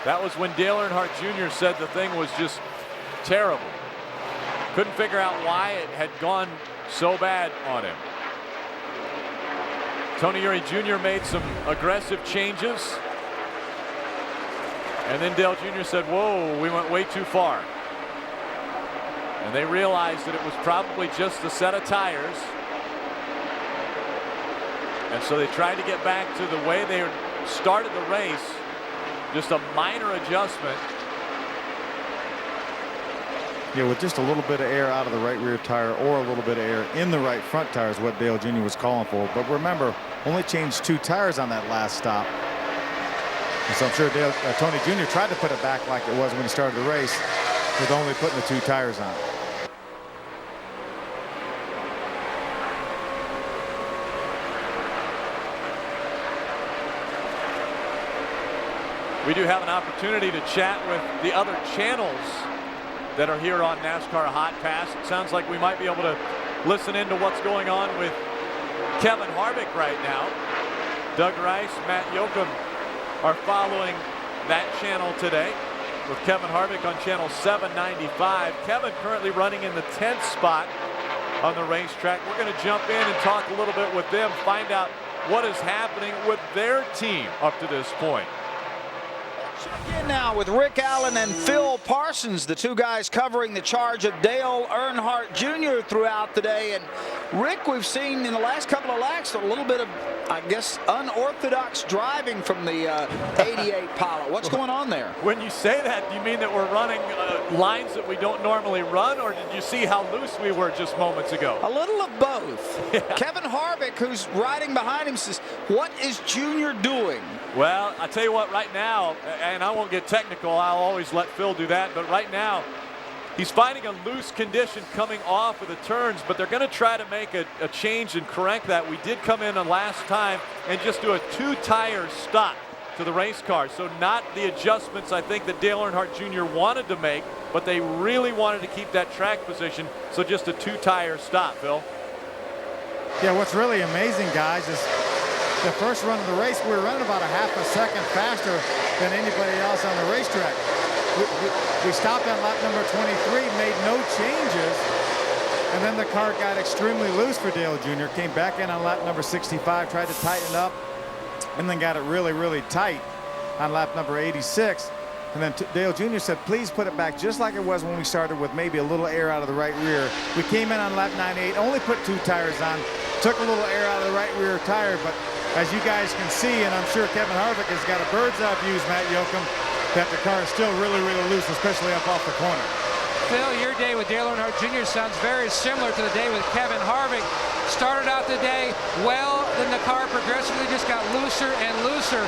That was when Dale Earnhardt Jr. said the thing was just terrible. Couldn't figure out why it had gone so bad on him. Tony Eury Jr. made some aggressive changes. And then Dale Jr. said, whoa, we went way too far. And they realized that it was probably just the set of tires. And so they tried to get back to the way they started the race. Just a minor adjustment. Yeah, with just a little bit of air out of the right rear tire or a little bit of air in the right front tire is what Dale Jr. was calling for. But remember, only changed 2 tires on that last stop. And so I'm sure Tony Jr. tried to put it back like it was when he started the race with only putting the 2 tires on. We do have an opportunity to chat with the other channels that are here on NASCAR Hotpass. It sounds like we might be able to listen into what's going on with Kevin Harvick right now. Doug Rice, Matt Yoakum are following that channel today with Kevin Harvick on channel 795. Kevin currently running in the 10th spot on the racetrack. We're going to jump in and talk a little bit with them, find out what is happening with their team up to this point. Check in now with Rick Allen and Phil Parsons, the 2 guys covering the charge of Dale Earnhardt Jr. throughout the day. And Rick, we've seen in the last couple of laps a little bit of, I guess, unorthodox driving from the 88 pilot. What's going on there? When you say that, do you mean that we're running lines that we don't normally run, or did you see how loose we were just moments ago? A little of both. Yeah. Kevin Harvick, who's riding behind him, says, what is Junior doing? Well, I tell you what, right now, and I won't get technical, I'll always let Phil do that, but right now, he's finding a loose condition coming off of the turns, but they're going to try to make a change and correct that. We did come in the last time and just do a 2-tire stop to the race car. So not the adjustments I think that Dale Earnhardt Jr. wanted to make, but they really wanted to keep that track position. So just a 2-tire stop, Phil. Yeah, what's really amazing, guys, is the first run of the race, we were running about a half a second faster than anybody else on the racetrack. We stopped on lap number 23, made no changes, and then the car got extremely loose for Dale Jr. Came back in on lap number 65, tried to tighten up, and then got it really, really tight on lap number 86. And then Dale Jr. said, please put it back just like it was when we started, with maybe a little air out of the right rear. We came in on lap 98, only put 2 tires on, took a little air out of the right rear tire, but as you guys can see, and I'm sure Kevin Harvick has got a bird's eye view, Matt Yoakum, that the car is still really, really loose, especially up off the corner. Phil, your day with Dale Earnhardt Jr. sounds very similar to the day with Kevin Harvick. Started out the day well, then the car progressively just got looser and looser.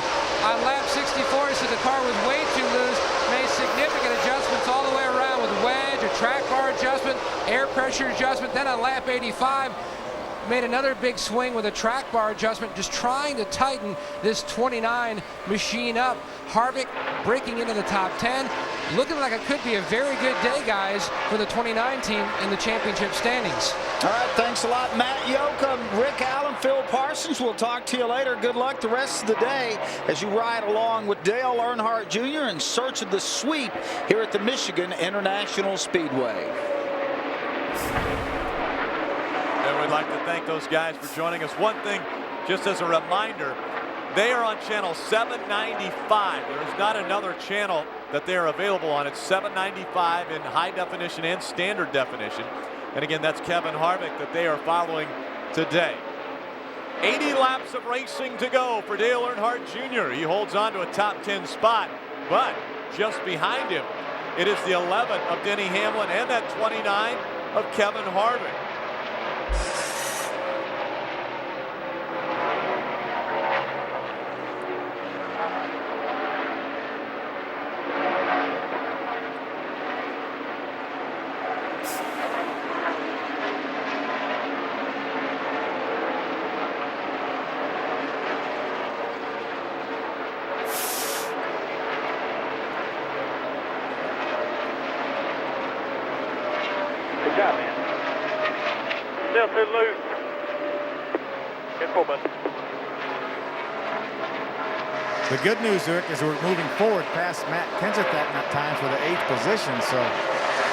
On lap 64, he said the car was way too loose, made significant adjustments all the way around with wedge, a track bar adjustment, air pressure adjustment. Then on lap 85, made another big swing with a track bar adjustment, just trying to tighten this 29 machine up. Harvick breaking into the top 10, looking like it could be a very good day, guys, for the 29 team in the championship standings. All right, thanks a lot, Matt Yoakum, Rick Allen, Phil Parsons. We'll talk to you later. Good luck the rest of the day as you ride along with Dale Earnhardt Jr. in search of the sweep here at the Michigan International Speedway. And we'd like to thank those guys for joining us. One thing, just as a reminder, They are on channel 795. There's not another channel that they are available on. It's 795 in high definition and standard definition. And again, that's Kevin Harvick that they are following today. 80 laps of racing to go for Dale Earnhardt Jr. He holds on to a top 10 spot, but just behind him, it is the 11 of Denny Hamlin and that 29 of Kevin Harvick. Good job, man. Still too loose. Good pull, bud. The good news, Rick, is we're moving forward past Matt Kenseth that time for the 8th position. So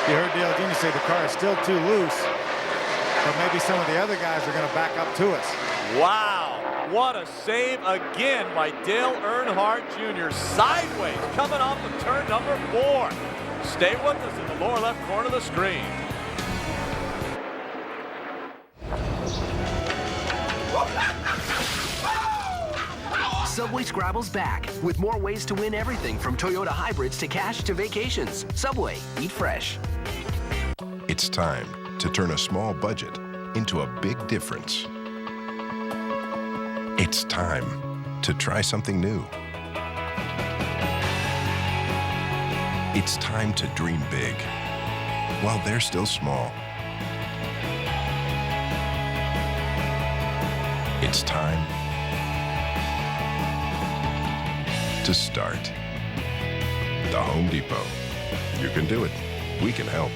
you heard Dale Jr. say the car is still too loose, but maybe some of the other guys are going to back up to us. Wow, what a save again by Dale Earnhardt Jr. Sideways coming off of turn number 4. Stay with us in the lower left corner of the screen. Subway Scrabble's back with more ways to win everything from Toyota hybrids to cash to vacations. Subway, eat fresh. It's time to turn a small budget into a big difference. It's time to try something new. It's time to dream big while they're still small. It's time to start. The Home Depot. You can do it. We can help.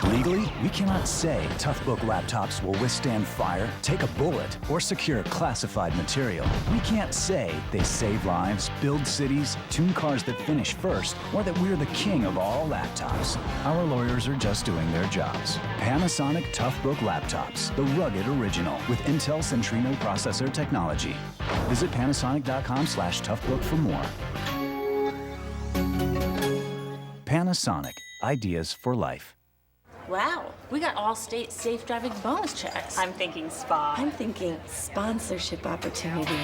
Legally, we cannot say Toughbook laptops will withstand fire, take a bullet, or secure classified material. We can't say they save lives, build cities, tune cars that finish first, or that we're the king of all laptops. Our lawyers are just doing their jobs. Panasonic Toughbook laptops, the rugged original with Intel Centrino processor technology. Visit Panasonic.com/toughbook for more. Panasonic, ideas for life. Wow, we got all state safe driving bonus checks. I'm thinking spa. I'm thinking sponsorship opportunity.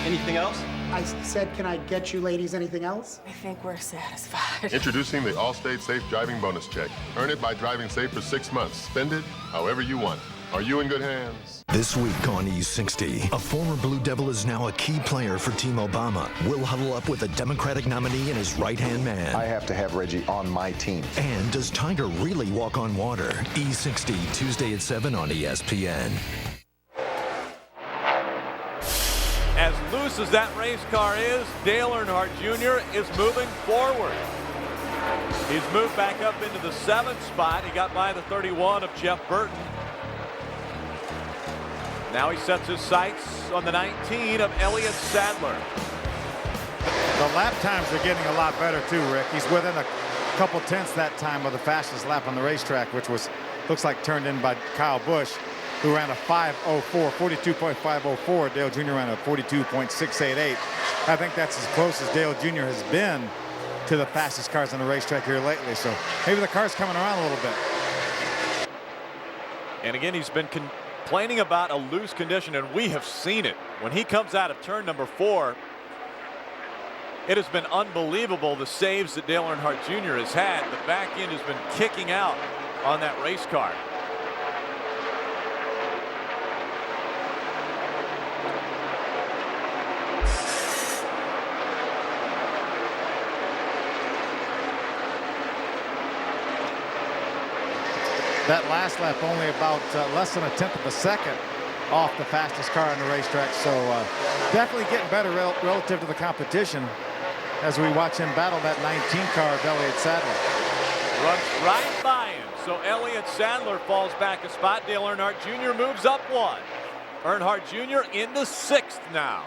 Anything else? I said, can I get you ladies anything else? I think we're satisfied. Introducing the Allstate Safe Driving Bonus Check. Earn it by driving safe for 6 months. Spend it however you want. Are you in good hands? This week on E60, a former Blue Devil is now a key player for Team Obama. We'll huddle up with a Democratic nominee and his right-hand man. I have to have Reggie on my team. And does Tiger really walk on water? E60, Tuesday at 7 on ESPN. As loose as that race car is, Dale Earnhardt Jr. is moving forward. He's moved back up into the 7th spot. He got by the 31 of Jeff Burton. Now he sets his sights on the 19 of Elliott Sadler. The lap times are getting a lot better too, Rick. He's within a couple tenths that time of the fastest lap on the racetrack, which was looks like turned in by Kyle Busch, who ran a 5:04, 42.504. Dale Jr. ran a 42.688. I think that's as close as Dale Jr. has been to the fastest cars on the racetrack here lately. So maybe the car's coming around a little bit. And again, he's been complaining about a loose condition, and we have seen it. When he comes out of turn number 4, it has been unbelievable the saves that Dale Earnhardt Jr. has had. The back end has been kicking out on that race car. That last lap only about less than a tenth of a second off the fastest car on the racetrack. So definitely getting better relative to the competition as we watch him battle that 19 car of Elliott Sadler. Runs right by him. So Elliott Sadler falls back a spot. Dale Earnhardt Jr. moves up 1. Earnhardt Jr. into 6th now.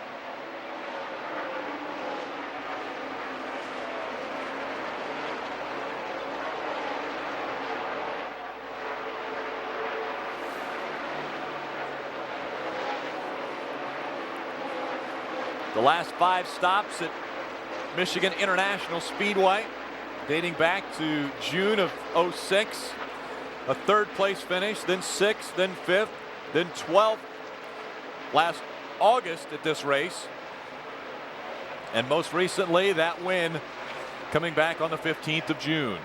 The last 5 stops at Michigan International Speedway, dating back to June of '06. A 3rd place finish, then 6th, then 5th, then 12th last August at this race. And most recently, that win coming back on the 15th of June.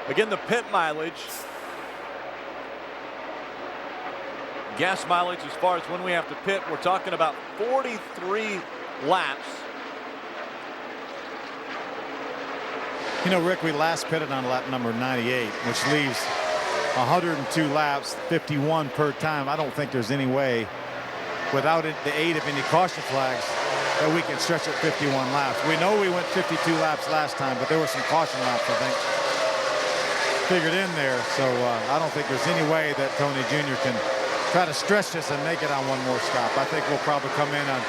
Again, the pit mileage, gas mileage as far as when we have to pit, we're talking about 43 laps. You know, Rick, we last pitted on lap number 98, which leaves 102 laps, 51 per time. I don't think there's any way, without the aid of any caution flags, that we can stretch it 51 laps. We know we went 52 laps last time, but there were some caution laps, I think, figured in there. So I don't think there's any way that Tony Jr. can try to stretch this and make it on one more stop. I think we'll probably come in on,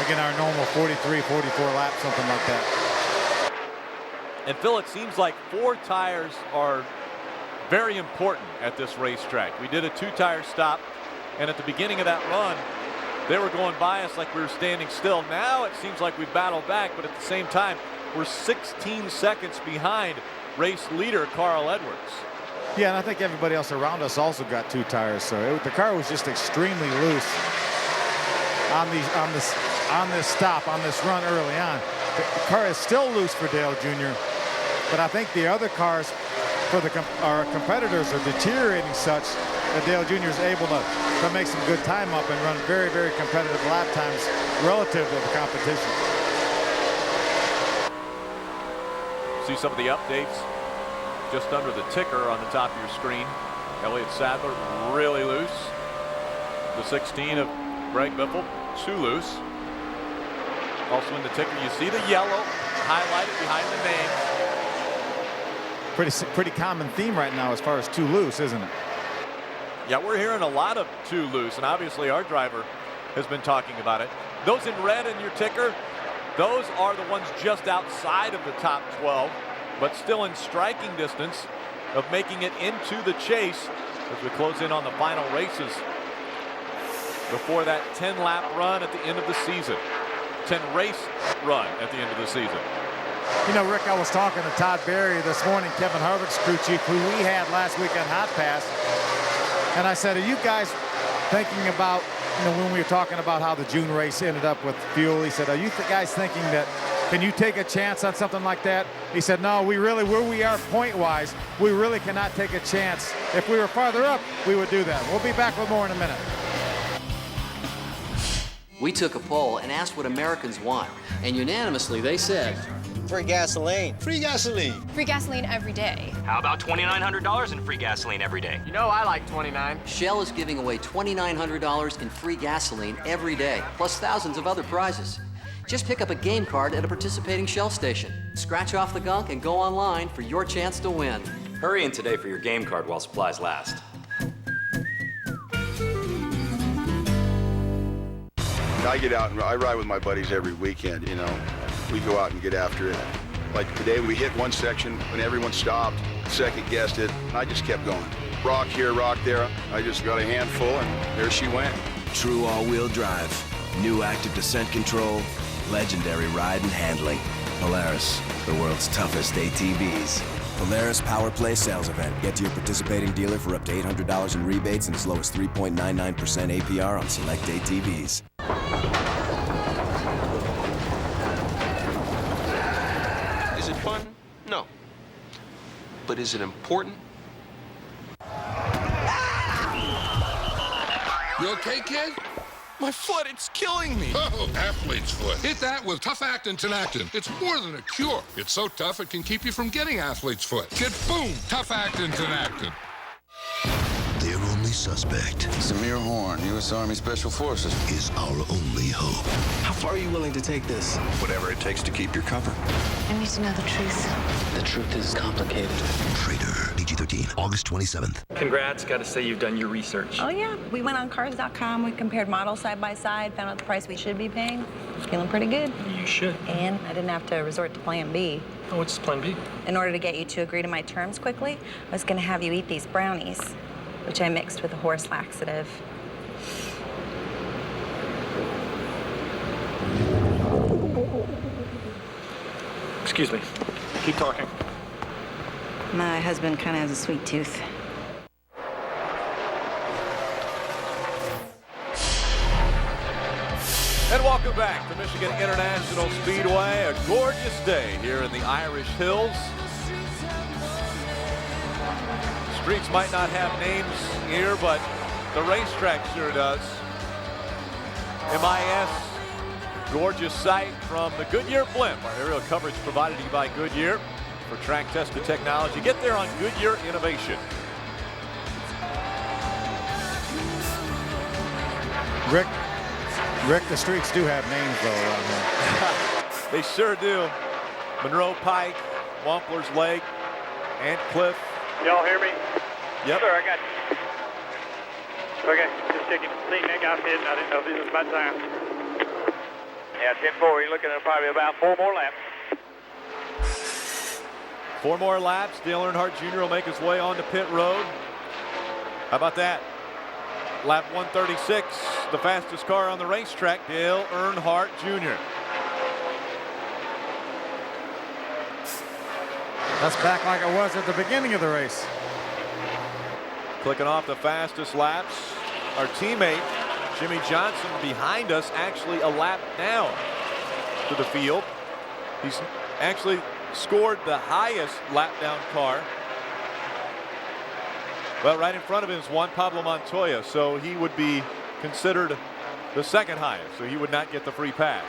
again, our normal 43, 44 laps, something like that. And Phil, it seems like 4 tires are very important at this racetrack. We did a 2-tire stop, and at the beginning of that run, they were going by us like we were standing still. Now it seems like we battled back, but at the same time, we're 16 seconds behind race leader Carl Edwards. Yeah, and I think everybody else around us also got 2 tires, so the car was just extremely loose on this stop, on this run early on. The car is still loose for Dale Jr., but I think the other cars for our competitors are deteriorating such that Dale Jr. is able to make some good time up and run very, very competitive lap times relative to the competition. See some of the updates just under the ticker on the top of your screen. Elliott Sadler really loose. The 16 of Greg Biffle too loose. Also in the ticker you see the yellow highlighted behind the name. Pretty common theme right now as far as too loose, isn't it? Yeah, we're hearing a lot of too loose, and obviously our driver has been talking about it. Those in red in your ticker, those are the ones just outside of the top 12, but still in striking distance of making it into the chase as we close in on the final races before that 10-lap run at the end of the season. 10-race run at the end of the season. You know, Rick, I was talking to Todd Berry this morning, Kevin Harvick's crew chief, who we had last week on Hotpass, and I said, are you guys thinking about, you know, when we were talking about how the June race ended up with fuel, he said, are you guys thinking that, can you take a chance on something like that? He said, no, we really, where we are point-wise, we really cannot take a chance. If we were farther up, we would do that. We'll be back with more in a minute. We took a poll and asked what Americans want, and unanimously they said, free gasoline. Free gasoline. Free gasoline every day. How about $2,900 in free gasoline every day? You know I like 29. Shell is giving away $2,900 in free gasoline every day, plus thousands of other prizes. Just pick up a game card at a participating Shell station. Scratch off the gunk and go online for your chance to win. Hurry in today for your game card while supplies last. I get out and I ride with my buddies every weekend, you know. We go out and get after it. Like today, we hit one section when everyone stopped, second guessed it, and I just kept going. Rock here, rock there. I just got a handful, and there she went. True all-wheel drive, new active descent control, legendary ride and handling. Polaris, the world's toughest ATVs. Polaris Power Play sales event. Get to your participating dealer for up to $800 in rebates and as low as 3.99% APR on select ATVs. Is it fun? No. But is it important? You okay, kid? My foot, it's killing me. Oh, athlete's foot. Hit that with Tough Actin Tenactin. It's more than a cure. It's so tough it can keep you from getting athlete's foot. Get boom, Tough Actin Tenactin. Their only suspect, Samir Horn, U.S. Army Special Forces, is our only hope. How far are you willing to take this? Whatever it takes to keep your cover. I need to know the truth. The truth is complicated. Traitor, did PG-13, August 27th. Congrats. Got to say you've done your research. Oh, yeah. We went on cars.com. We compared models side by side, found out the price we should be paying. Feeling pretty good. You should. And I didn't have to resort to plan B. Oh, what's plan B? In order to get you to agree to my terms quickly, I was going to have you eat these brownies, which I mixed with a horse laxative. Excuse me. Keep talking. My husband kind of has a sweet tooth. And welcome back to Michigan International Speedway. A gorgeous day here in the Irish Hills. Streets might not have names here, but the racetrack sure does. MIS, gorgeous sight from the Goodyear blimp. Our aerial coverage provided to you by Goodyear for track-tested technology. Get there on Goodyear Innovation. Rick, the streets do have names though around here. They sure do. Monroe Pike, Wampler's Lake, Antcliffe. Y'all hear me? Yep. Sir, I got you. Okay, just checking. See, that guy's hitting. I didn't know if this was my time. Yeah, 10-4. You're looking at probably about 4 more laps. 4 more laps. Dale Earnhardt Jr. will make his way onto pit road. How about that? Lap 136, the fastest car on the racetrack, Dale Earnhardt Jr. That's back like it was at the beginning of the race. Clicking off the fastest laps. Our teammate, Jimmy Johnson, behind us, actually a lap down to the field. He's actually scored the highest lap down car. Well, right in front of him is Juan Pablo Montoya, so he would be considered the second highest, so he would not get the free pass.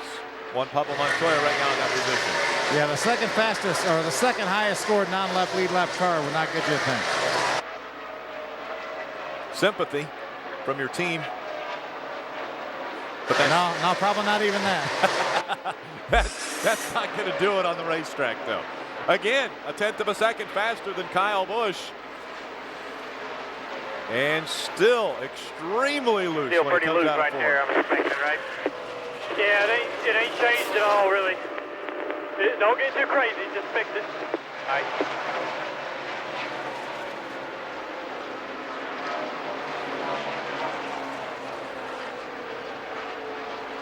Juan Pablo Montoya right now in that position. Yeah, the second fastest or the second highest scored non-lap lead lap car would not get you a thing. Sympathy from your team. But no, probably not even that. that's not going to do it on the racetrack, though. Again, a 1/10 of a second faster than Kyle Busch. And still extremely loose. Still pretty loose right there, I'm expecting, right? Yeah, it ain't changed at all, really. Don't get too crazy, just fix it. All right.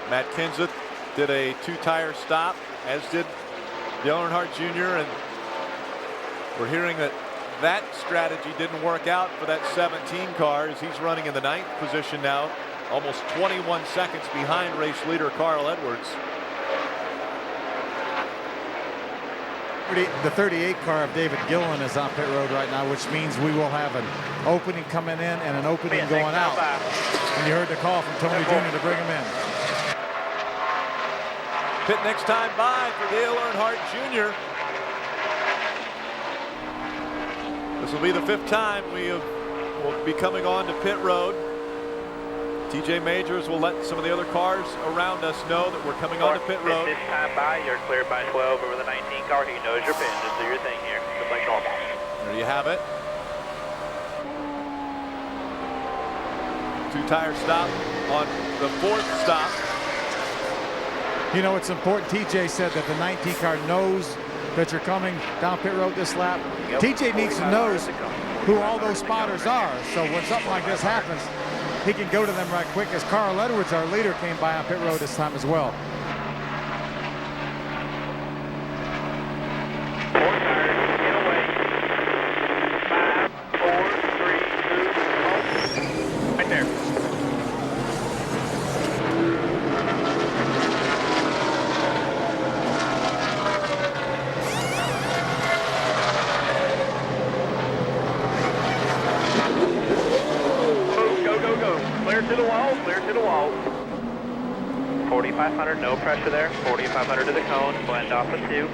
Matt Kenseth did a 2-tire stop, as did Dale Earnhardt Jr. And we're hearing that strategy didn't work out for that 17 car, as he's running in the 9th position now, almost 21 seconds behind race leader Carl Edwards. The 38 car of David Gillen is on pit road right now, which means we will have an opening coming in and an opening going out. And you heard the call from Tony Jr. to bring him in. Pit next time by for Dale Earnhardt Jr. This will be the 5th time will be coming on to pit road. TJ Majors will let some of the other cars around us know that we're coming on to pit road. This time by, you're cleared by 12 over the 19 car. He knows your pin. Just do your thing here, just like normal. There you have it. 2-tire stop on the 4th stop. You know, it's important. TJ said that the 19 car knows that you're coming down pit road this lap. Yep. TJ needs to know who all those spotters are. So when something like this happens, he can go to them right quick, as Carl Edwards, our leader, came by on pit road this time as well. Right there. Clear to the wall, clear to the wall. 4,500, no pressure there. 4,500 to the cone, blend off of 2.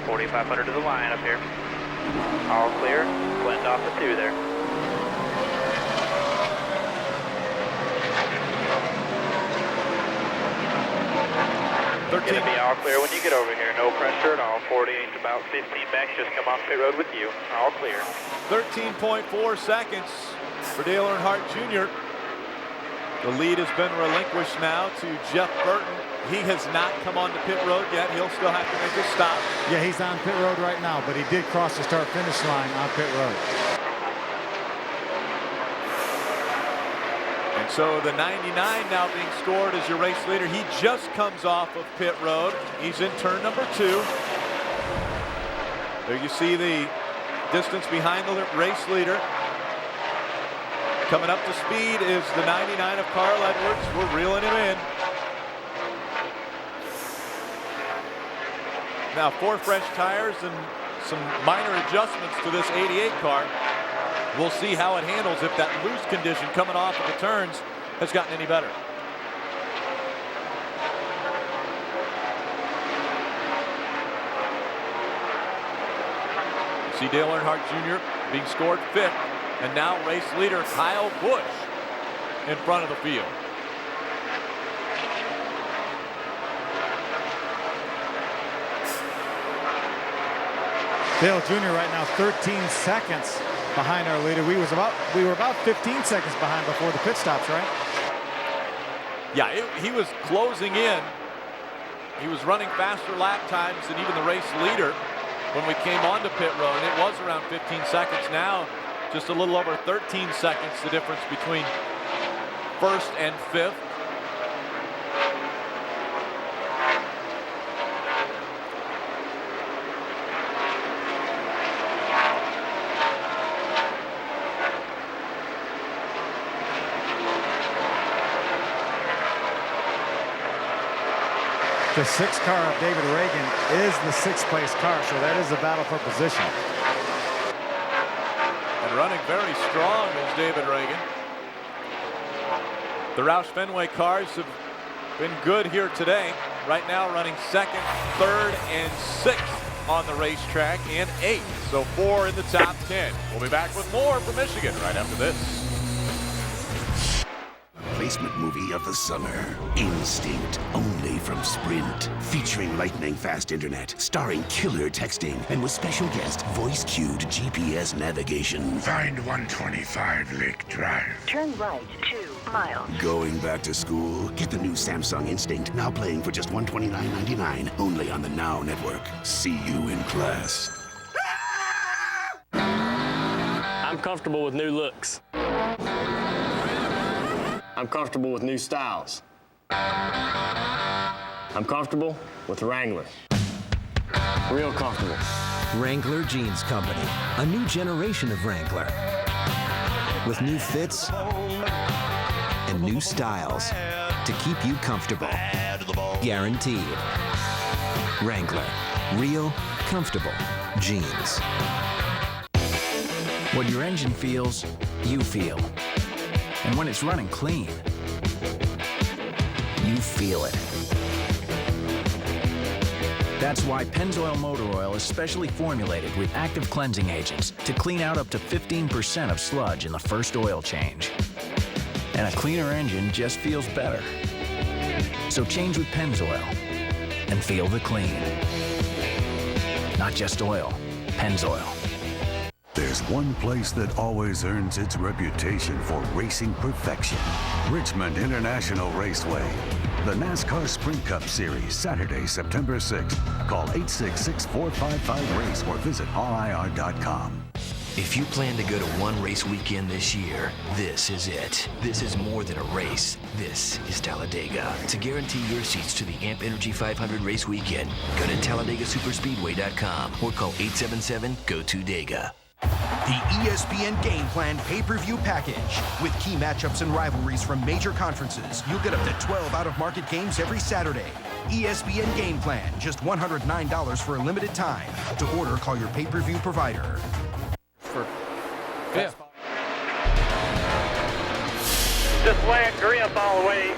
4,500 to the line up here. All clear, blend off of 2 there. It's going to be all clear when you get over here. No pressure at all. 48 to about 15 back. Just come off pit road with you. All clear. 13.4 seconds for Dale Earnhardt Jr. The lead has been relinquished now to Jeff Burton. He has not come onto pit road yet. He'll still have to make a stop. Yeah, he's on pit road right now, but he did cross the start-finish line on pit road. And so the 99 now being scored as your race leader. He just comes off of pit road. He's in turn number 2. There you see the distance behind the race leader. Coming up to speed is the 99 of Carl Edwards. We're reeling him in. Now 4 fresh tires and some minor adjustments to this 88 car. We'll see how it handles if that loose condition coming off of the turns has gotten any better. You see Dale Earnhardt Jr. being scored 5th. And now race leader Kyle Busch in front of the field. Dale Jr. right now 13 seconds behind our leader. We were about 15 seconds behind before the pit stops, right? Yeah, he was closing in. He was running faster lap times than even the race leader when we came onto pit road. It was around 15 seconds now. Just a little over 13 seconds, the difference between 1st and 5th. The 6th car of David Reagan is the 6th place car, so that is a battle for position. And running very strong is David Reagan. The Roush Fenway cars have been good here today. Right now running 2nd, 3rd, and 6th on the racetrack, and 8th. So 4 in the top 10. We'll be back with more from Michigan right after this. Replacement movie of the summer. Instinct, only from Sprint. Featuring lightning-fast internet, starring killer texting, and with special guest voice-cued GPS navigation. Find 125 Lake Drive. Turn right 2 miles. Going back to school? Get the new Samsung Instinct, now playing for just $129.99, only on the Now Network. See you in class. I'm comfortable with new looks. I'm comfortable with new styles. I'm comfortable with Wrangler. Real comfortable. Wrangler Jeans Company, a new generation of Wrangler. With new fits and new styles to keep you comfortable. Guaranteed. Wrangler, real, comfortable jeans. When your engine feels, you feel. And when it's running clean, you feel it. That's why Pennzoil Motor Oil is specially formulated with active cleansing agents to clean out up to 15% of sludge in the first oil change. And a cleaner engine just feels better. So change with Pennzoil and feel the clean. Not just oil, Pennzoil. There's one place that always earns its reputation for racing perfection. Richmond International Raceway. The NASCAR Sprint Cup Series, Saturday, September 6th. Call 866-455-RACE or visit RIR.com. If you plan to go to one race weekend this year, this is it. This is more than a race. This is Talladega. To guarantee your seats to the AMP Energy 500 race weekend, go to TalladegaSuperspeedway.com or call 877-GO-TO-DEGA. The ESPN Game Plan pay-per-view package. With key matchups and rivalries from major conferences, you'll get up to 12 out-of-market games every Saturday. ESPN Game Plan, just $109 for a limited time. To order, call your pay-per-view provider. Just land grip all the way,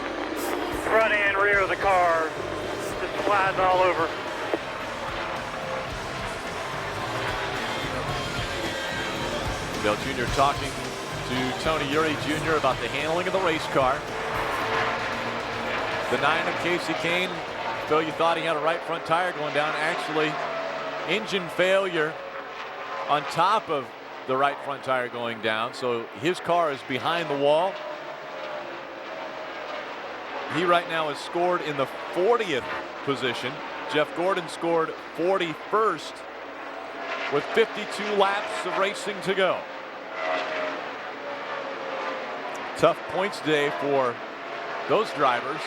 front and rear of the car. Just slides all over. Dale Jr. talking to Tony Uri Jr. about the handling of the race car. The 9 of Casey Kane Phil, you thought he had a right front tire going down. Actually, engine failure on top of the right front tire going down. So his car is behind the wall. He right now is scored in the 40th position. Jeff Gordon scored 41st with 52 laps of racing to go. Tough points day for those drivers.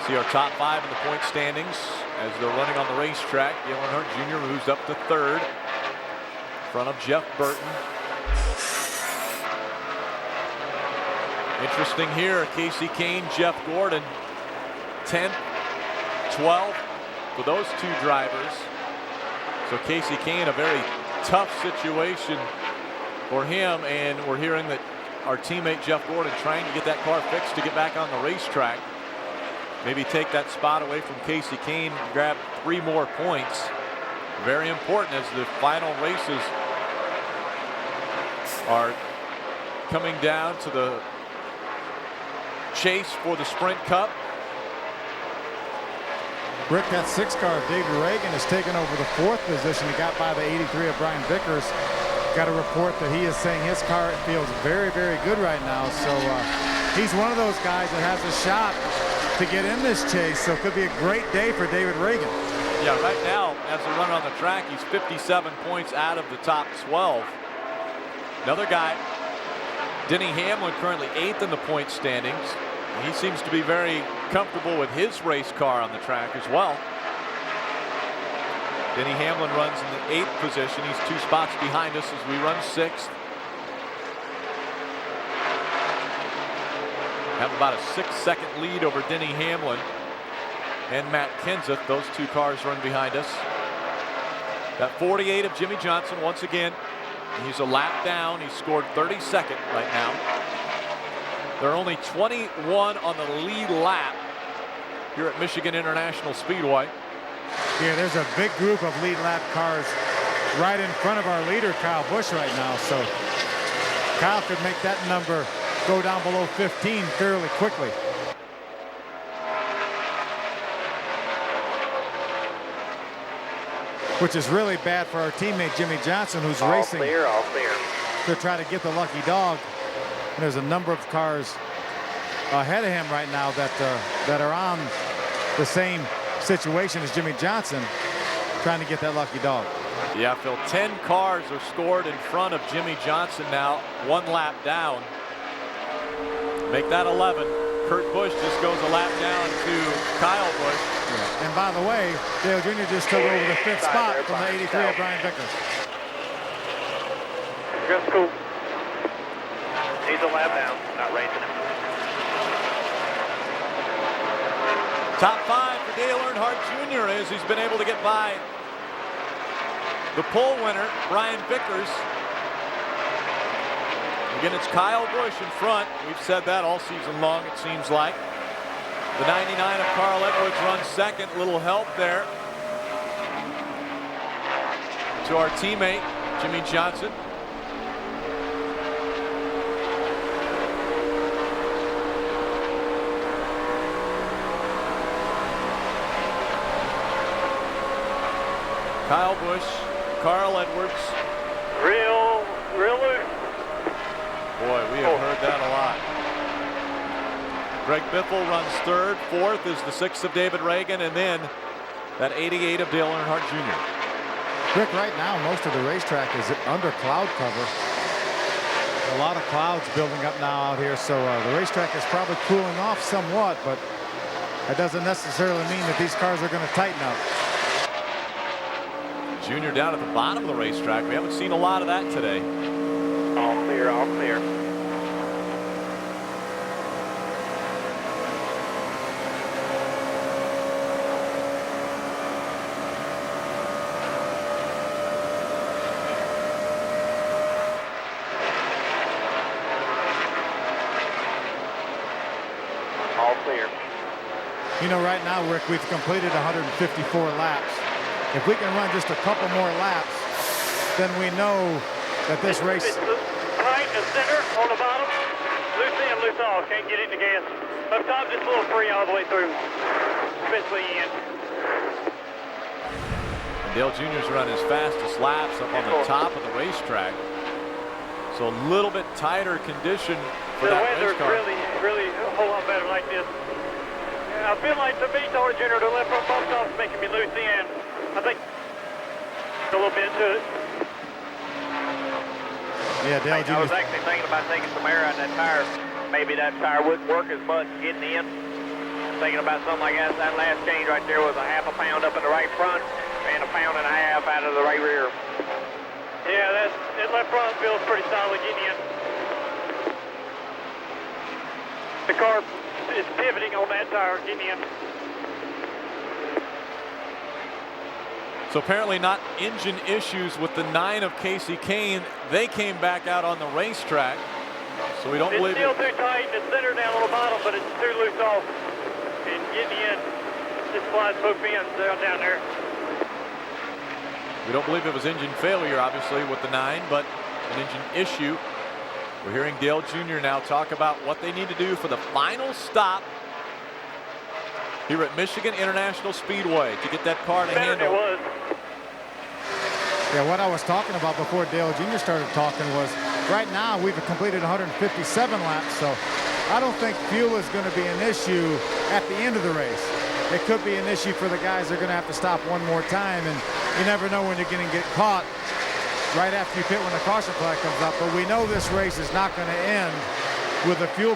See our top 5 in the point standings as they're running on the racetrack. Dale Earnhardt Jr. moves up to 3rd in front of Jeff Burton. Interesting here, Casey Kane, Jeff Gordon, 10th, 12th for those two drivers. So Casey Kane, a very tough situation for him, and we're hearing that our teammate Jeff Gordon trying to get that car fixed to get back on the racetrack. Maybe take that spot away from Casey Kane and grab 3 more points. Very important as the final races are coming down to the chase for the Sprint Cup. Rick, that 6 car of David Reagan has taken over the 4th position. He got by the 83 of Brian Vickers. Got a report that he is saying his car feels very, very good right now. So he's one of those guys that has a shot to get in this chase. So it could be a great day for David Reagan. Yeah, right now, as a runner on the track, he's 57 points out of the top 12. Another guy, Denny Hamlin, currently 8th in the point standings. He seems to be very comfortable with his race car on the track as well. Denny Hamlin runs in the 8th position. He's 2 spots behind us as we run 6th. Have about a 6-second lead over Denny Hamlin and Matt Kenseth. Those 2 cars run behind us. That 48 of Jimmy Johnson once again. He's a lap down. He scored 32nd right now. There are only 21 on the lead lap here at Michigan International Speedway. Yeah, there's a big group of lead lap cars right in front of our leader, Kyle Busch, right now. So Kyle could make that number go down below 15 fairly quickly. Which is really bad for our teammate Jimmy Johnson, who's racing all clear. to try to get the lucky dog. And there's a number of cars ahead of him right now that are on the same situation as Jimmy Johnson, trying to get that lucky dog. Yeah, Phil, 10 cars are scored in front of Jimmy Johnson now, 1 lap down. Make that 11. Kurt Busch just goes a lap down to Kyle Busch. Yeah. And by the way, Dale Jr. just took over the 5th spot from the 83 of Brian Vickers. Just cool. He's a lap down, not racing him. Top 5 for Dale Earnhardt Jr. as he's been able to get by the pole winner, Brian Vickers. Again, it's Kyle Busch in front. We've said that all season long, it seems like. The 99 of Carl Edwards runs 2nd. Little help there to our teammate, Jimmy Johnson. Kyle Busch, Carl Edwards. Real loose. Boy, we have heard that a lot. Greg Biffle runs 3rd. 4th is the 6th of David Reagan, and then that 88 of Dale Earnhardt Jr. Rick, right now, most of the racetrack is under cloud cover. A lot of clouds building up now out here, so the racetrack is probably cooling off somewhat, but that doesn't necessarily mean that these cars are going to tighten up. Junior down at the bottom of the racetrack. We haven't seen a lot of that today. All clear, all clear. All clear. You know, right now, Rick, we've completed 154 laps. If we can run just a couple more laps, then we know that this race... Right to center, No, can't get it in the gas. Up top, just a little free all the way through, especially in. And Dale Jr.'s run his fastest laps up on the top of the racetrack. So a little bit tighter condition for that race car. The weather's really a whole lot better like this. I feel like the VTOL Jr. the left front bump stop's making me lose the end. I think a little bit to it. Yeah, Dale Jr. I was actually thinking about taking some air out of that tire. Maybe that tire wouldn't work as much getting in. Thinking about something like that. That last change right there was a half a pound up in the right front and a pound and a half out of the right rear. Yeah, that left front feels pretty solid getting in. The car is pivoting on that tire getting in. So apparently not engine issues with the 9 of Casey Kane. They came back out on the racetrack. So we don't believe it's still too tight and it's centered down on the bottom, but it's too loose off. And getting in, just slides both ends down there. We don't believe it was engine failure, obviously, with the 9, but an engine issue. We're hearing Dale Jr. now talk about what they need to do for the final stop here at Michigan International Speedway to get that car to handle. Yeah, what I was talking about before Dale Jr. started talking was right now we've completed 157 laps, so I don't think fuel is going to be an issue at the end of the race. It could be an issue for the guys that are going to have to stop one more time, and you never know when you're going to get caught right after you pit when the caution flag comes up. But we know this race is not going to end with a fuel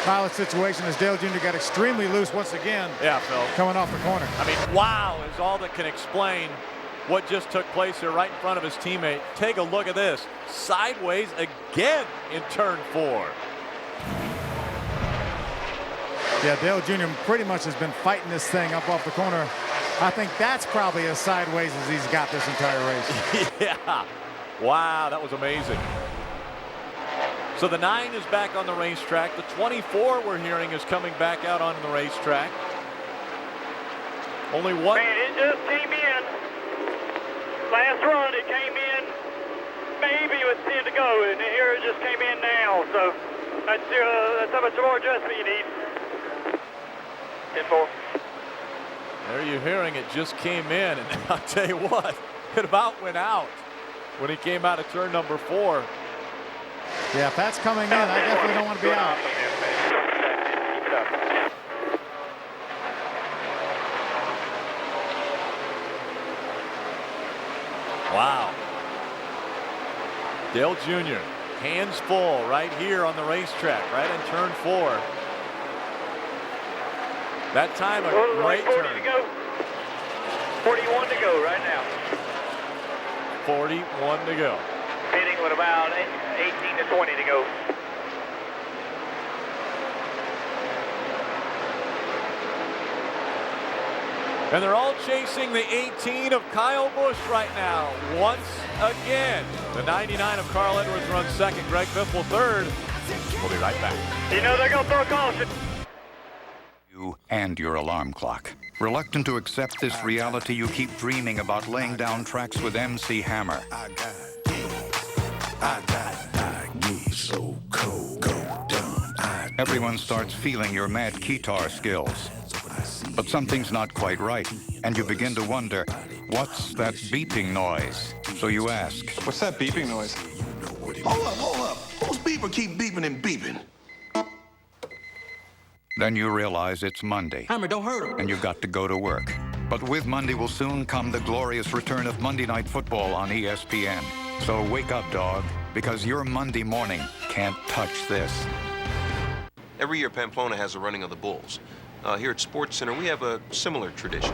pilot situation, as Dale Jr. got extremely loose once again. Yeah, Phil. Coming off the corner. I mean, wow is all that can explain what just took place here right in front of his teammate. Take a look at this. Sideways again in turn 4. Yeah, Dale Jr. pretty much has been fighting this thing up off the corner. I think that's probably as sideways as he's got this entire race. Yeah. Wow, that was amazing. So the 9 is back on the racetrack. The 24 we're hearing is coming back out on the racetrack. Only one. Man, it just came in. Last run, it came in maybe with 10 to go, and here it just came in now. So that's how much more adjustment you need. 10-4. There you're hearing it just came in, and I'll tell you what, it about went out when he came out of turn number 4. Yeah, if that's coming in, I definitely don't want to be out. Wow. Dale Jr., hands full right here on the racetrack, right in turn 4. That time a great 40 turn. to go. 41 to go right now. 41 to go. Pitting with about 18 to 20 to go. And they're all chasing the 18 of Kyle Busch right now. Once again, the 99 of Carl Edwards runs second. Greg Biffle third. We'll be right back. You know they're going to throw a caution. You and your alarm clock. Reluctant to accept this reality, you keep dreaming about laying down tracks with MC Hammer. Everyone starts feeling your mad keytar skills. But something's not quite right, and you begin to wonder, what's that beeping noise? So you ask, what's that beeping noise? Hold up. Whose beeper keep beeping and beeping? Then you realize it's Monday. Hammer, don't hurt him. And you've got to go to work. But with Monday will soon come the glorious return of Monday Night Football on ESPN. So wake up, dog, because your Monday morning can't touch this. Every year, Pamplona has a running of the bulls. Here at Sports Center, we have a similar tradition.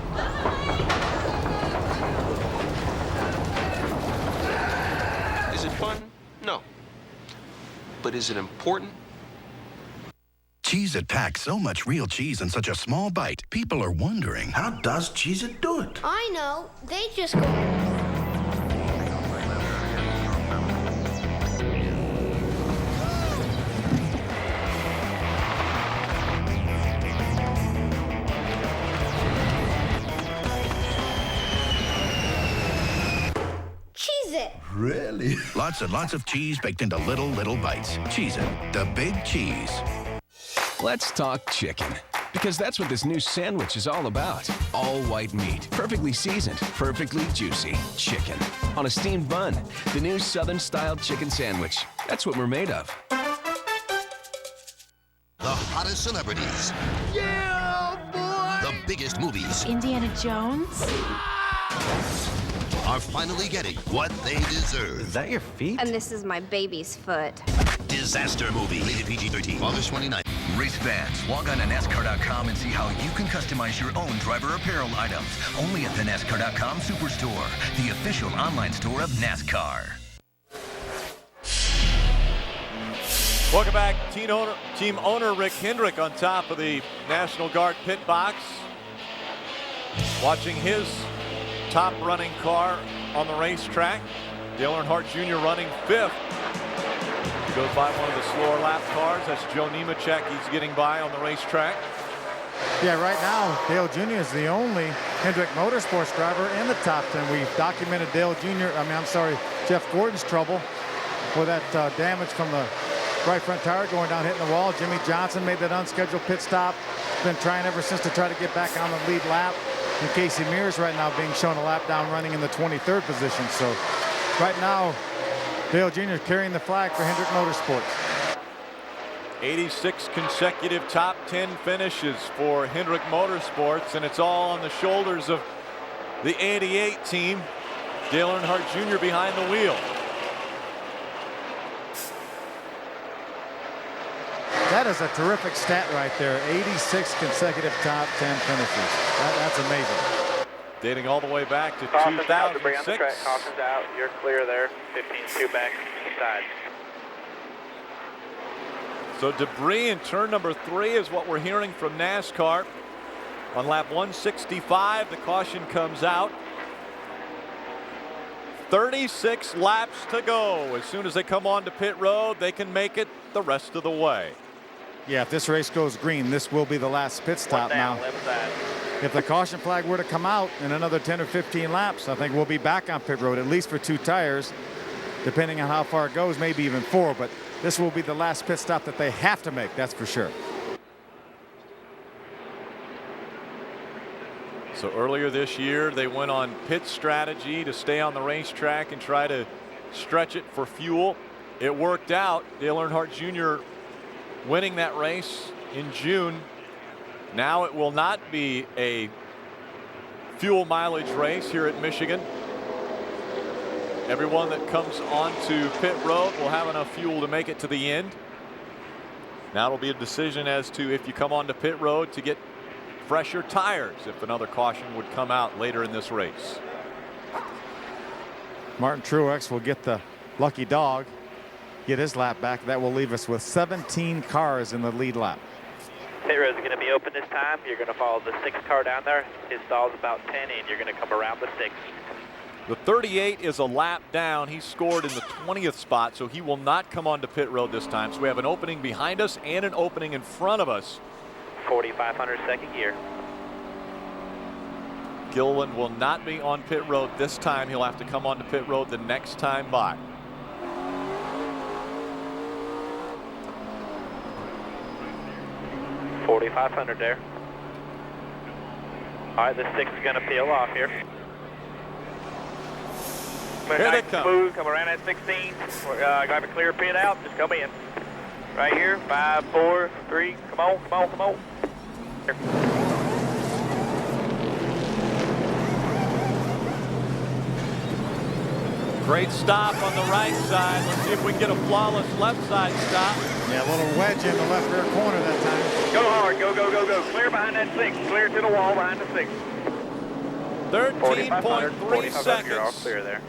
Is it fun? No. But is it important? Cheez-It packs so much real cheese in such a small bite. People are wondering, how does Cheez-It do it? I know. They just go... Really? lots and lots of cheese baked into little bites. Cheez-It, the big cheese. Let's talk chicken, because that's what this new sandwich is all about. All white meat, perfectly seasoned, perfectly juicy chicken on a steamed bun. The new Southern-style chicken sandwich. That's what we're made of. The hottest celebrities. Yeah, boy! The biggest movies Indiana Jones? are finally getting what they deserve. Is that your feet? And this is my baby's foot. Disaster movie. Rated PG-13. August 29th. Race fans, log on to NASCAR.com and see how you can customize your own driver apparel items. Only at the NASCAR.com Superstore, the official online store of NASCAR. Welcome back. Team owner Rick Hendrick on top of the National Guard pit box, watching his top running car on the racetrack. Dale Earnhardt Jr. running 5th. He goes by one of the slower lap cars. That's Joe Nemechek. He's getting by on the racetrack. Yeah, right now, Dale Jr. is the only Hendrick Motorsports driver in the top 10. We've documented Jeff Gordon's trouble with that damage from the right front tire going down, hitting the wall. Jimmy Johnson made that unscheduled pit stop. Been trying ever since to try to get back on the lead lap. And Casey Mears right now being shown a lap down running in the 23rd position. So right now, Dale Jr. carrying the flag for Hendrick Motorsports. 86 consecutive top 10 finishes for Hendrick Motorsports, and it's all on the shoulders of the 88 team. Dale Earnhardt Jr. behind the wheel. That is a terrific stat right there. 86 consecutive top 10 finishes. That's amazing. Dating all the way back to Caution's out, debris on the 2006. track. Caution's out. You're clear there. 15-2 back inside. So debris in turn number 3 is what we're hearing from NASCAR. On lap 165, the caution comes out. 36 laps to go. As soon as they come onto pit road, they can make it the rest of the way. Yeah, if this race goes green, this will be the last pit stop now. If the caution flag were to come out in another 10 or 15 laps, I think we'll be back on pit road, at least for 2 tires, depending on how far it goes, maybe even 4. But this will be the last pit stop that they have to make, that's for sure. So earlier this year, they went on pit strategy to stay on the racetrack and try to stretch it for fuel. It worked out. Dale Earnhardt Jr. winning that race in June. Now it will not be a fuel mileage race here at Michigan. Everyone that comes onto pit road will have enough fuel to make it to the end. Now it'll be a decision as to if you come onto pit road to get fresher tires if another caution would come out later in this race. Martin Truex will get the lucky dog, get his lap back. That will leave us with 17 cars in the lead lap. Pit road is going to be open this time. You're going to follow the 6th car down there. His stall is about 10 in. You're going to come around the 6th. The 38 is a lap down. He scored in the 20th spot, so he will not come onto pit road this time. So we have an opening behind us and an opening in front of us. 4,500 second gear. Gilliland will not be on pit road this time. He'll have to come onto pit road the next time by. $4,500 there. All right, the 6 is going to peel off here. Here they come. Smooth, come around at 16. We're going to have a clear pit out. Just come in. Right here. 5, 4, 3. Come on, come on, come on. Here. Great stop on the right side. Let's see if we can get a flawless left side stop. Yeah, a little wedge in the left rear corner that time. Go hard. Go, go, go, go. Clear behind that 6. Clear to the wall behind the 6. 13.3 seconds. You're all clear there.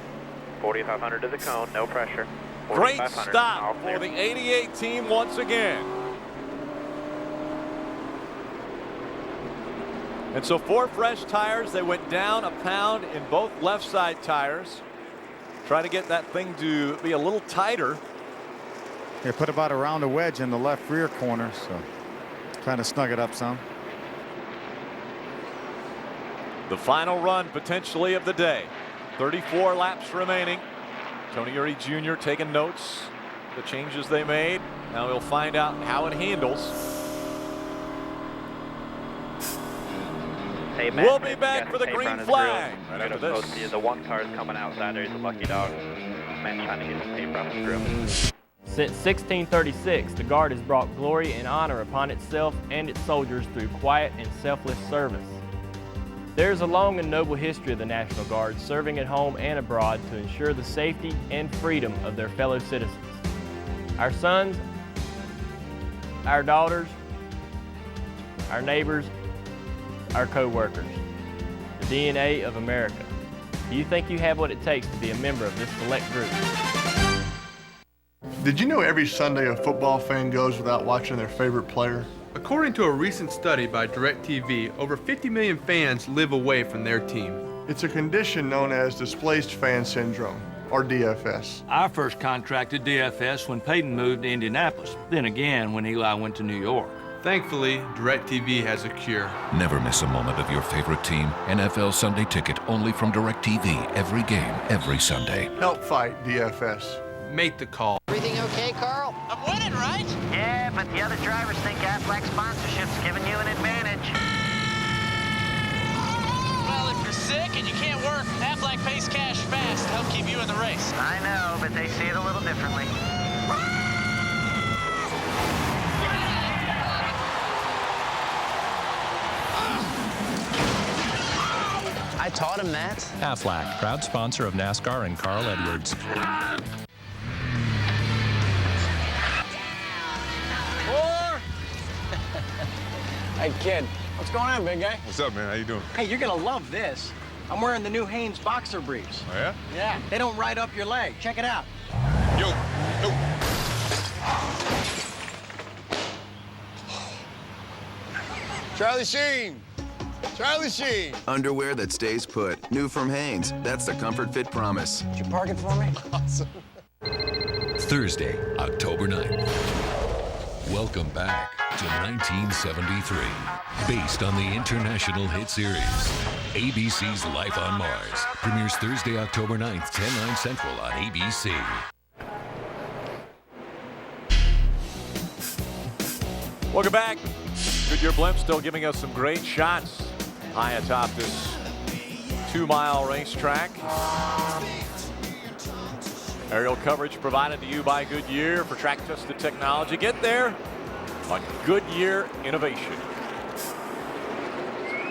4,500 to the cone. No pressure. Great stop for the 88 team once again. And so 4 fresh tires. They went down a pound in both left side tires. Try to get that thing to be a little tighter. They put about around a wedge in the left rear corner, so trying to snug it up some. The final run potentially of the day. 34 laps remaining. Tony Uri Jr. taking notes, the changes they made. Now we'll find out how it handles. Hey, Matt, we'll be back for the green flag. Right after this. The one car is coming outside. There's a lucky dog. Matt's trying to get some tape on his grill. Since 1636, the Guard has brought glory and honor upon itself and its soldiers through quiet and selfless service. There is a long and noble history of the National Guard, serving at home and abroad to ensure the safety and freedom of their fellow citizens. Our sons, our daughters, our neighbors, our co-workers, the DNA of America. Do you think you have what it takes to be a member of this select group? Did you know every Sunday a football fan goes without watching their favorite player? According to a recent study by DirecTV, over 50 million fans live away from their team. It's a condition known as displaced fan syndrome, or DFS. I first contracted DFS when Peyton moved to Indianapolis, then again when Eli went to New York. Thankfully, DirecTV has a cure. Never miss a moment of your favorite team. NFL Sunday Ticket only from DirecTV. Every game, every Sunday. Help fight DFS. Make the call. Everything okay, Carl? I'm winning, right? Yeah, but the other drivers think Aflac sponsorship's giving you an advantage. Well, if you're sick and you can't work, Aflac pays cash fast to help keep you in the race. I know, but they see it a little differently. I taught him that. Aflac, proud sponsor of NASCAR and Carl Edwards. Hey, kid, what's going on, big guy? What's up, man? How you doing? Hey, you're gonna love this. I'm wearing the new Hanes boxer briefs. Oh, yeah? Yeah, they don't ride up your leg. Check it out. Yo, yo. Charlie Sheen! Charlie Sheen! Underwear that stays put. New from Hanes. That's the Comfort Fit Promise. Did you park it for me? Awesome. Thursday, October 9th. Welcome back to 1973. Based on the international hit series, ABC's Life on Mars premieres Thursday, October 9th, 10/9 Central on ABC. Welcome back. Goodyear Blimp still giving us some great shots high atop this 2-mile racetrack. Aerial coverage provided to you by Goodyear for track-tested technology. Get there on Goodyear Innovation.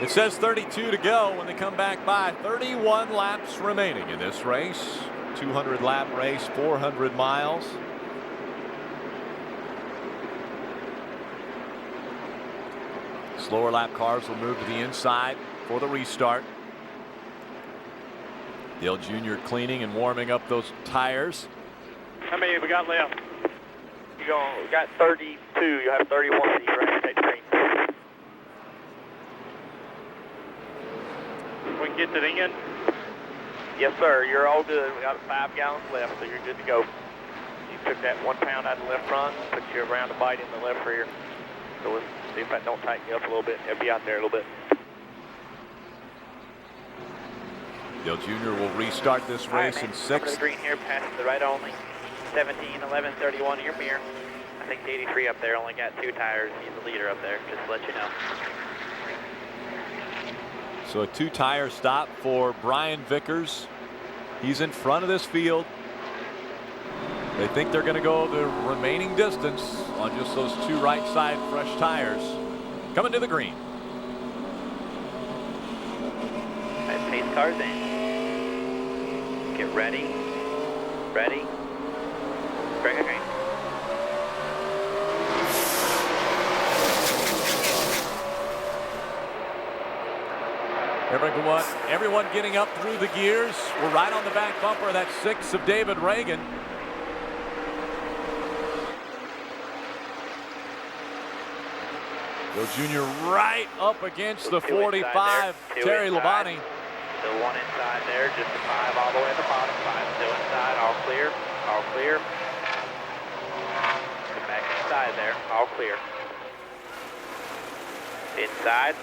It says 32 to go when they come back by. 31 laps remaining in this race. 200-lap race, 400 miles. Slower lap cars will move to the inside for the restart. Dale Jr. cleaning and warming up those tires. How many have we got left? We got 32. You have 31 for you, right? Take the green. We can get to the end? Yes, sir. You're all good. We got 5 gallons left, so you're good to go. You took that 1 pound out of the left front, put your round of bite in the left rear. So let's see if that don't tighten you up a little bit. It'll be out there a little bit. Dale Jr. will restart this race in 6th. Over the green here, past the right only. 17, 11, 31 in your mirror. I think the 83 up there only got 2 tires. He's the leader up there, just to let you know. So a 2-tire stop for Brian Vickers. He's in front of this field. They think they're going to go the remaining distance on just those 2 right side fresh tires. Coming to the green. Right, pace cars in. Get ready. Ready. Break green. Everyone getting up through the gears. We're right on the back bumper of that 6 of David Reagan. Bill Jr. right up against the 45, Terry Labonte. Still 1 inside there, just a 5 all the way at the bottom. 5 still inside, all clear, all clear. Get back inside there, all clear. Inside.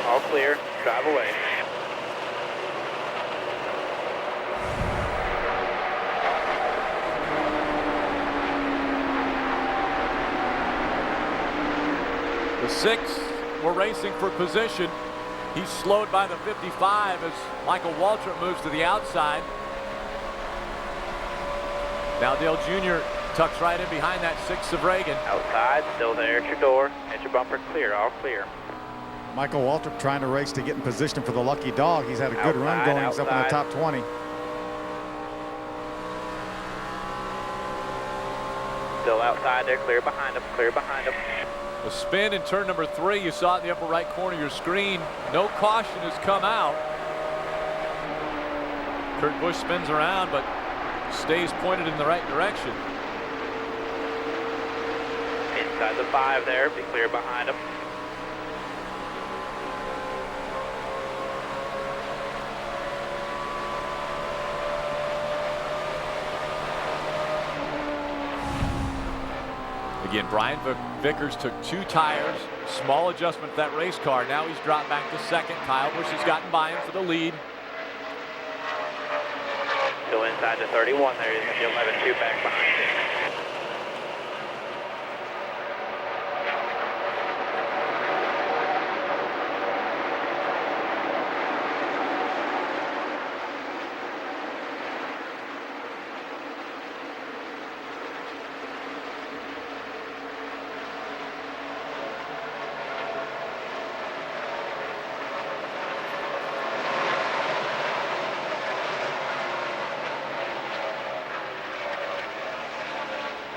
All clear. Drive away. The 6 were racing for position. He's slowed by the 55 as Michael Waltrip moves to the outside. Now Dale Jr. tucks right in behind that 6 of Reagan. Outside, still there at your door. At your bumper, clear, all clear. Michael Waltrip trying to race to get in position for the lucky dog. He's had a good run going. He's up in the top 20. Still outside there, clear behind him, clear behind him. A spin in turn number 3. You saw it in the upper right corner of your screen. No caution has come out. Kurt Busch spins around, but stays pointed in the right direction. Inside the 5 there, be clear behind him. Again, Brian Vickers took 2 tires, small adjustment to that race car. Now he's dropped back to second. Kyle Busch has gotten by him for the lead. Still inside the 31 there, he's going to be 11-2 back behind him.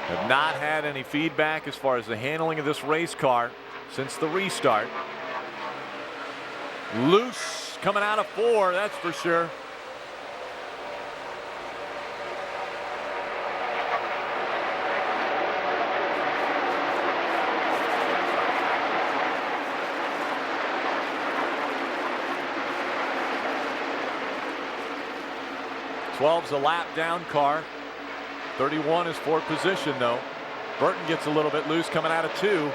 Have not had any feedback as far as the handling of this race car since the restart. Loose coming out of 4, that's for sure. Twelve's a lap down car. 31 is for position though. Burton gets a little bit loose coming out of 2.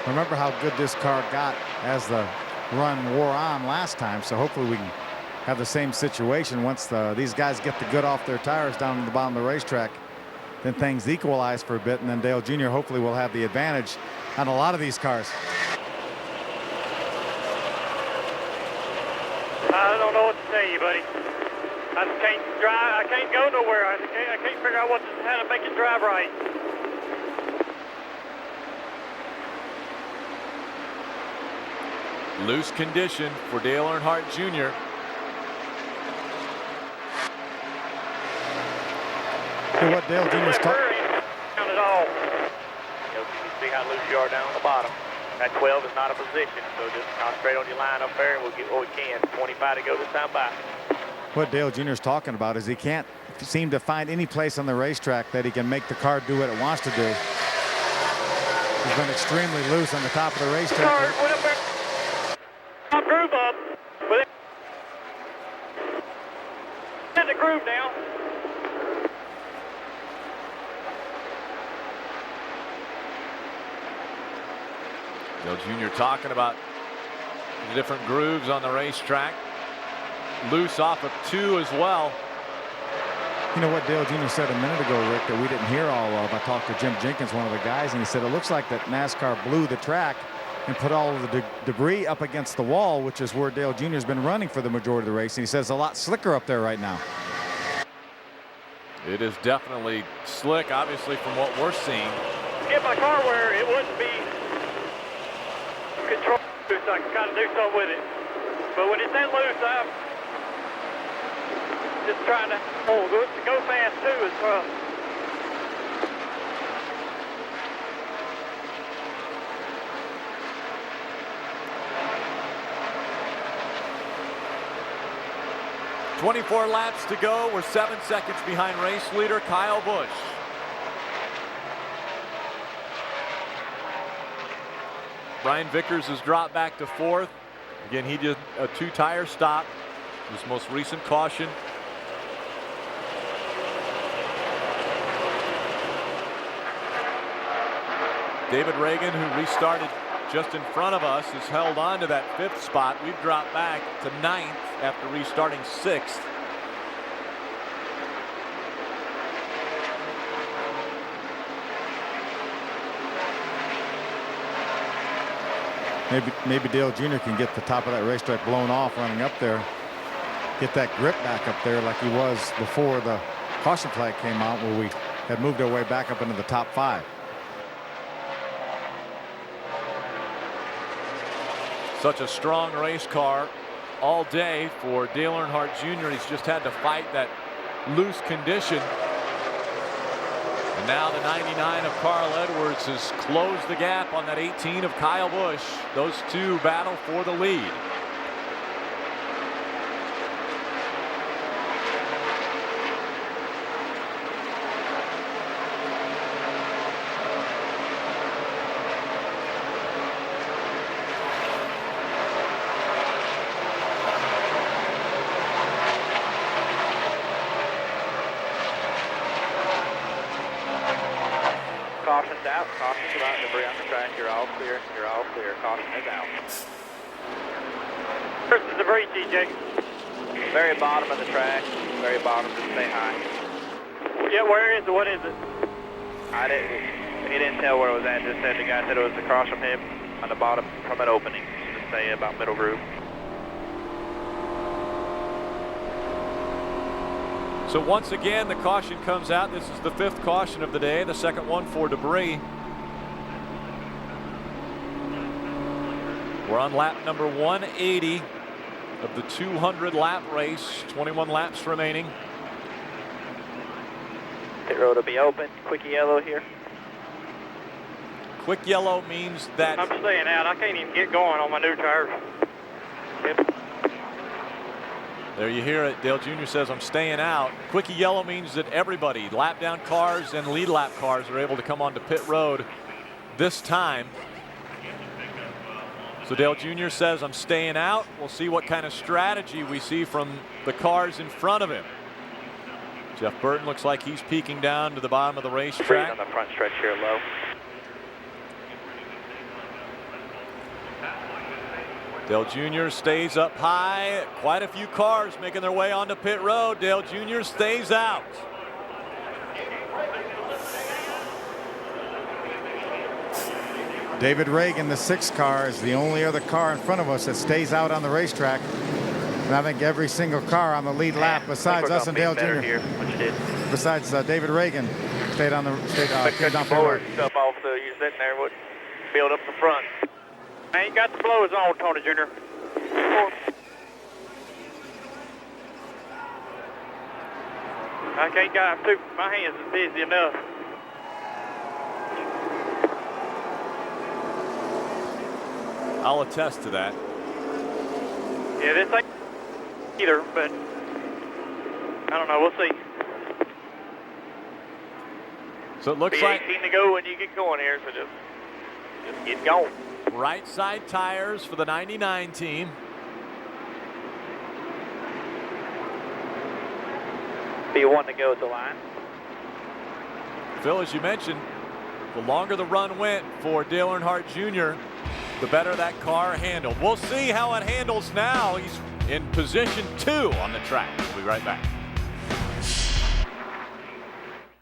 Remember how good this car got as the run wore on last time, so hopefully we can have the same situation once these guys get the good off their tires down at the bottom of the racetrack. Then things equalize for a bit, and then Dale Jr. hopefully will have the advantage on a lot of these cars. I don't know what to tell you, buddy. I just can't drive. I can't go nowhere. I can't figure out how to make it drive right. Loose condition for Dale Earnhardt Jr. So what Dale Jr.'s talking Not at all. You see how loose you are down on the bottom. That 12 is not a position, so just concentrate on your line up there, and we'll get what we can. 25 to go this time by. What Dale Jr. is talking about is he can't seem to find any place on the racetrack that he can make the car do what it wants to do. He's been extremely loose on the top of the racetrack. Groove up. In the groove now. Dale Jr. talking about the different grooves on the racetrack. Loose off of 2 as well. You know what Dale Jr. said a minute ago, Rick, that we didn't hear all of. I talked to Jim Jenkins, one of the guys, and he said it looks like that NASCAR blew the track and put all of the debris up against the wall, which is where Dale Jr. has been running for the majority of the race. And he says it's a lot slicker up there right now. It is definitely slick, obviously, from what we're seeing. Get my car where it wouldn't be controlled, so I can kind of do something with it. But when it's that loose, I'm just trying to go fast too is rough. .24 laps to go. We're 7 seconds behind race leader Kyle Busch. Brian Vickers has dropped back to 4th. Again, he did a 2-tire stop. His most recent caution. David Reagan, who restarted just in front of us, has held on to that 5th spot. We've dropped back to 9th after restarting 6th. Maybe Dale Jr. can get the top of that racetrack blown off running up there. Get that grip back up there like he was before the caution flag came out, where we had moved our way back up into the top 5. Such a strong race car all day for Dale Earnhardt Jr. He's just had to fight that loose condition. And now the 99 of Carl Edwards has closed the gap on that 18 of Kyle Busch. Those two battle for the lead. Caution's out. Caution's about debris on the track. You're all clear. You're all clear. Caution is out. Where's the debris, TJ? Very bottom of the track. Very bottom. Just stay high. Yeah, where is it? What is it? He didn't tell where it was at. Just said the guy said it was across from him on the bottom from an opening. Just say about middle groove. So once again, the caution comes out. This is the 5th caution of the day, the second one for debris. We're on lap number 180 of the 200 lap race, 21 laps remaining. Pit road will be open. Quick yellow here. Quick yellow means that I'm staying out. I can't even get going on my new tires. Yep. there you hear it. Dale Jr. says, I'm staying out. Quickie yellow means that everybody, lap down cars and lead lap cars, are able to come onto pit road this time. So Dale Jr. says, I'm staying out. We'll see what kind of strategy we see from the cars in front of him. Jeff Burton looks like he's peeking down to the bottom of the racetrack. On the front stretch here low. Dale Jr. stays up high. Quite a few cars making their way onto pit road. Dale Jr. stays out. David Reagan, the 6th car, is the only other car in front of us that stays out on the racetrack. And I think every single car on the lead lap, besides us and Dale Jr., besides David Reagan, stayed on the Cut the blower stuff off so you're sitting there with build up the front. I ain't got the blowers on, Tony Jr. I can't got two. My hands is busy enough. I'll attest to that. Yeah, this ain't either, but I don't know. We'll see. So it looks be like 18 to go when you get going here, so just get going. Right side tires for the 99 team. Be one to go at the line. Phil, as you mentioned, the longer the run went for Dale Earnhardt Jr., the better that car handled. We'll see how it handles now. He's in position 2 on the track. We'll be right back.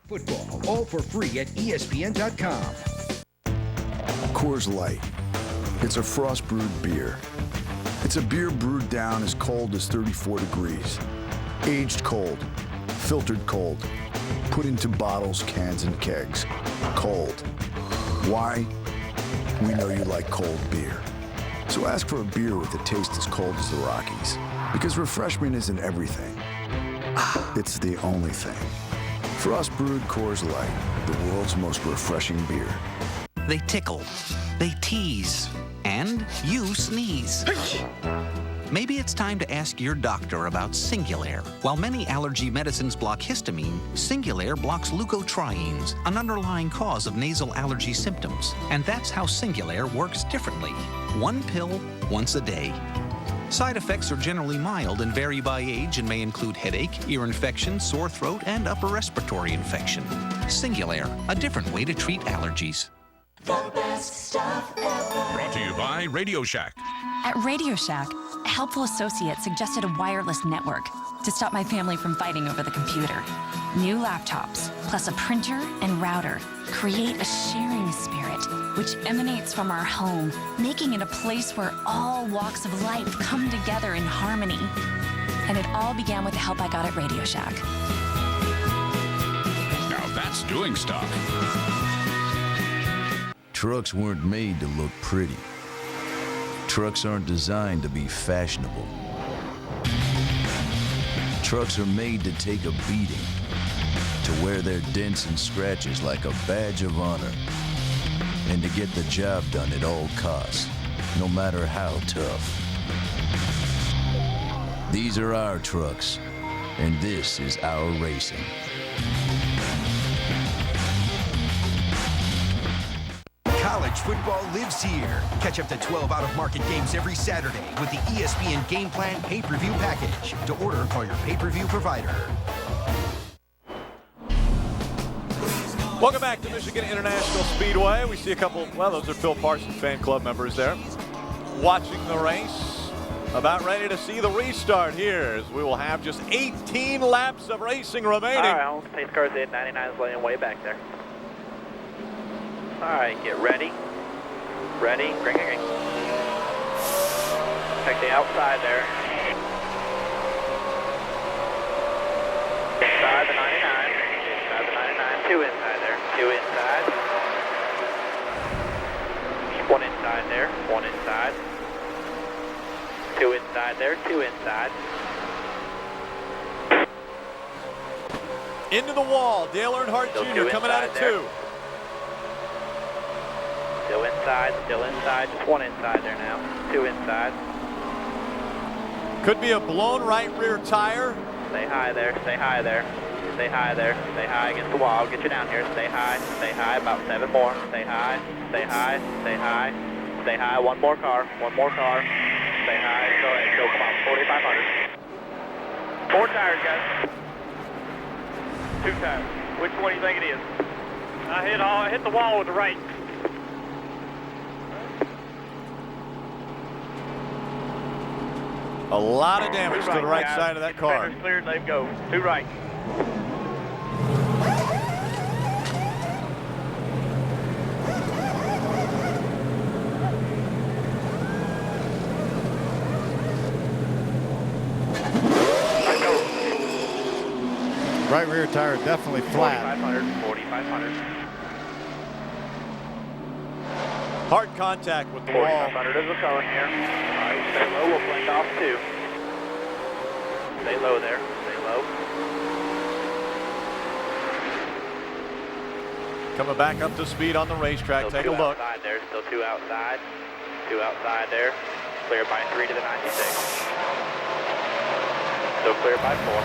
Football, all for free at ESPN.com. Coors Light. It's a frost-brewed beer. It's a beer brewed down as cold as 34 degrees. Aged cold, filtered cold, put into bottles, cans, and kegs. Cold. Why? We know you like cold beer. So ask for a beer with a taste as cold as the Rockies. Because refreshment isn't everything. It's the only thing. Frost-brewed Coors Light, the world's most refreshing beer. They tickle, they tease, and you sneeze. Maybe it's time to ask your doctor about Singulair. While many allergy medicines block histamine, Singulair blocks leukotrienes, an underlying cause of nasal allergy symptoms. And that's how Singulair works differently. One pill, once a day. Side effects are generally mild and vary by age and may include headache, ear infection, sore throat, and upper respiratory infection. Singulair, a different way to treat allergies. The best stuff ever. Brought to you by Radio Shack. At Radio Shack, a helpful associate suggested a wireless network to stop my family from fighting over the computer. New laptops, plus a printer and router, create a sharing spirit which emanates from our home, making it a place where all walks of life come together in harmony. And it all began with the help I got at Radio Shack. Now that's doing stuff. Trucks weren't made to look pretty. Trucks aren't designed to be fashionable. Trucks are made to take a beating, to wear their dents and scratches like a badge of honor, and to get the job done at all costs, no matter how tough. These are our trucks, and this is our racing. College football lives here. Catch up to 12 out-of-market games every Saturday with the ESPN Game Plan pay-per-view package. To order, call your pay-per-view provider. Welcome back to Michigan International Speedway. We see a couple, well, those are Phil Parsons fan club members there watching the race. About ready to see the restart here, as we will have just 18 laps of racing remaining. All right, Holmes, pace car's in. 99 is laying way back there. All right, get ready. Ready, green. Check the outside there. Inside the 99. Inside the 99. Two inside there. Two inside. One inside there. One inside. Two inside there. Two inside. Into the wall. Dale Earnhardt Jr. coming out of two. Still inside, just one inside there now. Two inside. Could be a blown right rear tire. Stay high there, stay high there. Stay high there, stay high against the wall. I'll get you down here. Stay high, about 7 more. Stay high, stay high, stay high. Stay high, one more car. Stay high, go ahead, go, come on, 4,500. 4 tires, guys. 2 tires. Which one do you think it is? I hit the wall with the right. A lot of damage to the right side of that car. Cleared, let him go. 2 right. Right rear tire definitely flat. 4,500. Hard contact with the wall. 4,500 is a coming here. All right, stay low. We'll blink off 2. Stay low there. Stay low. Coming back up to speed on the racetrack. Still Take a look. Outside there. Still 2 outside. 2 outside there. Clear by 3 to the 96. Still clear by 4.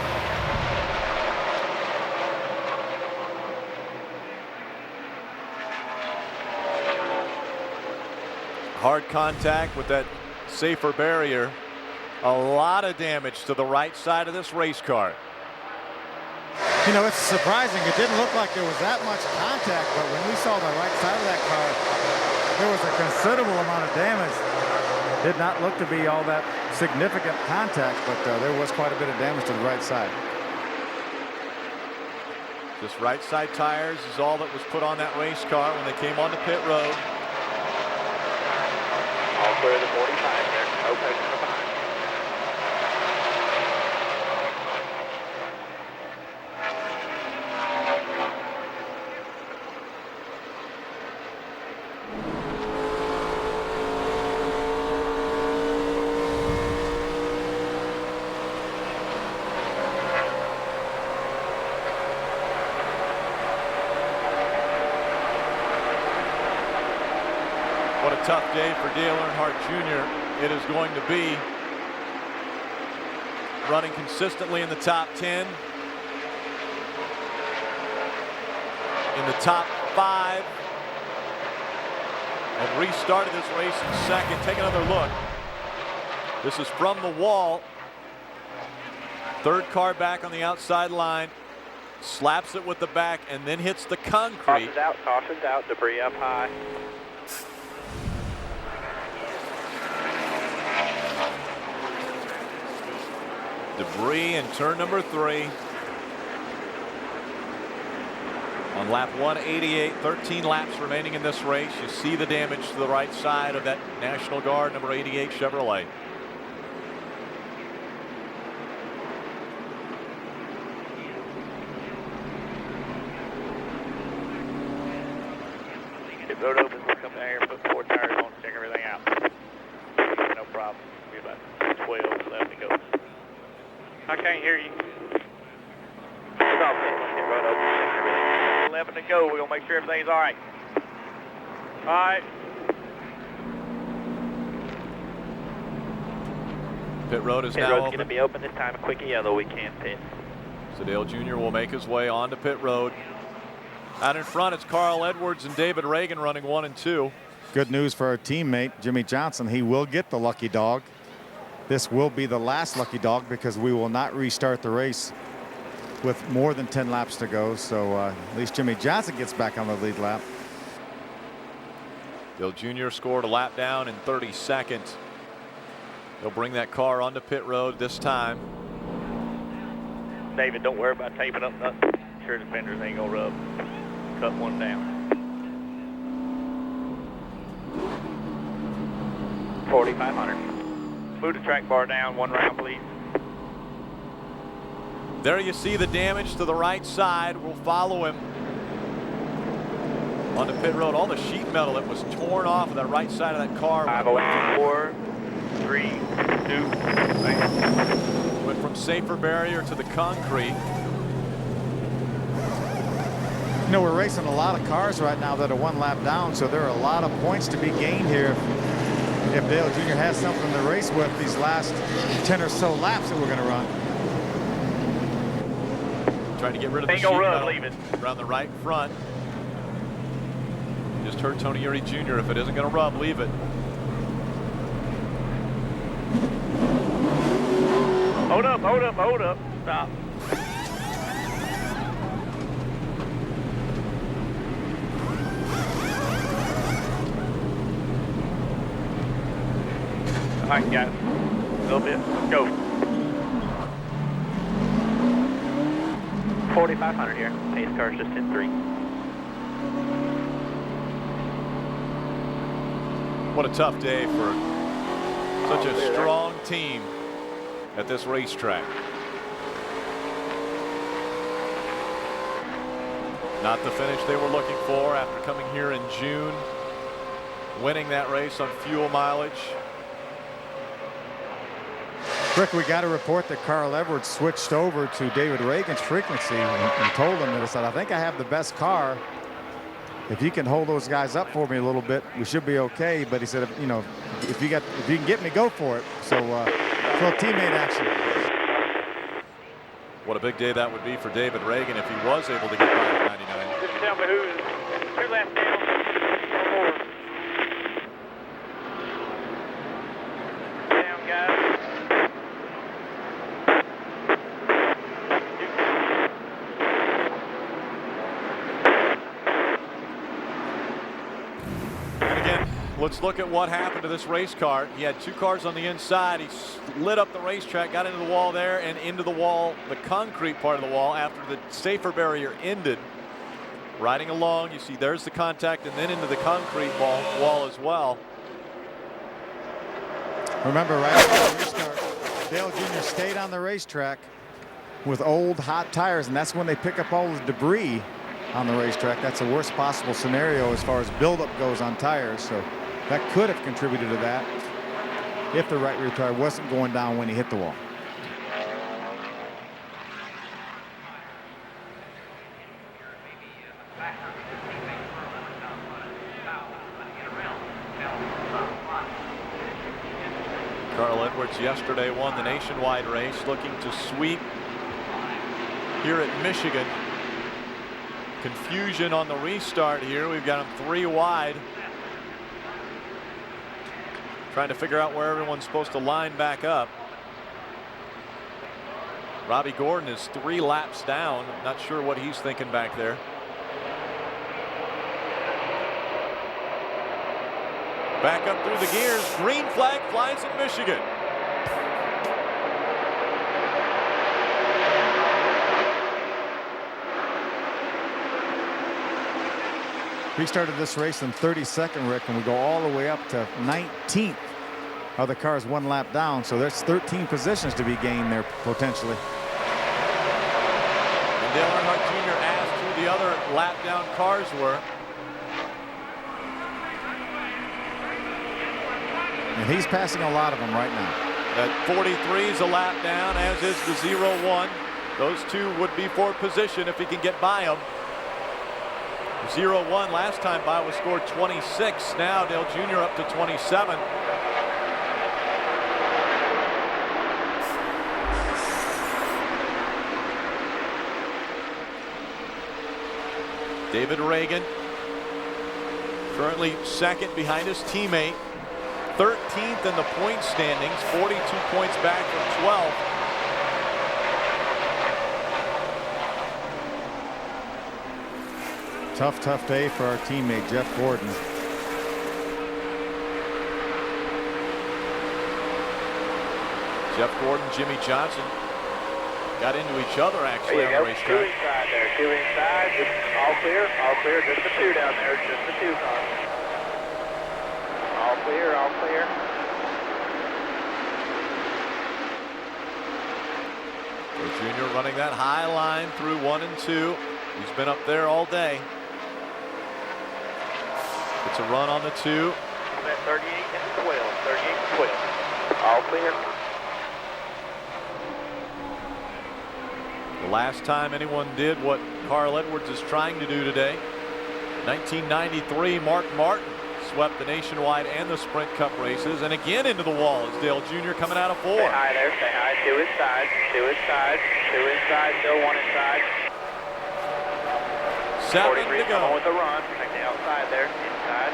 Hard contact with that safer barrier. A lot of damage to the right side of this race car. You know, it's surprising. It didn't look like there was that much contact, but when we saw the right side of that car, there was a considerable amount of damage. Did not look to be all that significant contact, but there was quite a bit of damage to the right side. Just right side tires is all that was put on that race car when they came onto pit road. All clear the 45 there. No pressure from behind. What a tough day for Dale Earnhardt Jr. it is going to be. Running consistently in the top 10. In the top 5. And restarted this race in second. Take another look. This is from the wall. Third car back on the outside line. slaps it with the back, and then hits the concrete. Caution's out, debris up high. Debris in turn number 3. On lap 188, 13 laps remaining in this race. You see the damage to the right side of that National Guard number 88 Chevrolet. If road opens, we'll come down here, put 4 tires on, check everything out. No problem. Be about 12 left to go. I can't hear you. Road open, check everything. 11 to go. We're going to make sure everything's all right. All right. Pit road is Pit now road's open. going to be open this time. A quick yellow. We can't pit. So Dale Jr. will make his way onto pit road. Out in front, it's Carl Edwards and David Reagan running 1 and 2. Good news for our teammate, Jimmy Johnson. He will get the lucky dog. This will be the last lucky dog because we will not restart the race with more than 10 laps to go. So at least Jimmy Johnson gets back on the lead lap. Dale Jr. scored a lap down in 30 seconds. He'll bring that car onto pit road this time. David, don't worry about taping up nothing. Sure the fenders ain't going to rub. Cut one down. 4,500. Move the track bar down 1 round, please. There you see the damage to the right side. We'll follow him onto pit road. All the sheet metal that was torn off of that right side of that car. 504, 3, 2, went from safer barrier to the concrete. You know, we're racing a lot of cars right now that are 1 lap down, so there are a lot of points to be gained here if Dale Jr. has something to race with these last 10 or so laps that we're going to run. Trying to get rid of the sheet metal around the right front. Just heard Tony Eury Jr. If it isn't going to rub, leave it. Hold up, hold up, hold up. Stop. All right, guys. A little bit. Let's go. 4,500 here. Pace car's just in 3. What a tough day for such a strong team at this racetrack. Not the finish they were looking for after coming here in June, winning that race on fuel mileage. Rick, we got to report that Carl Edwards switched over to David Reagan's frequency and told him that, I said, I think I have the best car. If you can hold those guys up for me a little bit, we should be okay. But he said, you know, if you can get me, go for it. So little teammate action. What a big day that would be for David Reagan if he was able to get by the 99. Just tell me who left down. Down, guys. Let's look at what happened to this race car. He had 2 cars on the inside. He lit up the racetrack, got into the wall there and into the wall, the concrete part of the wall after the safer barrier ended. Riding along, you see there's the contact and then into the concrete wall as well. Remember, right after the restart, Dale Jr. stayed on the racetrack with old hot tires, and that's when they pick up all the debris on the racetrack. That's the worst possible scenario as far as buildup goes on tires. So that could have contributed to that if the right rear tire wasn't going down when he hit the wall. Carl Edwards yesterday won the nationwide race, looking to sweep here at Michigan. Confusion on the restart here. We've got him 3 wide. Trying to figure out where everyone's supposed to line back up. Robbie Gordon is 3 laps down. Not sure what he's thinking back there. Back up through the gears. Green flag flies in Michigan. We started this race in 32nd, Rick, and we go all the way up to 19th. Other cars 1 lap down, so there's 13 positions to be gained there potentially. And Dale Earnhardt Jr. asked who the other lap down cars were. And he's passing a lot of them right now. That 43 is a lap down, as is the 01. Those two would be for position if he can get by them. 01 last time by was scored 26. Now Dale Jr. up to 27. David Reagan currently second behind his teammate. 13th in the point standings, 42 points back from 12th. Tough day for our teammate, Jeff Gordon. Jeff Gordon, Jimmy Johnson got into each other actually on the racetrack. 2 inside there, 2 inside, just all clear, just the 2 down there, just the 2 car. All clear, all clear. Junior running that high line through 1 and 2. He's been up there all day. It's a run on the 2. 38 and 12, 38 and 12. All clear. The last time anyone did what Carl Edwards is trying to do today, 1993, Mark Martin swept the Nationwide and the Sprint Cup races, and again into the wall is Dale Jr. coming out of 4. Stay high there, stay high. 2 inside, 2 inside, 2 inside, still 1 inside. 7 43 to go. with the run, check the outside there, inside.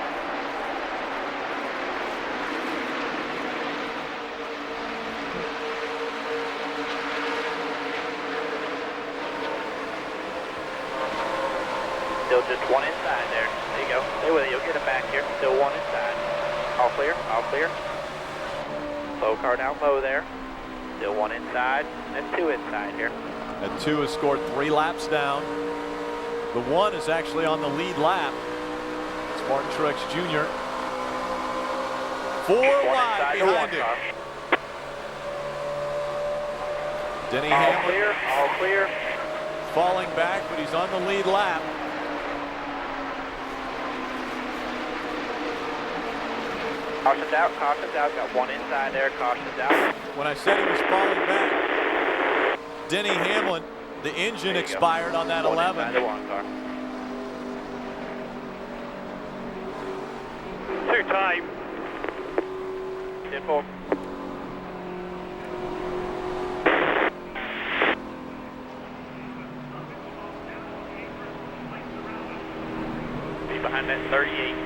Still just 1 inside there. There you go. Stay with it. You'll get it back here. Still 1 inside. All clear. All clear. Low car down low there. Still 1 inside. And 2 inside here. That 2 has scored 3 laps down. The 1 is actually on the lead lap. It's Martin Truex Jr. 4 wide behind him. Denny Hamlin. All clear. All clear. Falling back, but he's on the lead lap. Caution's out, caution's out. Got 1 inside there, caution's out. When I said he was falling back, Denny Hamlin, the engine expired on that 11. Inside the 1 car. Too tight. 10-4. Be behind that 38.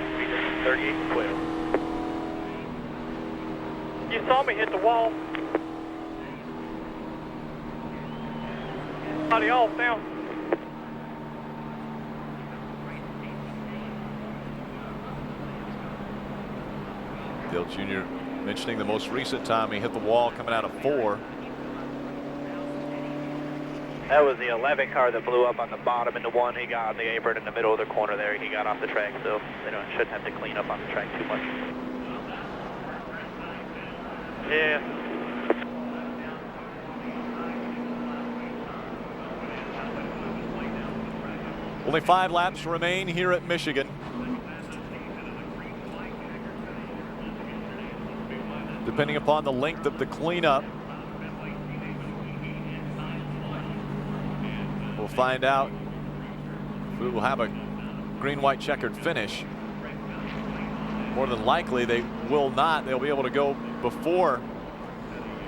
38 and 12. You saw me hit the wall. Body off now. Dale Jr. mentioning the most recent time he hit the wall coming out of 4. That was the 11 car that blew up on the bottom into 1. He got on the apron in the middle of the corner there. He got off the track, so they shouldn't have to clean up on the track too much. Yeah. Only 5 laps remain here at Michigan. Depending upon the length of the cleanup, we'll find out if we will have a green-white checkered finish. More than likely they will not. They'll be able to go before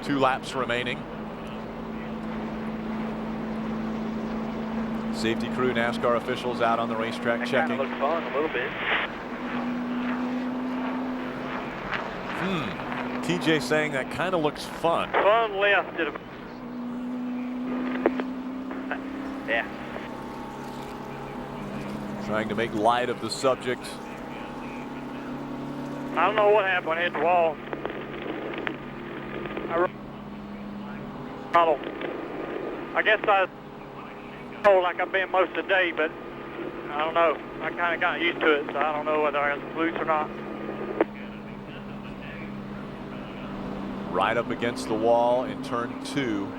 2 laps remaining. Safety crew, NASCAR officials out on the racetrack checking. That kind of looked fun a little bit. TJ saying that kind of looks fun. Fun left. Yeah. Trying to make light of the subject. I don't know what happened when I hit the wall. I guess I rolled like I've been most of the day, but I don't know. I kind of got used to it, so I don't know whether I was loose or not. Right up against the wall in turn 2.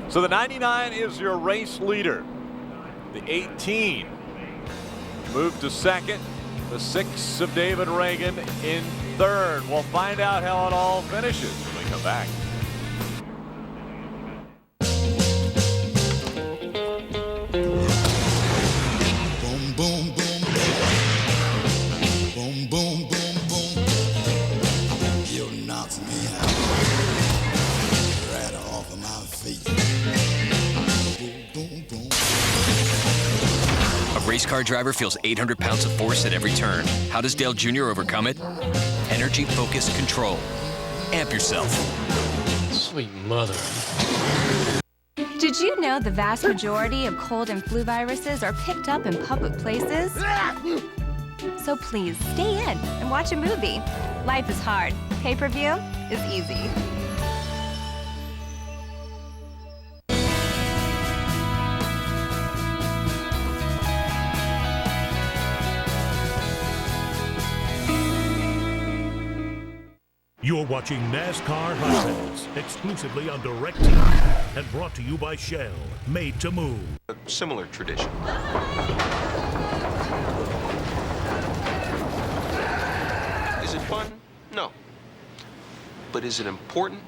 So the 99 is your race leader. The 18 moved to second. The 6 of David Reagan in third. We'll find out how it all finishes when we come back. Boom, boom, boom, boom, boom, boom, boom. You knocked me out, right off of my feet. Boom, boom, boom. A race car driver feels 800 pounds of force at every turn. How does Dale Jr. overcome it? Energy Focus Control. Amp yourself. Sweet mother. Did you know the vast majority of cold and flu viruses are picked up in public places? So please, stay in and watch a movie. Life is hard. Pay-per-view is easy. You're watching NASCAR Hotpass exclusively on DirecTV and brought to you by Shell, made to move. A similar tradition. Is it fun? No. But is it important?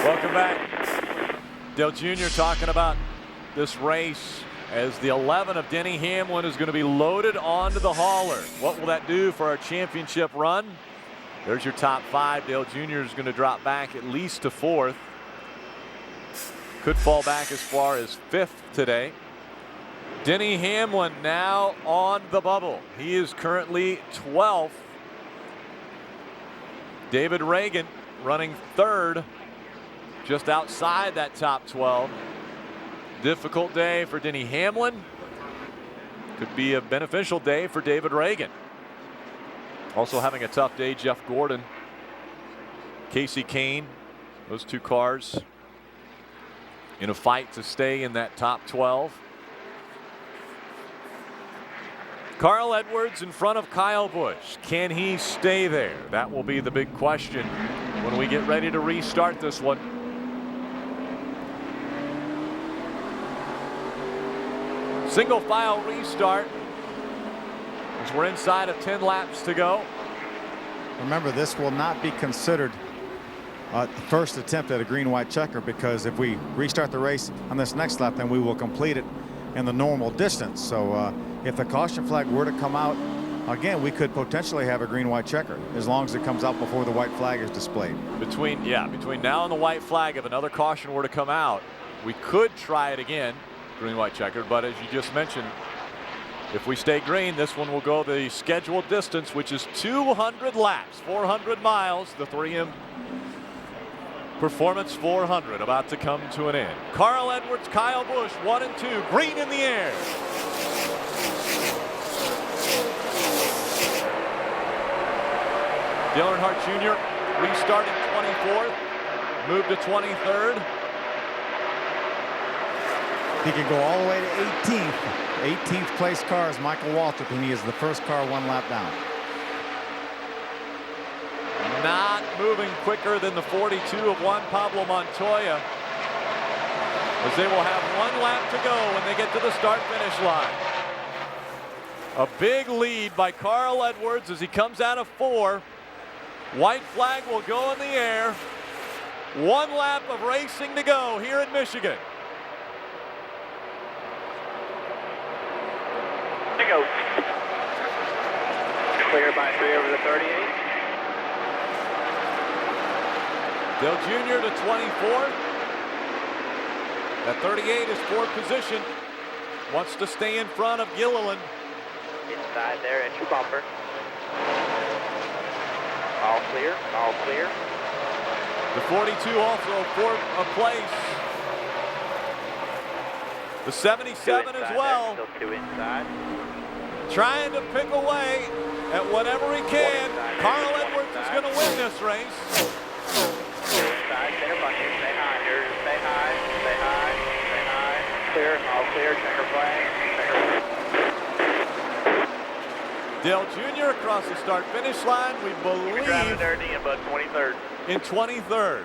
Welcome back. Dale Jr. talking about this race as the 11 of Denny Hamlin is going to be loaded onto the hauler. What will that do for our championship run? There's your top 5. Dale Jr. is going to drop back at least to 4th. Could fall back as far as 5th today. Denny Hamlin now on the bubble. He is currently 12th. David Reagan running 3rd, just outside that top 12. Difficult day for Denny Hamlin. Could be a beneficial day for David Reagan. Also having a tough day, Jeff Gordon, Casey Kane, those 2 cars in a fight to stay in that top 12. Carl Edwards in front of Kyle Busch. Can he stay there? That will be the big question when we get ready to restart this one. Single file restart as we're inside of 10 laps to go. Remember, this will not be considered first attempt at a green-white checker, because if we restart the race on this next lap, then we will complete it in the normal distance. So if the caution flag were to come out again, we could potentially have a green-white checker as long as it comes out before the white flag is displayed. Between now and the white flag, if another caution were to come out, we could try it again, green-white checkered. But as you just mentioned, if we stay green, this one will go the scheduled distance, which is 200 laps, 400 miles. The 3M Performance 400 about to come to an end. Carl Edwards, Kyle Busch, 1 and 2, green in the air. Dale Earnhardt Jr. restarting 24th, moved to 23rd. He can go all the way to 18th. 18th place car is Michael Waltrip, and he is the first car 1 lap down. Not moving quicker than the 42 of Juan Pablo Montoya, as they will have 1 lap to go when they get to the start-finish line. A big lead by Carl Edwards as he comes out of 4. White flag will go in the air. 1 lap of racing to go here in Michigan. To go. Clear by 3 over the 38. Dale Jr. to 24. That 38 is 4th position. Wants to stay in front of Gilliland. Inside there at your bumper. All clear, all clear. The 42 also for a place. The 77 as well. Still 2 inside. Trying to pick away at whatever he can. Carl Edwards is going to win this race. 2 inside, center buncher, stay high. Here, stay high, stay high, stay high. Clear, all clear, checker flag. Dale Jr. across the start-finish line, we believe. Driving there at the end, bud, 23rd. In 23rd.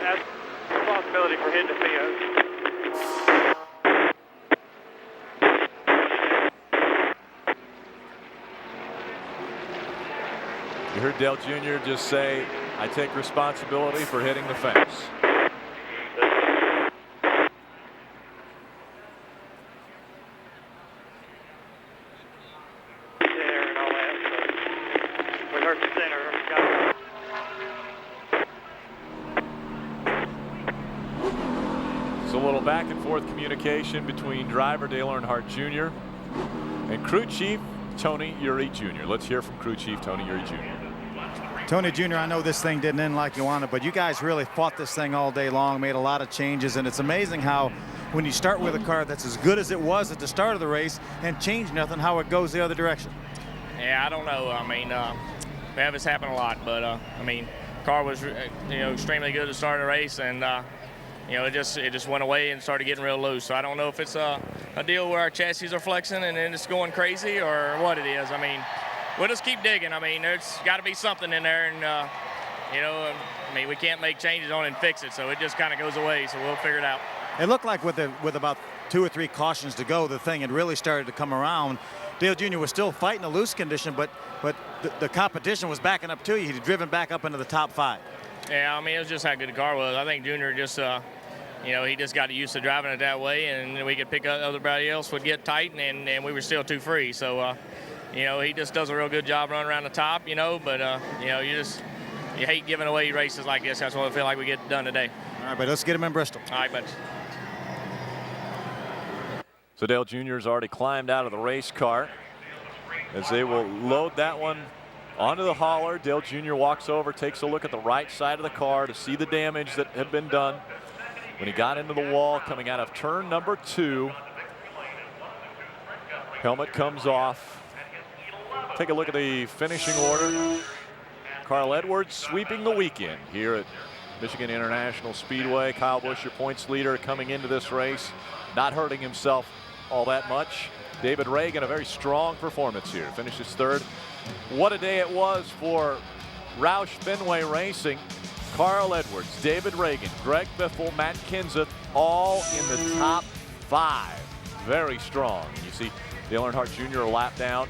That's a possibility for hitting the field. You heard Dale Jr. just say, I take responsibility for hitting the fence. It's a little back and forth communication between driver Dale Earnhardt Jr. and crew chief Tony Uri Jr. Let's hear from crew chief Tony Uri Jr. Tony Jr., I know this thing didn't end like you wanted, but you guys really fought this thing all day long, made a lot of changes, and it's amazing how when you start with a car that's as good as it was at the start of the race and change nothing, how it goes the other direction. Yeah, I don't know. I mean, we have this happen a lot, but I mean, car was extremely good at the start of the race, and it just went away and started getting real loose. So I don't know if it's a deal where our chassis are flexing and then it's going crazy or what it is. I mean, we'll just keep digging. I mean, there's got to be something in there, and I mean, we can't make changes on it and fix it, so it just kind of goes away. So we'll figure it out. It looked like with about 2 or 3 cautions to go, the thing had really started to come around. Dale Jr. was still fighting a loose condition, but the competition was backing up to you. He'd driven back up into the top 5. Yeah, I mean, it was just how good the car was. I think Junior just, he just got used to driving it that way, and we could pick up everybody else would get tight, and we were still too free. So, he just does a real good job running around the top, but, you hate giving away races like this. That's what I feel like we get done today. All right, but let's get him in Bristol. All right, but. So Dale Jr. has already climbed out of the race car as they will load that one onto the hauler. Dale Jr. walks over, takes a look at the right side of the car to see the damage that had been done when he got into the wall coming out of turn number 2. Helmet comes off. Take a look at the finishing order. Carl Edwards sweeping the weekend here at Michigan International Speedway. Kyle Busch, your points leader, coming into this race, not hurting himself all that much. David Reagan, a very strong performance here, finishes 3rd. What a day it was for Roush Fenway Racing. Carl Edwards, David Reagan, Greg Biffle, Matt Kenseth, all in the top 5. Very strong. You see Dale Earnhardt Jr. a lap down,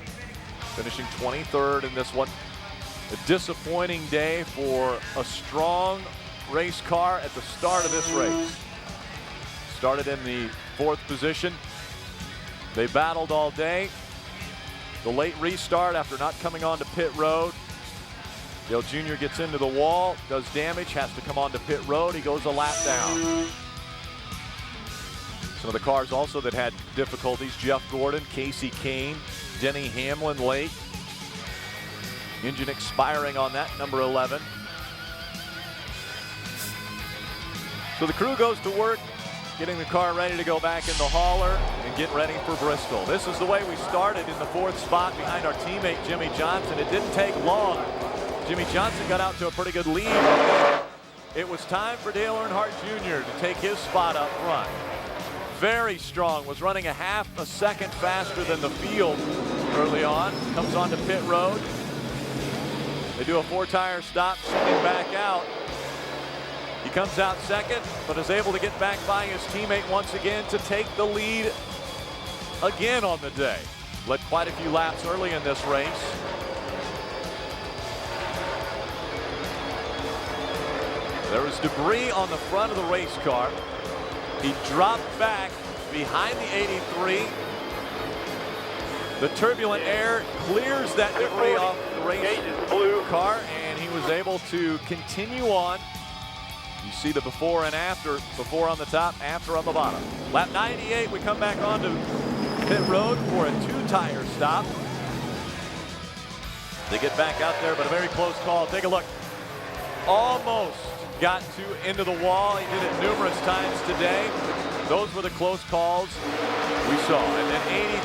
finishing 23rd in this one. A disappointing day for a strong race car at the start of this race. Started in the 4th position. They battled all day. The late restart after not coming onto pit road. Dale Jr. gets into the wall, does damage, has to come onto pit road. He goes a lap down. Some of the cars also that had difficulties: Jeff Gordon, Casey Kane, Denny Hamlin late. Engine expiring on that, number 11. So the crew goes to work, getting the car ready to go back in the hauler and get ready for Bristol. This is the way we started, in the 4th spot behind our teammate Jimmy Johnson. It didn't take long. Jimmy Johnson got out to a pretty good lead. It was time for Dale Earnhardt Jr. to take his spot up front. Very strong, was running a half a second faster than the field early on. Comes onto pit road. They do a 4-tire stop, sending back out. He comes out 2nd, but is able to get back by his teammate once again to take the lead again on the day. led quite a few laps early in this race. There was debris on the front of the race car. He dropped back behind the 83. The turbulent air clears that debris off the race car, and he was able to continue on. You see the before and after, before on the top, after on the bottom. Lap 98, we come back onto pit road for a 2-tire stop. They get back out there, but a very close call. Take a look. Almost got into the wall. He did it numerous times today. Those were the close calls we saw. And then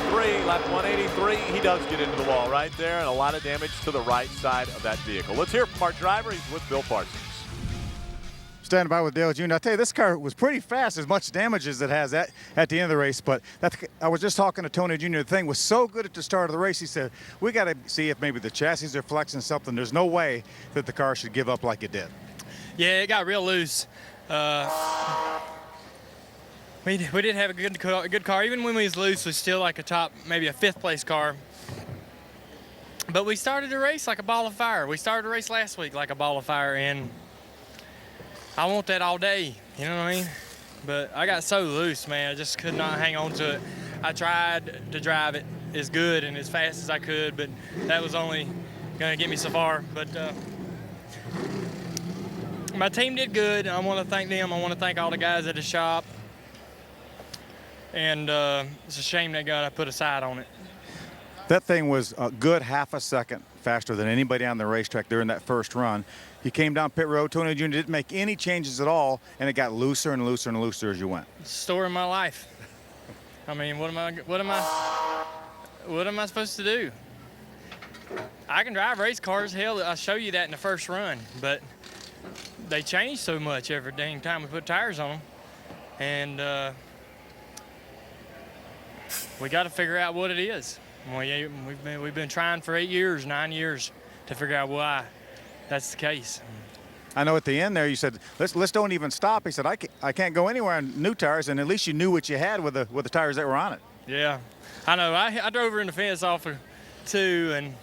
83, lap 183, he does get into the wall right there, and a lot of damage to the right side of that vehicle. Let's hear from our driver. He's with Bill Parsons. Standing by with Dale Jr. I tell you, this car was pretty fast, as much damage as it has at the end of the race. But I was just talking to Tony Jr. The thing was so good at the start of the race. He said, we got to see if maybe the chassis are flexing something. There's no way that the car should give up like it did. Yeah, it got real loose. We did have a good car. Even when we was loose, it was still like a top, maybe a 5th place car. But we started the race like a ball of fire. We started the race last week like a ball of fire, and I want that all day, you know what I mean? But I got so loose, man, I just could not hang on to it. I tried to drive it as good and as fast as I could, but that was only gonna get me so far. But my team did good. I want to thank them. I want to thank all the guys at the shop. And it's a shame that God I put a side on it. That thing was a good half a second faster than anybody on the racetrack during that first run. You came down pit road. Tony Jr. didn't make any changes at all, and it got looser and looser and looser as you went. It's the story of my life. I mean, what am I supposed to do? I can drive race cars. Hell, I'll show you that in the first run, but they change so much every dang time we put tires on them, and we got to figure out what it is. Well, yeah, we've been trying for 8 years, 9 years to figure out why that's the case. I know at the end there you said, let's don't even stop. He said, I can't go anywhere on new tires, and at least you knew what you had with the tires that were on it. Yeah, I know. I drove her in the fence off of 2 and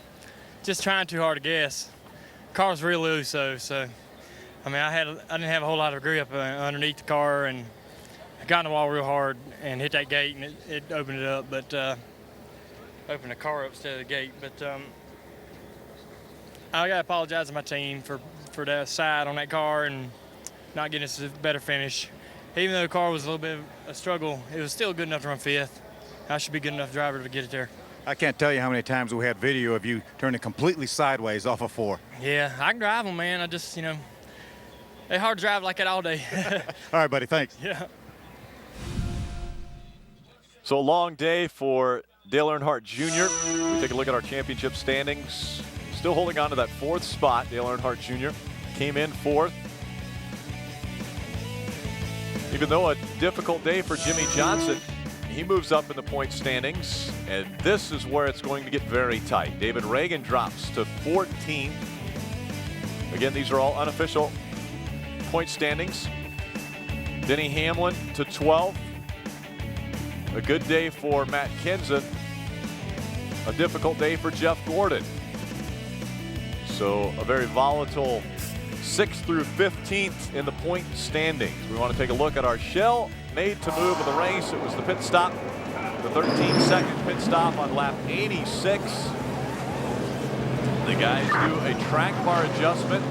just trying too hard to guess. Car's real loose though, so I mean I didn't have a whole lot of grip underneath the car, and I got in the wall real hard and hit that gate, and it opened it up, but opened the car up instead of the gate. But I got to apologize to my team for that side on that car and not getting us a better finish. Even though the car was a little bit of a struggle, it was still good enough to run 5th. I should be good enough driver to get it there. I can't tell you how many times we had video of you turning completely sideways off of 4. Yeah, I can drive them, man. I just, they're hard to drive like that all day. All right, buddy, thanks. Yeah. So a long day for Dale Earnhardt Jr. We take a look at our championship standings. Still holding on to that 4th spot. Dale Earnhardt Jr. came in 4th. Even though a difficult day for Jimmy Johnson, he moves up in the point standings, and this is where it's going to get very tight. David Reagan drops to 14th. Again, these are all unofficial point standings. Denny Hamlin to 12th. A good day for Matt Kenseth. A difficult day for Jeff Gordon. So a very volatile 6th through 15th in the point standings. We want to take a look at our shell made to move in the race. It was the pit stop, the 13-second pit stop on lap 86. The guys do a track bar adjustment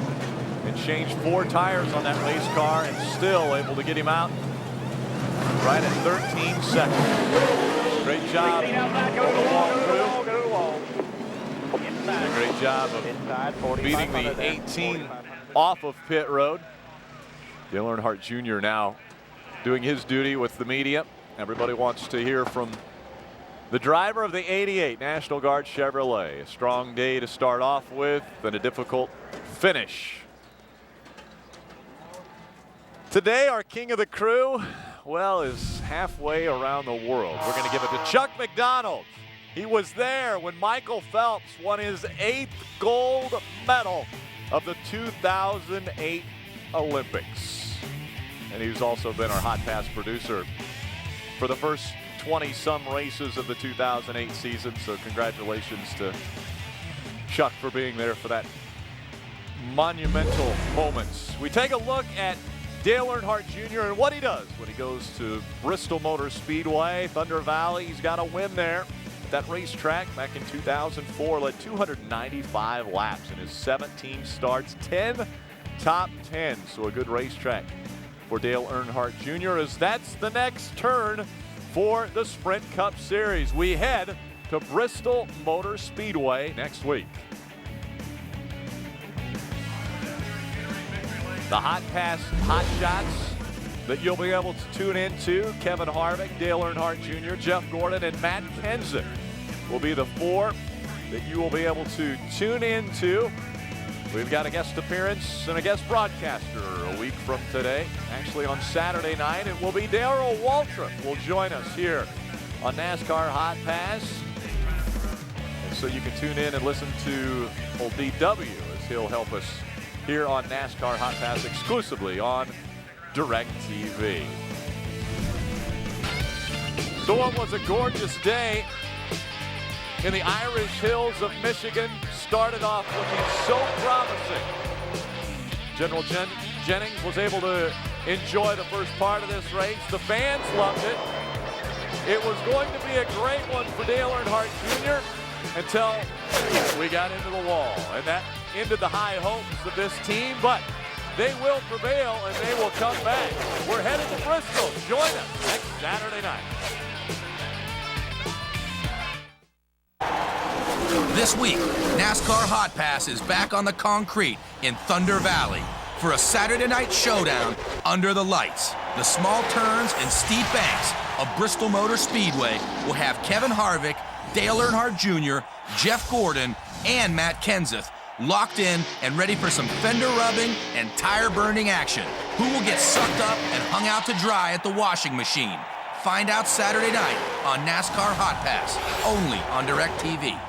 and change 4 tires on that race car, and still able to get him out right at 13 seconds. Great job on the walk through. A great job of beating the 18 off of pit road. Dale Earnhardt Jr. now doing his duty with the media. Everybody wants to hear from the driver of the 88 National Guard Chevrolet. A strong day to start off with and a difficult finish. Today, our king of the crew, well, is halfway around the world. We're going to give it to Chuck McDonald. He was there when Michael Phelps won his 8th gold medal of the 2008 Olympics. And he's also been our Hotpass producer for the first 20-some races of the 2008 season. So congratulations to Chuck for being there for that monumental moments. We take a look at Dale Earnhardt Jr. and what he does when he goes to Bristol Motor Speedway, Thunder Valley. He's got a win there at that racetrack back in 2004. Led 295 laps in his 17 starts, 10 top 10. So a good racetrack for Dale Earnhardt Jr. as that's the next turn for the Sprint Cup Series. We head to Bristol Motor Speedway next week. The Hotpass Hot Shots that you'll be able to tune into, Kevin Harvick, Dale Earnhardt Jr., Jeff Gordon, and Matt Kenseth will be the four that you will be able to tune into. We've got a guest appearance and a guest broadcaster a week from today. Actually on Saturday night, it will be Darrell Waltrip will join us here on NASCAR Hot Pass. And so you can tune in and listen to old DW as he'll help us here on NASCAR Hot Pass exclusively on DirecTV. So it was a gorgeous day in the Irish Hills of Michigan. Started off looking so promising. General Jennings was able to enjoy the first part of this race. The fans loved it. It was going to be a great one for Dale Earnhardt Jr. until we got into the wall. And that ended the high hopes of this team, but they will prevail and they will come back. We're headed to Bristol. Join us next Saturday night. This week, NASCAR Hot Pass is back on the concrete in Thunder Valley for a Saturday night showdown under the lights. The small turns and steep banks of Bristol Motor Speedway will have Kevin Harvick, Dale Earnhardt Jr., Jeff Gordon, and Matt Kenseth locked in and ready for some fender rubbing and tire burning action. Who will get sucked up and hung out to dry at the washing machine? Find out Saturday night on NASCAR Hot Pass, only on DirecTV.